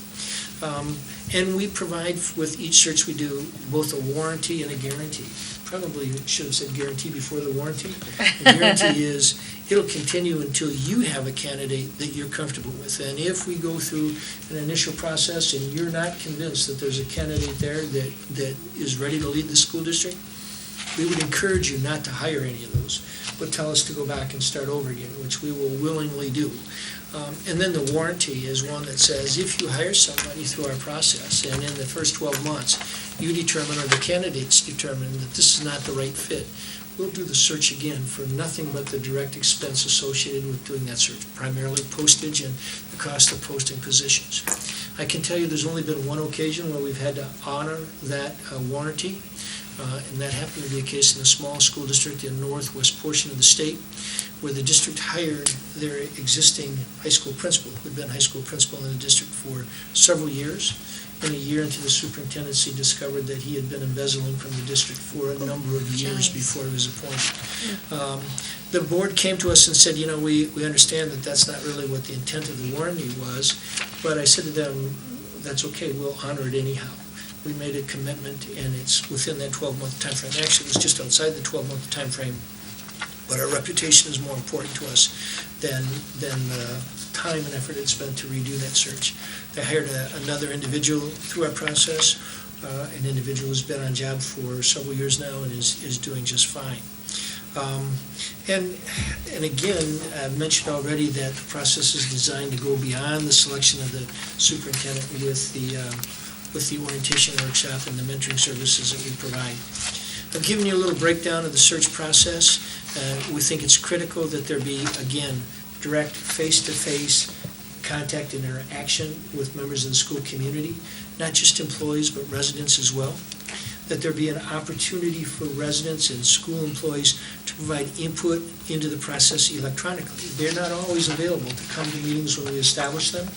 S12: And we provide with each search we do both a warranty and a guarantee. Probably should have said guarantee before the warranty. The guarantee is it'll continue until you have a candidate that you're comfortable with. And if we go through an initial process and you're not convinced that there's a candidate there that is ready to lead the school district, we would encourage you not to hire any of those, but tell us to go back and start over again, which we will willingly do. And then the warranty is one that says if you hire somebody through our process and in the first 12 months you determine or the candidates determine that this is not the right fit, we'll do the search again for nothing but the direct expense associated with doing that search, primarily postage and the cost of posting positions. I can tell you there's only been one occasion where we've had to honor that warranty. And that happened to be a case in a small school district in the northwest portion of the state, where the district hired their existing high school principal, who had been high school principal in the district for several years. And a year into the superintendency, discovered that he had been embezzling from the district for a number of years before he was appointed. The board came to us and said, we understand that that's not really what the intent of the warranty was, but I said to them, that's okay, we'll honor it anyhow. We made a commitment, and it's within that 12-month time frame. Actually, it was just outside the 12-month time frame, but our reputation is more important to us than the time and effort it's spent to redo that search. They hired another individual through our process, an individual who's been on job for several years now and is doing just fine. And again, I've mentioned already that the process is designed to go beyond the selection of the superintendent with the orientation workshop and the mentoring services that we provide. I've given you a little breakdown of the search process. We think it's critical that there be, again, direct face-to-face contact and interaction with members of the school community, not just employees, but residents as well. That there be an opportunity for residents and school employees to provide input into the process electronically. They're not always available to come to meetings when we establish them.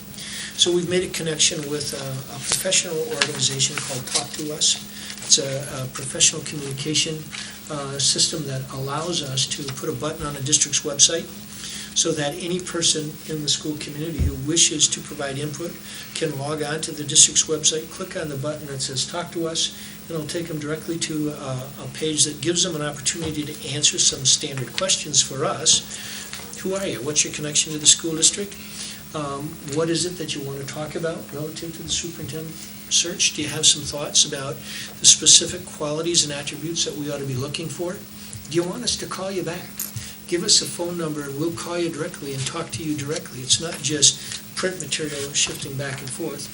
S12: So we've made a connection with a professional organization called Talk to Us. It's a professional communication system that allows us to put a button on a district's website so that any person in the school community who wishes to provide input can log on to the district's website, click on the button that says Talk to Us, and it'll take them directly to a page that gives them an opportunity to answer some standard questions for us. Who are you? What's your connection to the school district? What is it that you want to talk about relative to the superintendent search? Do you have some thoughts about the specific qualities and attributes that we ought to be looking for? Do you want us to call you back? Give us a phone number and we'll call you directly and talk to you directly. It's not just print material shifting back and forth.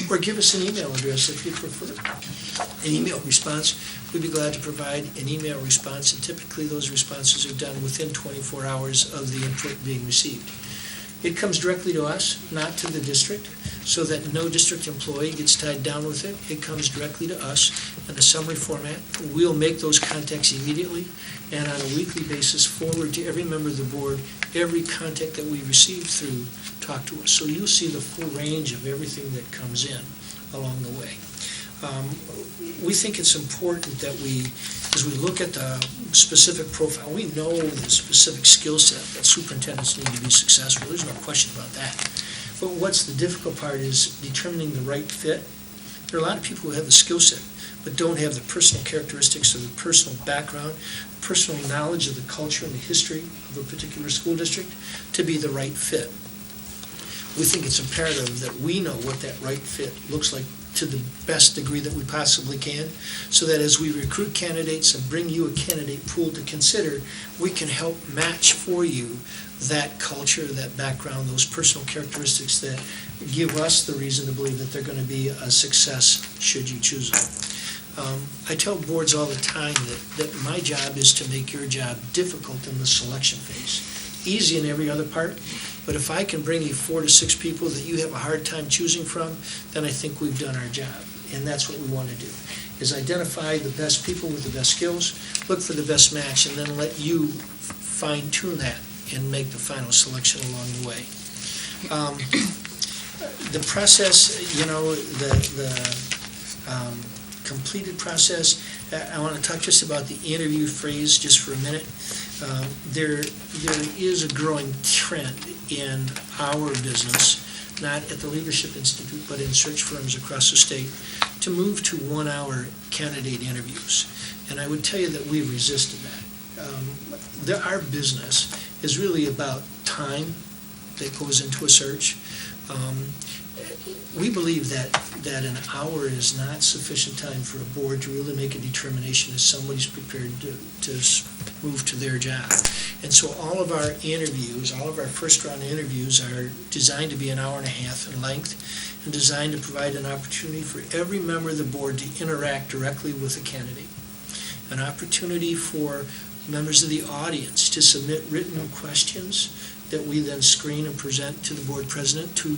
S12: Or give us an email address if you prefer. An email response, we'd be glad to provide an email response, and typically those responses are done within 24 hours of the input being received. It comes directly to us, not to the district, so that no district employee gets tied down with it. It comes directly to us in a summary format. We'll make those contacts immediately and on a weekly basis forward to every member of the board every contact that we receive through Talk to Us. So you'll see the full range of everything that comes in along the way. We think it's important that as we look at the specific profile, we know the specific skill set that superintendents need to be successful. There's no question about that. But what's the difficult part is determining the right fit. There are a lot of people who have the skill set, but don't have the personal characteristics or the personal background, personal knowledge of the culture and the history of a particular school district to be the right fit. We think it's imperative that we know what that right fit looks like to the best degree that we possibly can, so that as we recruit candidates and bring you a candidate pool to consider, we can help match for you that culture, that background, those personal characteristics that give us the reason to believe that they're going to be a success should you choose them. I tell boards all the time that my job is to make your job difficult in the selection phase. Easy in every other part, but if I can bring you 4 to 6 people that you have a hard time choosing from, then I think we've done our job. And that's what we want to do, is identify the best people with the best skills, look for the best match, and then let you fine-tune that and make the final selection along the way. The process, the completed process, I want to talk just about the interview phase just for a minute. There is a growing trend in our business, not at the Leadership Institute, but in search firms across the state, to move to 1-hour candidate interviews. And I would tell you that we've resisted that. Our business is really about time that goes into a search. We believe that an hour is not sufficient time for a board to really make a determination if somebody's prepared to move to their job. And so all of our interviews, all of our first round interviews are designed to be an hour and a half in length and designed to provide an opportunity for every member of the board to interact directly with a candidate. An opportunity for members of the audience to submit written questions that we then screen and present to the board president to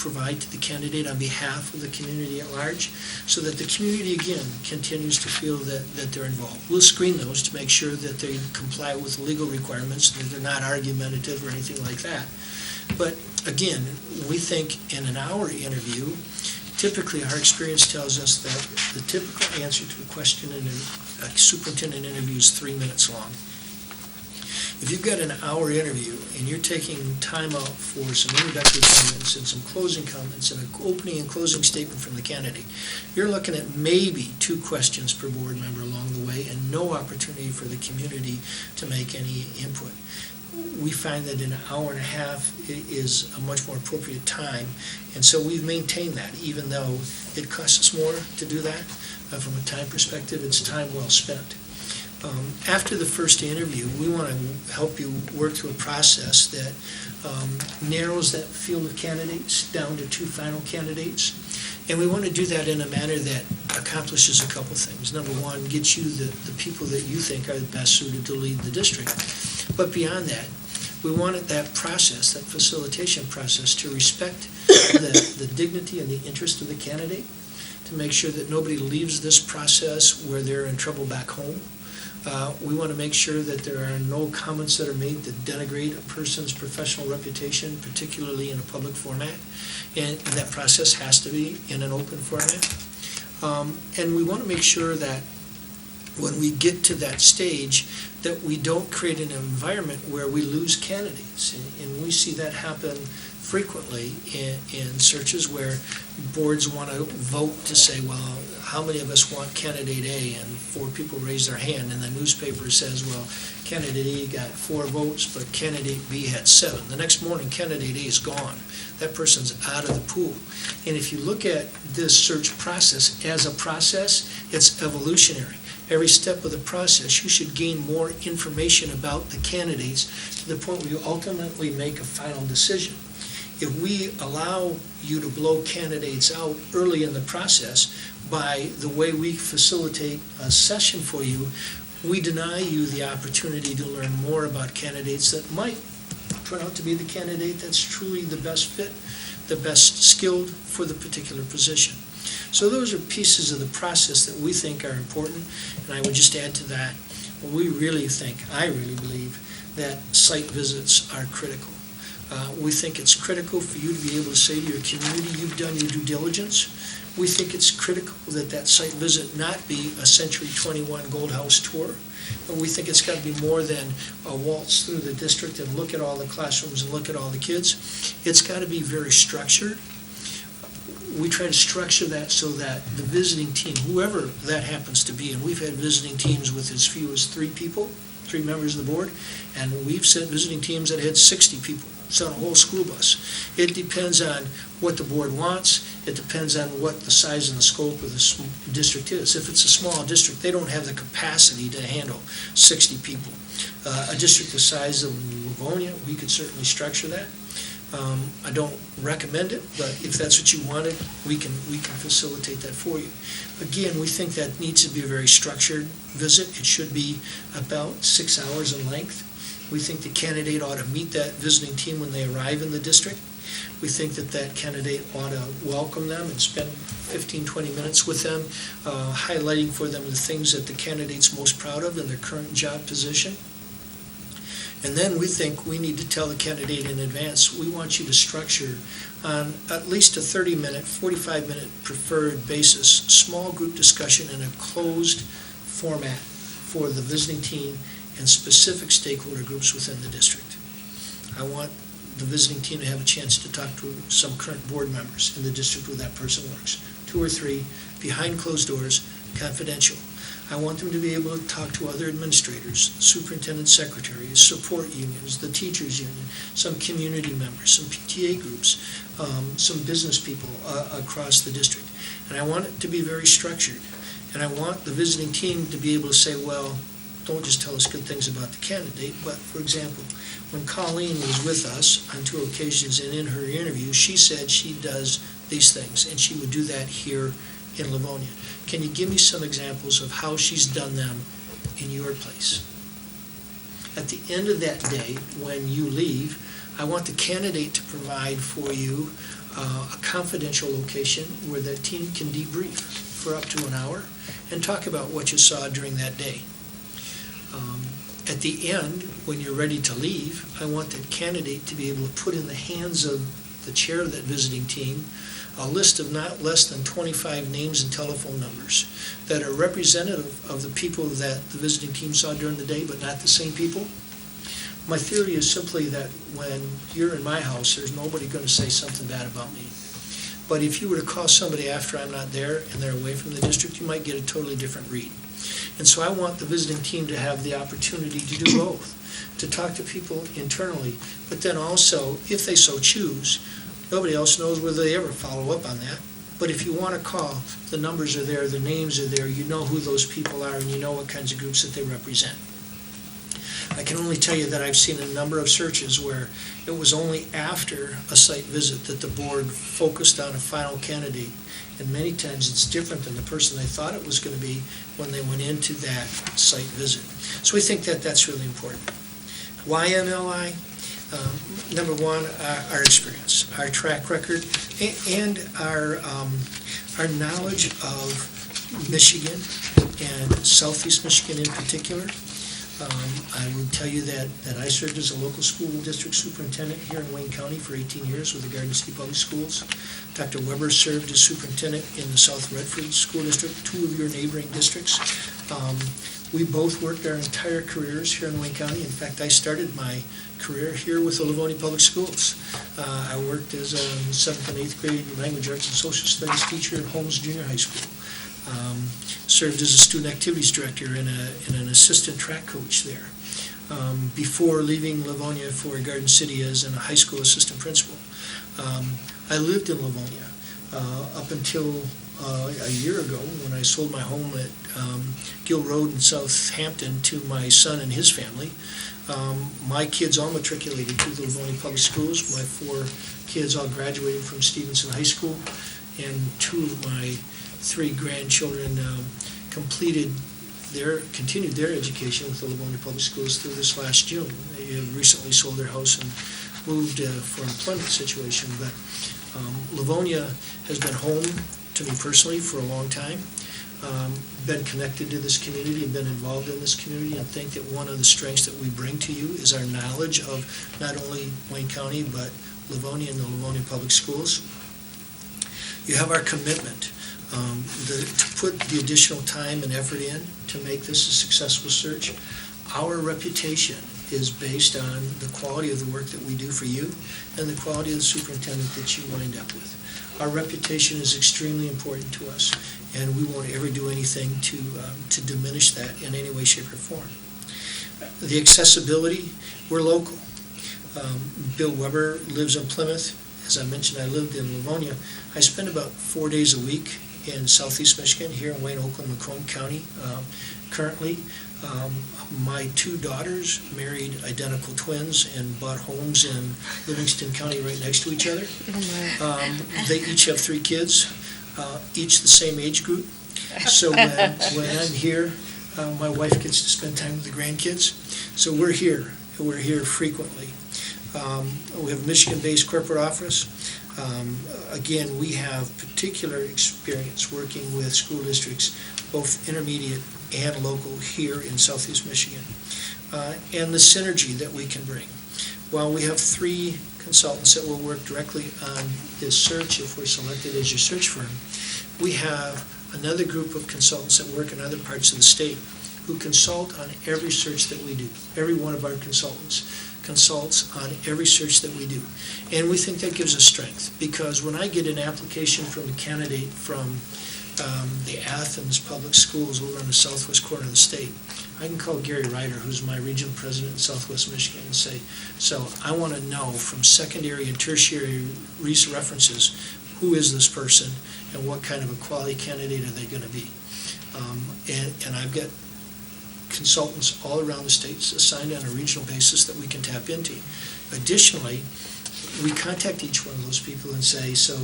S12: provide to the candidate on behalf of the community at large, so that the community, again, continues to feel that they're involved. We'll screen those to make sure that they comply with legal requirements, that they're not argumentative or anything like that. But again, we think in an hour interview, typically our experience tells us that the typical answer to a question in a superintendent interview is 3 minutes long. If you've got an hour interview and you're taking time out for some introductory comments and some closing comments and an opening and closing statement from the candidate, you're looking at maybe 2 questions per board member along the way and no opportunity for the community to make any input. We find that an hour and a half is a much more appropriate time, and so we've maintained that, even though it costs us more to do that. From a time perspective, it's time well spent. After the first interview, we want to help you work through a process that narrows that field of candidates down to 2 final candidates. And we want to do that in a manner that accomplishes a couple things. Number one, gets you the people that you think are the best suited to lead the district. But beyond that, we wanted that process, that facilitation process, to respect the dignity and the interest of the candidate, to make sure that nobody leaves this process where they're in trouble back home. We want to make sure that there are no comments that are made that denigrate a person's professional reputation, particularly in a public format. And that process has to be in an open format. And we want to make sure that when we get to that stage, that we don't create an environment where we lose candidates. And we see that happen frequently in searches where boards want to vote to say, well, how many of us want candidate A? And 4 people raise their hand, and the newspaper says, well, candidate A got 4 votes, but candidate B had 7. The next morning, candidate A is gone. That person's out of the pool. And if you look at this search process as a process, it's evolutionary. Every step of the process, you should gain more information about the candidates to the point where you ultimately make a final decision. If we allow you to blow candidates out early in the process by the way we facilitate a session for you, we deny you the opportunity to learn more about candidates that might turn out to be the candidate that's truly the best fit, the best skilled for the particular position. So those are pieces of the process that we think are important, and I would just add to that, we really think, I really believe, that site visits are critical. We think it's critical for you to be able to say to your community, you've done your due diligence. We think it's critical that that site visit not be a Century 21 Gold House tour, but we think it's got to be more than a waltz through the district and look at all the classrooms and look at all the kids. It's got to be very structured. We try to structure that so that the visiting team, whoever that happens to be, and we've had visiting teams with as few as 3 people, 3 members of the board, and we've sent visiting teams that had 60 people, sent a whole school bus. It depends on what the board wants. It depends on what the size and the scope of the district is. If it's a small district, they don't have the capacity to handle 60 people. A district the size of Livonia, we could certainly structure that. I don't recommend it, but if that's what you wanted, we can facilitate that for you. Again, we think that needs to be a very structured visit. It should be about 6 hours in length. We think the candidate ought to meet that visiting team when they arrive in the district. We think that that candidate ought to welcome them and spend 15, 20 minutes with them, highlighting for them the things that the candidate's most proud of in their current job position. And then we think we need to tell the candidate in advance, we want you to structure on at least a 30-minute, 45-minute preferred basis, small group discussion in a closed format for the visiting team and specific stakeholder groups within the district. I want the visiting team to have a chance to talk to some current board members in the district where that person works, 2 or 3, behind closed doors, confidential. I want them to be able to talk to other administrators, superintendent secretaries, support unions, the teachers union, some community members, some PTA groups, some business people across the district. And I want it to be very structured. And I want the visiting team to be able to say, well, don't just tell us good things about the candidate, but for example, when Colleen was with us on 2 occasions and in her interview, she said she does these things and she would do that here in Livonia. Can you give me some examples of how she's done them in your place? At the end of that day, when you leave, I want the candidate to provide for you a confidential location where the team can debrief for up to an hour and talk about what you saw during that day. At the end, when you're ready to leave, I want the candidate to be able to put in the hands of the chair of that visiting team a list of not less than 25 names and telephone numbers that are representative of the people that the visiting team saw during the day, but not the same people. My theory is simply that when you're in my house, there's nobody going to say something bad about me. But if you were to call somebody after I'm not there and they're away from the district, you might get a totally different read. And so I want the visiting team to have the opportunity to do both, to talk to people internally, but then also, if they so choose, nobody else knows whether they ever follow up on that. But if you want to call, the numbers are there, the names are there, you know who those people are, and you know what kinds of groups that they represent. I can only tell you that I've seen a number of searches where it was only after a site visit that the board focused on a final candidate. And many times it's different than the person they thought it was going to be when they went into that site visit. So we think that that's really important. Why MLI? Number one, our experience, our track record, and our knowledge of Michigan and Southeast Michigan in particular. I would tell you that I served as a local school district superintendent here in Wayne County for 18 years with the Garden City Public Schools. Dr. Weber served as superintendent in the South Redford School District, two of your neighboring districts. We both worked our entire careers here in Wayne County. In fact, I started my career here with the Livonia Public Schools. I worked as a 7th and 8th grade language arts and social studies teacher at Holmes Junior High School. Served as a student activities director and an assistant track coach there. Before leaving Livonia for Garden City as a high school assistant principal. I lived in Livonia up until a year ago when I sold my home at Gill Road in Southampton to my son and his family. My kids all matriculated to the Livonia Public Schools. My 4 kids all graduated from Stevenson High School, and 2 of my 3 grandchildren continued their education with the Livonia Public Schools through this last June. They have recently sold their house and moved for an employment situation, but Livonia has been home to me personally for a long time. Been connected to this community and been involved in this community, and think that one of the strengths that we bring to you is our knowledge of not only Wayne County but Livonia and the Livonia Public Schools. You have our commitment to put the additional time and effort in to make this a successful search. Our reputation is based on the quality of the work that we do for you and the quality of the superintendent that you wind up with. Our reputation is extremely important to us, and we won't ever do anything to diminish that in any way, shape, or form. The accessibility, we're local. Bill Weber lives in Plymouth. As I mentioned, I lived in Livonia. I spend about 4 days a week in Southeast Michigan, here in Wayne, Oakland, Macomb County. Currently, my 2 daughters married identical twins and bought homes in Livingston County right next to each other. They each have 3 kids, each the same age group. So when I'm here, my wife gets to spend time with the grandkids. So we're here frequently. We have a Michigan-based corporate office. Again, we have particular experience working with school districts, both intermediate and local, here in Southeast Michigan, and the synergy that we can bring. While we have 3 consultants that will work directly on this search if we're selected as your search firm, we have another group of consultants that work in other parts of the state who consult on every search that we do. Every one of our consultants consults on every search that we do. And we think that gives us strength, because when I get an application from a candidate from the Athens Public Schools over on the southwest corner of the state, I can call Gary Ryder, who's my regional president in Southwest Michigan, and say, so I want to know from secondary and tertiary references, who is this person and what kind of a quality candidate are they going to be? And I've got consultants all around the states assigned on a regional basis that we can tap into. Additionally, we contact each one of those people and say, so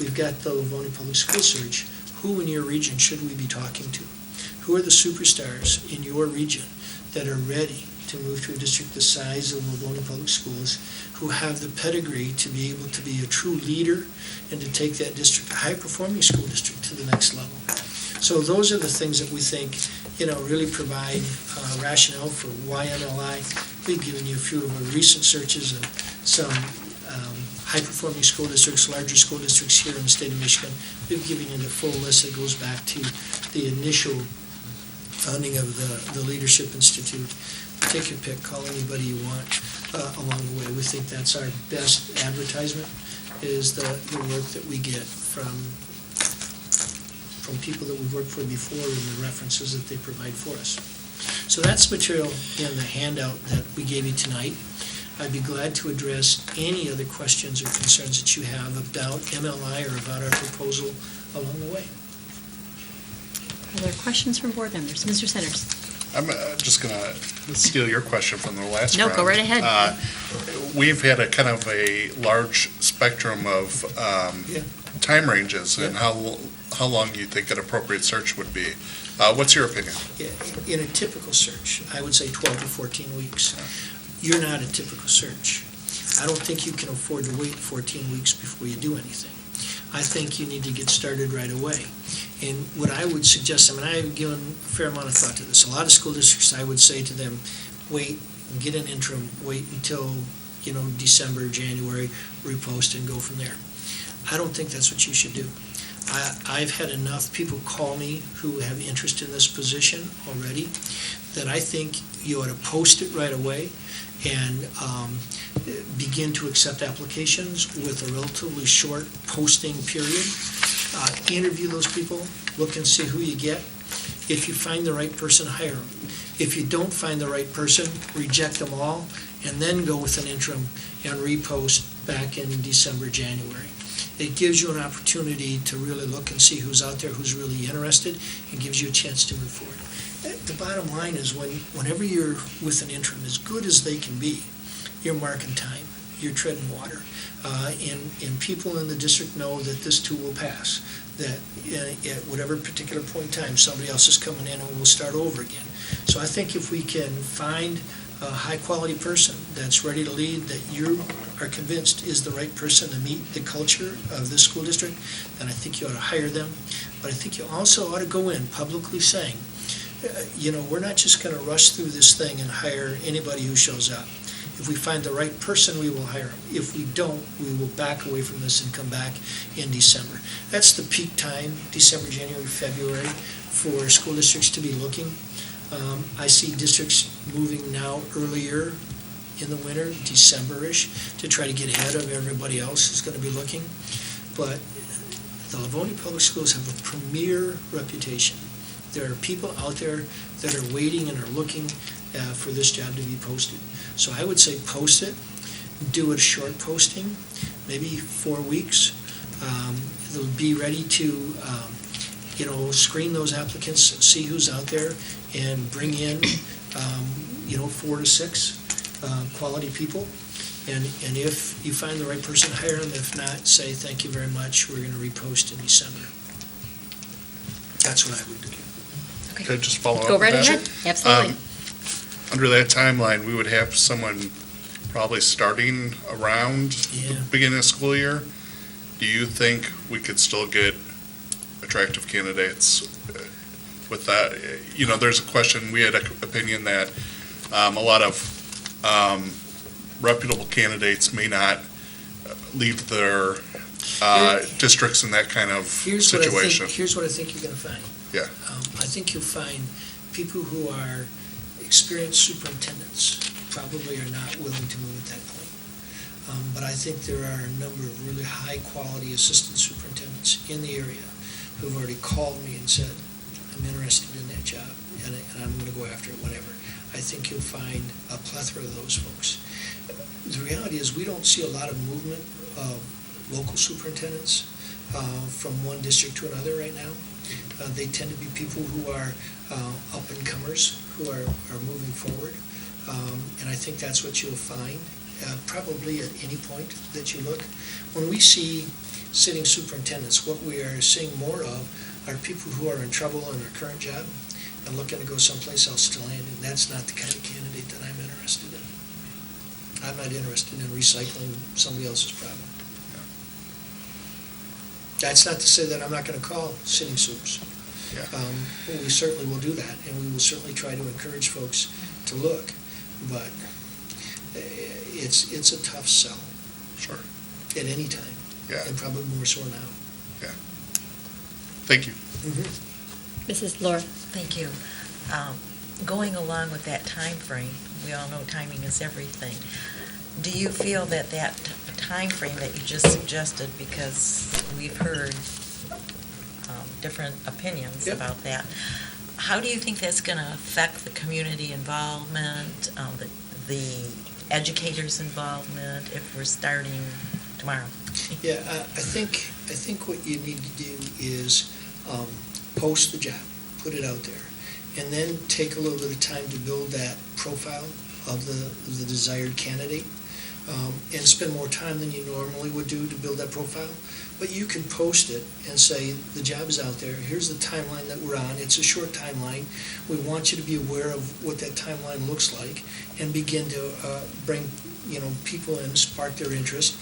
S12: we've got the Livonia Public School Search. Who in your region should we be talking to? Who are the superstars in your region that are ready to move to a district the size of Livonia Public Schools, who have the pedigree to be able to be a true leader and to take that district, a high-performing school district, to the next level. So those are the things that we think, really provide rationale for why MLI. We've given you a few of our recent searches of some high-performing school districts, larger school districts here in the state of Michigan. We've given you the full list that goes back to the initial founding of the Leadership Institute. Take your pick, call anybody you want along the way. We think that's our best advertisement, is the work that we get from people that we've worked for before and the references that they provide for us. So that's material in the handout that we gave you tonight. I'd be glad to address any other questions or concerns that you have about MLI or about our proposal along the way.
S1: Are there questions from board members? Mr. Centers?
S11: I'm just going to steal your question from the last round.
S1: No, go right ahead.
S11: We've had a kind of a large spectrum of time ranges and how long you think an appropriate search would be. What's your opinion?
S12: In a typical search, I would say 12 to 14 weeks. You're not a typical search. I don't think you can afford to wait 14 weeks before you do anything. I think you need to get started right away. And what I would suggest, I've given a fair amount of thought to this. A lot of school districts, I would say to them, wait, get an interim, wait until, December, January, repost and go from there. I don't think that's what you should do. I've had enough people call me who have interest in this position already that I think you ought to post it right away and begin to accept applications with a relatively short posting period. Interview those people, look and see who you get. If you find the right person, hire them. If you don't find the right person, reject them all, and then go with an interim and repost back in December, January. It gives you an opportunity to really look and see who's out there, who's really interested, and gives you a chance to move forward. The bottom line is whenever you're with an interim, as good as they can be, you're marking time, you're treading water. And people in the district know that this too will pass, that at whatever particular point in time, somebody else is coming in and we'll start over again. So I think if we can find a high-quality person that's ready to lead, that you are convinced is the right person to meet the culture of this school district, then I think you ought to hire them. But I think you also ought to go in publicly saying, we're not just going to rush through this thing and hire anybody who shows up. If we find the right person, we will hire them. If we don't, we will back away from this and come back in December. That's the peak time, December, January, February, for school districts to be looking. I see districts moving now earlier in the winter, December-ish, to try to get ahead of everybody else who's going to be looking. But the Livonia Public Schools have a premier reputation. There are people out there that are waiting and are looking for this job to be posted. So I would say post it, do a short posting, maybe 4 weeks. They'll be ready to, screen those applicants, see who's out there, and bring in, 4 to 6 quality people. And if you find the right person, hire them. If not, say thank you very much. We're going to repost in December. That's what I would do.
S11: Could I just follow up
S1: Go
S11: with
S1: right
S11: that?
S1: ahead. Absolutely.
S11: Under that timeline, we would have someone probably starting around the beginning of school year. Do you think we could still get attractive candidates with that? There's a question, we had an opinion that a lot of reputable candidates may not leave their districts in that kind of situation.
S12: Here's what I think you're going to find.
S11: Yeah.
S12: I think you'll find people who are experienced superintendents probably are not willing to move at that point. But I think there are a number of really high-quality assistant superintendents in the area who've already called me and said, I'm interested in that job, and I'm going to go after it whenever. I think you'll find a plethora of those folks. The reality is we don't see a lot of movement of local superintendents from one district to another right now. They tend to be people who are up-and-comers, who are moving forward. And I think that's what you'll find, probably at any point that you look. When we see sitting superintendents, what we are seeing more of are people who are in trouble in their current job, and looking to go someplace else to land, and that's not the kind of candidate that I'm interested in. I'm not interested in recycling somebody else's problem. That's not to say that I'm not gonna call sitting soups.
S11: Yeah.
S12: Well, we certainly will do that, and we will certainly try to encourage folks to look, but it's a tough sell
S11: Sure.
S12: at any time,
S11: Yeah.
S12: and probably more so now.
S11: Thank you.
S1: Mrs. Laura?
S13: Thank you. Going along with that time frame, we all know timing is everything. Do you feel that that time frame that you just suggested, because we've heard different opinions
S12: Yep.
S13: about that, how do you think that's going to affect the community involvement, the educators' involvement if we're starting tomorrow?
S12: Yeah, I think what you need to do is post the job, put it out there, and then take a little bit of time to build that profile of the desired candidate, and spend more time than you normally would do to build that profile. But you can post it and say, the job is out there, here's the timeline that we're on, it's a short timeline, we want you to be aware of what that timeline looks like, and begin to bring, people in, spark their interest,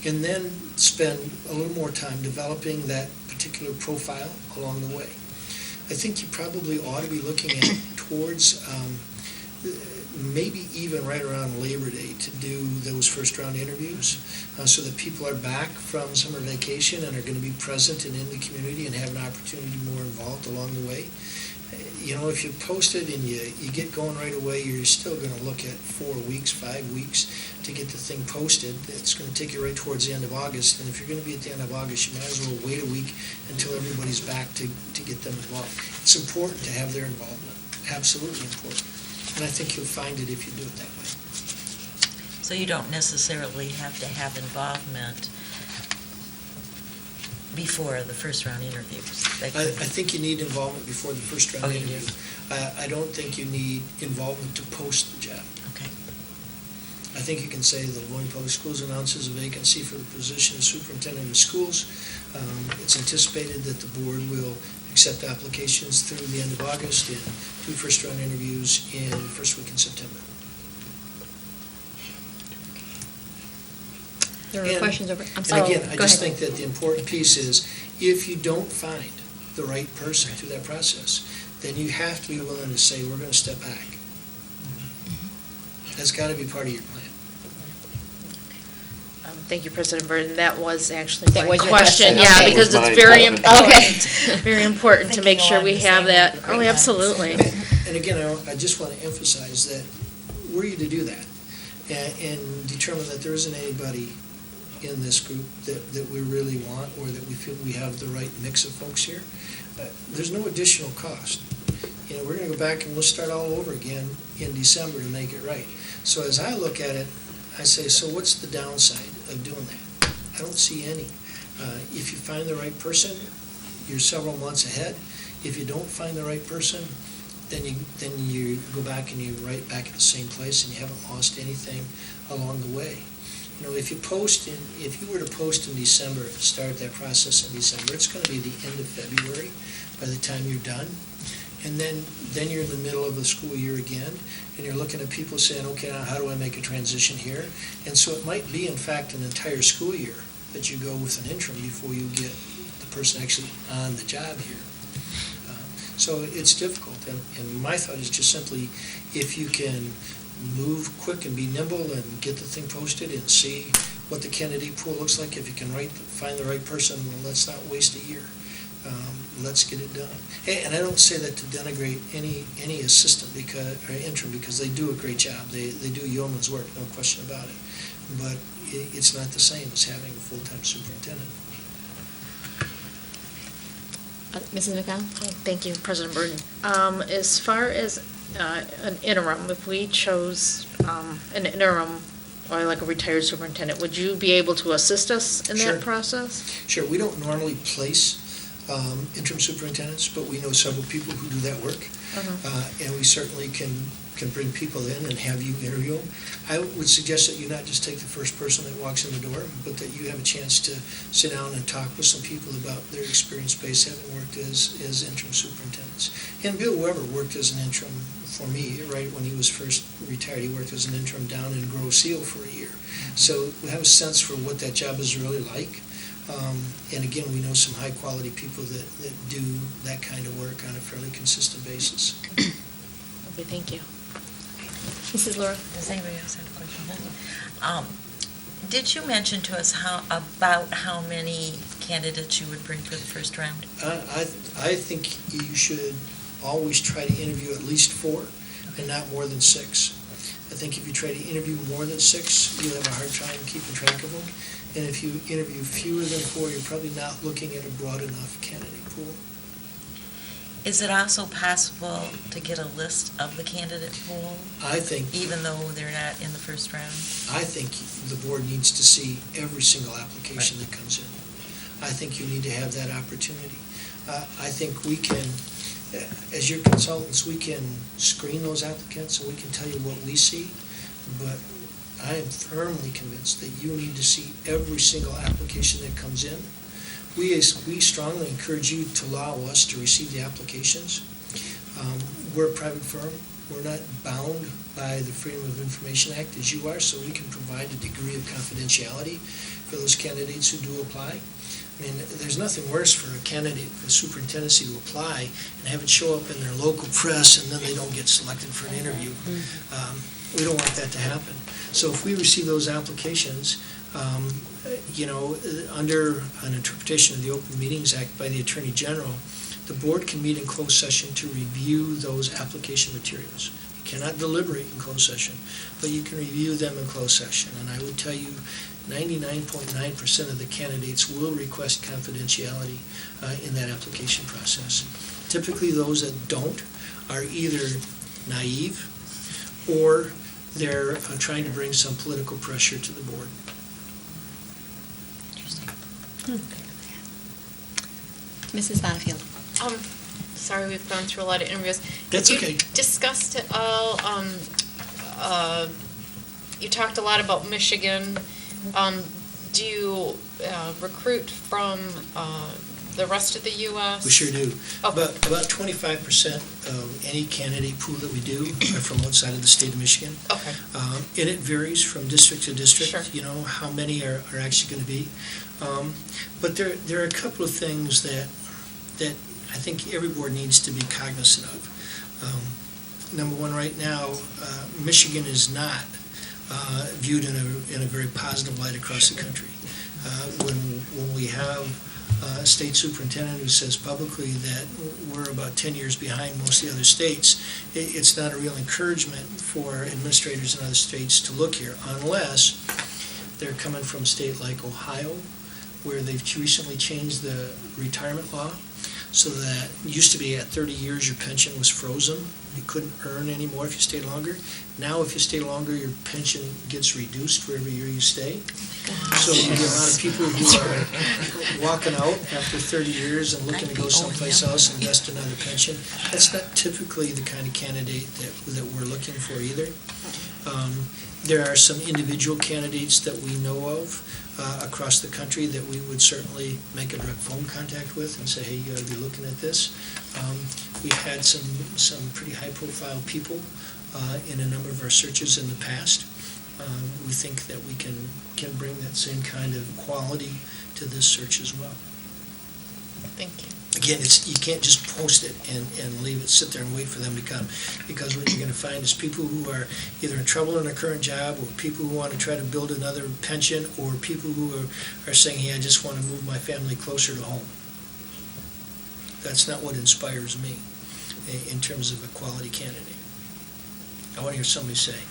S12: and then spend a little more time developing that particular profile along the way. I think you probably ought to be looking at towards maybe even right around Labor Day to do those first round interviews, so that people are back from summer vacation and are going to be present and in the community and have an opportunity to be more involved along the way. If you post it and you get going right away, you're still going to look at 4 weeks, 5 weeks to get the thing posted. It's going to take you right towards the end of August, and if you're going to be at the end of August, you might as well wait a week until everybody's back to get them involved. It's important to have their involvement, absolutely important. And I think you'll find it if you do it that way.
S13: So you don't necessarily have to have involvement before the first round interviews?
S12: I think you need involvement before the first round
S13: you
S12: interview. I don't think you need involvement to post the job.
S13: Okay.
S12: I think you can say the Livonia Public Schools announces a vacancy for the position of superintendent of schools. It's anticipated that the board will accept applications through the end of August and do first round interviews in the first week in September.
S1: There were
S12: And-
S1: questions over, I'm
S12: And
S1: sorry.
S12: again, I
S1: Go
S12: just
S1: ahead.
S12: think that the important piece is, if you don't find the right person through that process, then you have to be willing to say, we're gonna step back. That's gotta be part of your plan.
S10: Thank you, President Burton. That was actually
S1: That
S10: my
S1: was your
S10: question,
S1: question.
S10: yeah,
S1: Okay.
S10: because
S6: That was
S10: it's very
S6: mine.
S10: important, very important to make
S13: Thinking
S10: sure
S13: along
S10: we
S13: the
S10: have
S13: same
S10: that.
S13: great
S10: Oh,
S13: lines.
S10: absolutely.
S12: And again, I just want to emphasize that we're here to do that and determine that there isn't anybody in this group that we really want or that we feel we have the right mix of folks here. There's no additional cost. We're going to go back and we'll start all over again in December to make it right. So as I look at it, I say, so what's the downside of doing that? I don't see any. If you find the right person, you're several months ahead. If you don't find the right person, then you go back and you're right back at the same place and you haven't lost anything along the way. If you were to post in December, start that process in December, it's going to be the end of February by the time you're done. And then you're in the middle of the school year again, and you're looking at people saying, okay, now how do I make a transition here? And so it might be, in fact, an entire school year that you go with an interim before you get the person actually on the job here. So it's difficult, and my thought is just simply, if you can move quick and be nimble and get the thing posted and see what the candidate pool looks like, if you can find the right person, let's not waste a year. Let's get it done. And I don't say that to denigrate any assistant or interim, because they do a great job. They do yeoman's work, no question about it. But it's not the same as having a full-time superintendent.
S1: Mrs. McConnell?
S10: Thank you, President Burton. As far as an interim, if we chose an interim or like a retired superintendent, would you be able to assist us in
S12: Sure.
S10: that process?
S12: Sure, we don't normally place interim superintendents, but we know several people who do that work. And we certainly can bring people in and have you interview them. I would suggest that you not just take the first person that walks in the door, but that you have a chance to sit down and talk with some people about their experience base, having worked as interim superintendents. And Bill Weber worked as an interim for me, right when he was first retired. He worked as an interim down in Grove Seal for a year. So we have a sense for what that job is really like. And again, we know some high-quality people that do that kind of work on a fairly consistent basis.
S10: Okay, thank you.
S1: Mrs. Laura?
S13: Does anybody else have a question? Did you mention to us about how many candidates you would bring for the first round?
S12: I think you should always try to interview at least 4 and not more than 6. I think if you try to interview more than 6, you'll have a hard time keeping track of them. And if you interview fewer than 4, you're probably not looking at a broad enough candidate pool.
S13: Is it also possible to get a list of the candidate pool,
S12: I think,
S13: even though they're not in the first round?
S12: I think the board needs to see every single application that comes in. I think you need to have that opportunity. I think we can, as your consultants, we can screen those applicants and we can tell you what we see, but I am firmly convinced that you need to see every single application that comes in. We strongly encourage you to allow us to receive the applications. We're a private firm. We're not bound by the Freedom of Information Act as you are, so we can provide a degree of confidentiality for those candidates who do apply. I mean, there's nothing worse for a candidate, for a superintendency to apply and have it show up in their local press and then they don't get selected for an interview. We don't want that to happen. So if we receive those applications, under an interpretation of the Open Meetings Act by the Attorney General, the board can meet in closed session to review those application materials. You cannot deliberate in closed session, but you can review them in closed session. And I would tell you 99.9% of the candidates will request confidentiality in that application process. Typically, those that don't are either naive or they're trying to bring some political pressure to the board.
S1: Mrs. Bonnefield?
S2: Sorry, we've gone through a lot of interviews.
S12: That's
S2: Did
S12: okay.
S2: you discuss it all, you talked a lot about Michigan. Do you recruit from the rest of the U.S.?
S12: We sure do.
S2: Okay.
S12: About 25% of any candidate pool that we do are from outside of the state of Michigan.
S2: Okay.
S12: And it varies from district to district,
S2: Sure.
S12: How many are actually going to be. But there are a couple of things that I think every board needs to be cognizant of. Number one, right now, Michigan is not viewed in a very positive light across the country. When we have a state superintendent who says publicly that we're about 10 years behind most of the other states, it's not a real encouragement for administrators in other states to look here, unless they're coming from a state like Ohio, where they've recently changed the retirement law, so that it used to be at 30 years your pension was frozen. You couldn't earn anymore if you stayed longer. Now if you stay longer, your pension gets reduced for every year you stay. So you get a lot of people who are walking out after 30 years and looking to go someplace else and invest in another pension. That's not typically the kind of candidate that we're looking for either. There are some individual candidates that we know of across the country that we would certainly make a direct phone contact with and say, hey, you ought to be looking at this. We've had some pretty high-profile people in a number of our searches in the past. We think that we can bring that same kind of quality to this search as well.
S2: Thank you.
S12: Again, you can't just post it and leave it, sit there and wait for them to come, because what you're going to find is people who are either in trouble in their current job, or people who want to try to build another pension, or people who are saying, hey, I just want to move my family closer to home. That's not what inspires me in terms of a quality candidate. I want to hear somebody say,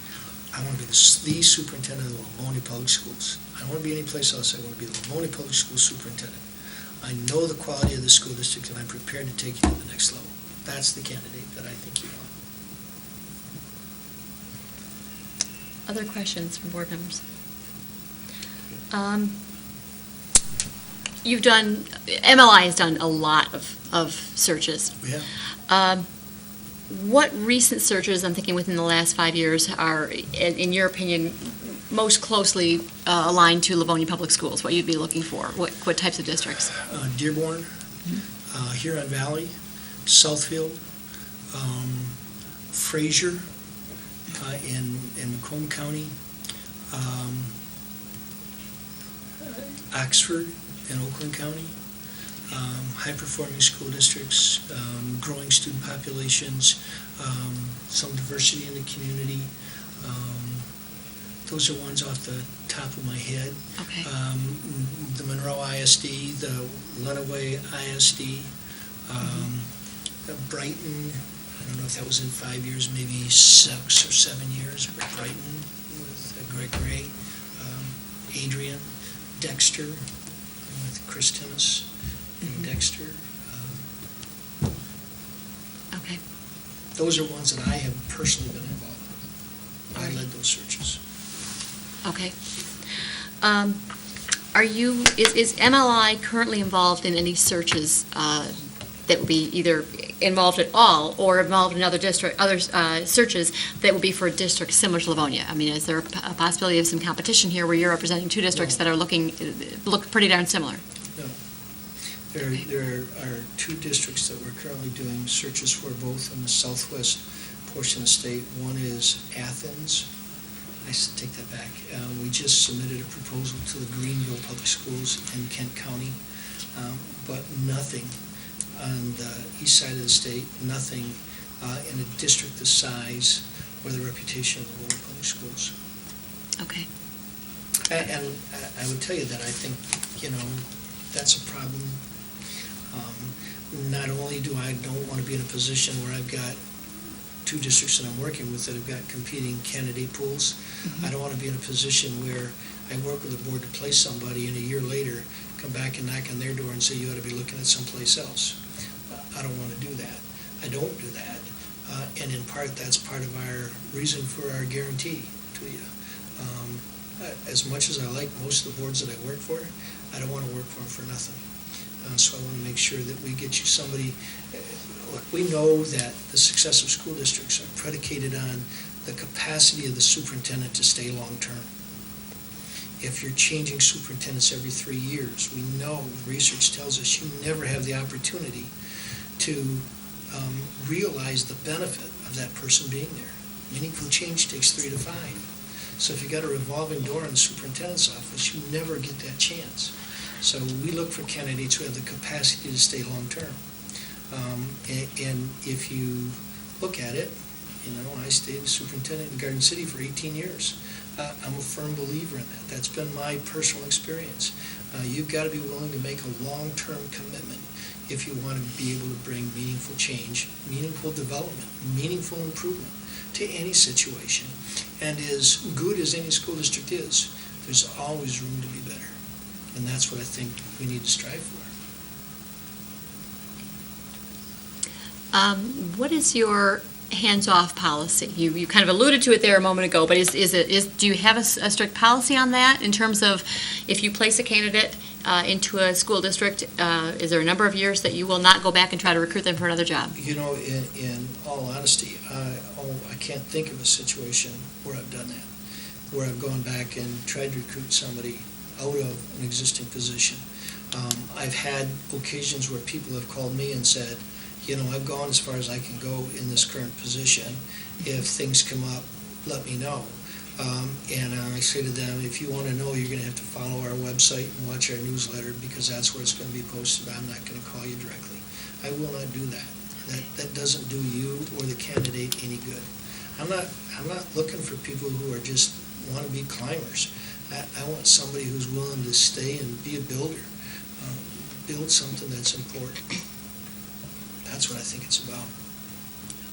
S12: I want to be the superintendent of the Livonia Public Schools. I don't want to be any place else. I want to be the Livonia Public Schools superintendent. I know the quality of the school district, and I'm prepared to take you to the next level. That's the candidate that I think you want.
S1: Other questions from board members? MLI has done a lot of searches.
S12: We have.
S1: What recent searches, I'm thinking within the last 5 years, are, in your opinion, most closely aligned to Livonia Public Schools? What you'd be looking for? What types of districts?
S12: Dearborn, Huron Valley, Southfield, Fraser in Macomb County, Oxford in Oakland County, high-performing school districts, growing student populations, some diversity in the community. Those are ones off the top of my head.
S1: Okay.
S12: The Monroe ISD, the Lenawee ISD, Brighton, I don't know if that was in 5 years, maybe 6 or 7 years, but Brighton with Greg Gray, Adrian, Dexter with Chris Timmis in Dexter.
S1: Okay.
S12: Those are ones that I have personally been involved with. I led those searches.
S1: Okay. Is MLI currently involved in any searches that would be either involved at all or involved in other searches that would be for districts similar to Livonia? I mean, is there a possibility of some competition here where you're representing two districts that are look pretty darn similar?
S12: No. There are two districts that we're currently doing searches for, both in the southwest portion of the state. One is Athens. I take that back. We just submitted a proposal to the Greenville Public Schools in Kent County, but nothing on the east side of the state, nothing in a district the size or the reputation of the Livonia Public Schools.
S1: Okay.
S12: And I would tell you that I think, that's a problem. Not only don't want to be in a position where I've got two districts that I'm working with that have got competing candidate pools. I don't want to be in a position where I work with the board to place somebody and a year later come back and knock on their door and say you ought to be looking at someplace else. I don't want to do that. I don't do that. And in part, that's part of our reason for our guarantee to you. As much as I like most of the boards that I work for, I don't want to work for them for nothing. So I want to make sure that we get you somebody. Look, we know that the success of school districts are predicated on the capacity of the superintendent to stay long-term. If you're changing superintendents every 3 years, we know, research tells us, you never have the opportunity to realize the benefit of that person being there. Meaningful change takes 3 to 5. So if you got a revolving door in the superintendent's office, you never get that chance. So we look for candidates who have the capacity to stay long-term. And if you look at it, I stayed superintendent in Garden City for 18 years. I'm a firm believer in that. That's been my personal experience. You've got to be willing to make a long-term commitment if you want to be able to bring meaningful change, meaningful development, meaningful improvement to any situation. And as good as any school district is, there's always room to be better. And that's what I think we need to strive for.
S1: What is your hands-off policy? You kind of alluded to it there a moment ago, but do you have a strict policy on that in terms of if you place a candidate into a school district, is there a number of years that you will not go back and try to recruit them for another job?
S12: In all honesty, I can't think of a situation where I've done that, where I've gone back and tried to recruit somebody out of an existing position. I've had occasions where people have called me and said, I've gone as far as I can go in this current position. If things come up, let me know. And I say to them, if you want to know, you're going to have to follow our website and watch our newsletter because that's where it's going to be posted. I'm not going to call you directly. I will not do that. That doesn't do you or the candidate any good. I'm not looking for people who are just want to be climbers. I want somebody who's willing to stay and be a builder, build something that's important. That's what I think it's about.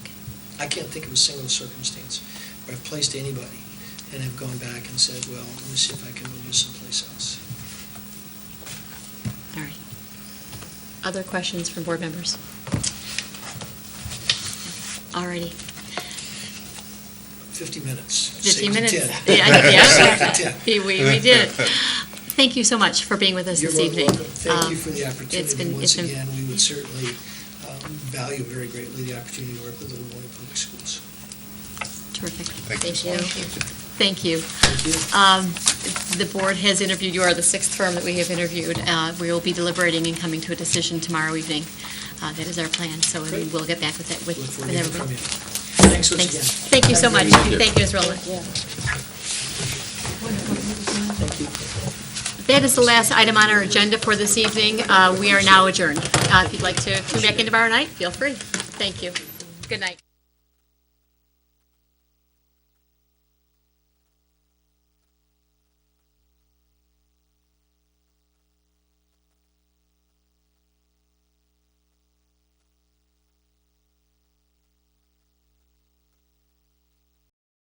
S1: Okay.
S12: I can't think of a single circumstance where I've placed anybody and have gone back and said, well, let me see if I can move you someplace else.
S1: All right. Other questions from board members? All righty.
S12: 50 minutes.
S1: 50 minutes.
S12: 10.
S1: Yeah.
S12: Saved you 10.
S1: We did. thank you so much for being with us
S12: You're
S1: this
S12: most
S1: evening.
S12: welcome. Thank you for the
S1: It's
S12: opportunity.
S1: been-
S12: Once
S1: it's been-
S12: again, we would certainly value very greatly the opportunity to work with the Livonia Public Schools.
S1: Terrific.
S11: Thank you.
S1: Thank you.
S12: Thank you.
S1: The board has interviewed, you are the sixth firm that we have interviewed. We will be deliberating and coming to a decision tomorrow evening. That is our plan, so we will get back with that, with
S12: Look forward
S1: with
S12: to hearing from
S1: everybody.
S12: you. Thanks once
S1: Thanks.
S12: again.
S1: Thank you so
S12: Have a
S1: much.
S12: great evening.
S1: Thank you, Ms. Rowland.
S12: Thank you.
S1: That is the last item on our agenda for this evening. We are now adjourned. If you'd like to come back in tomorrow night, feel free. Thank you. Good night.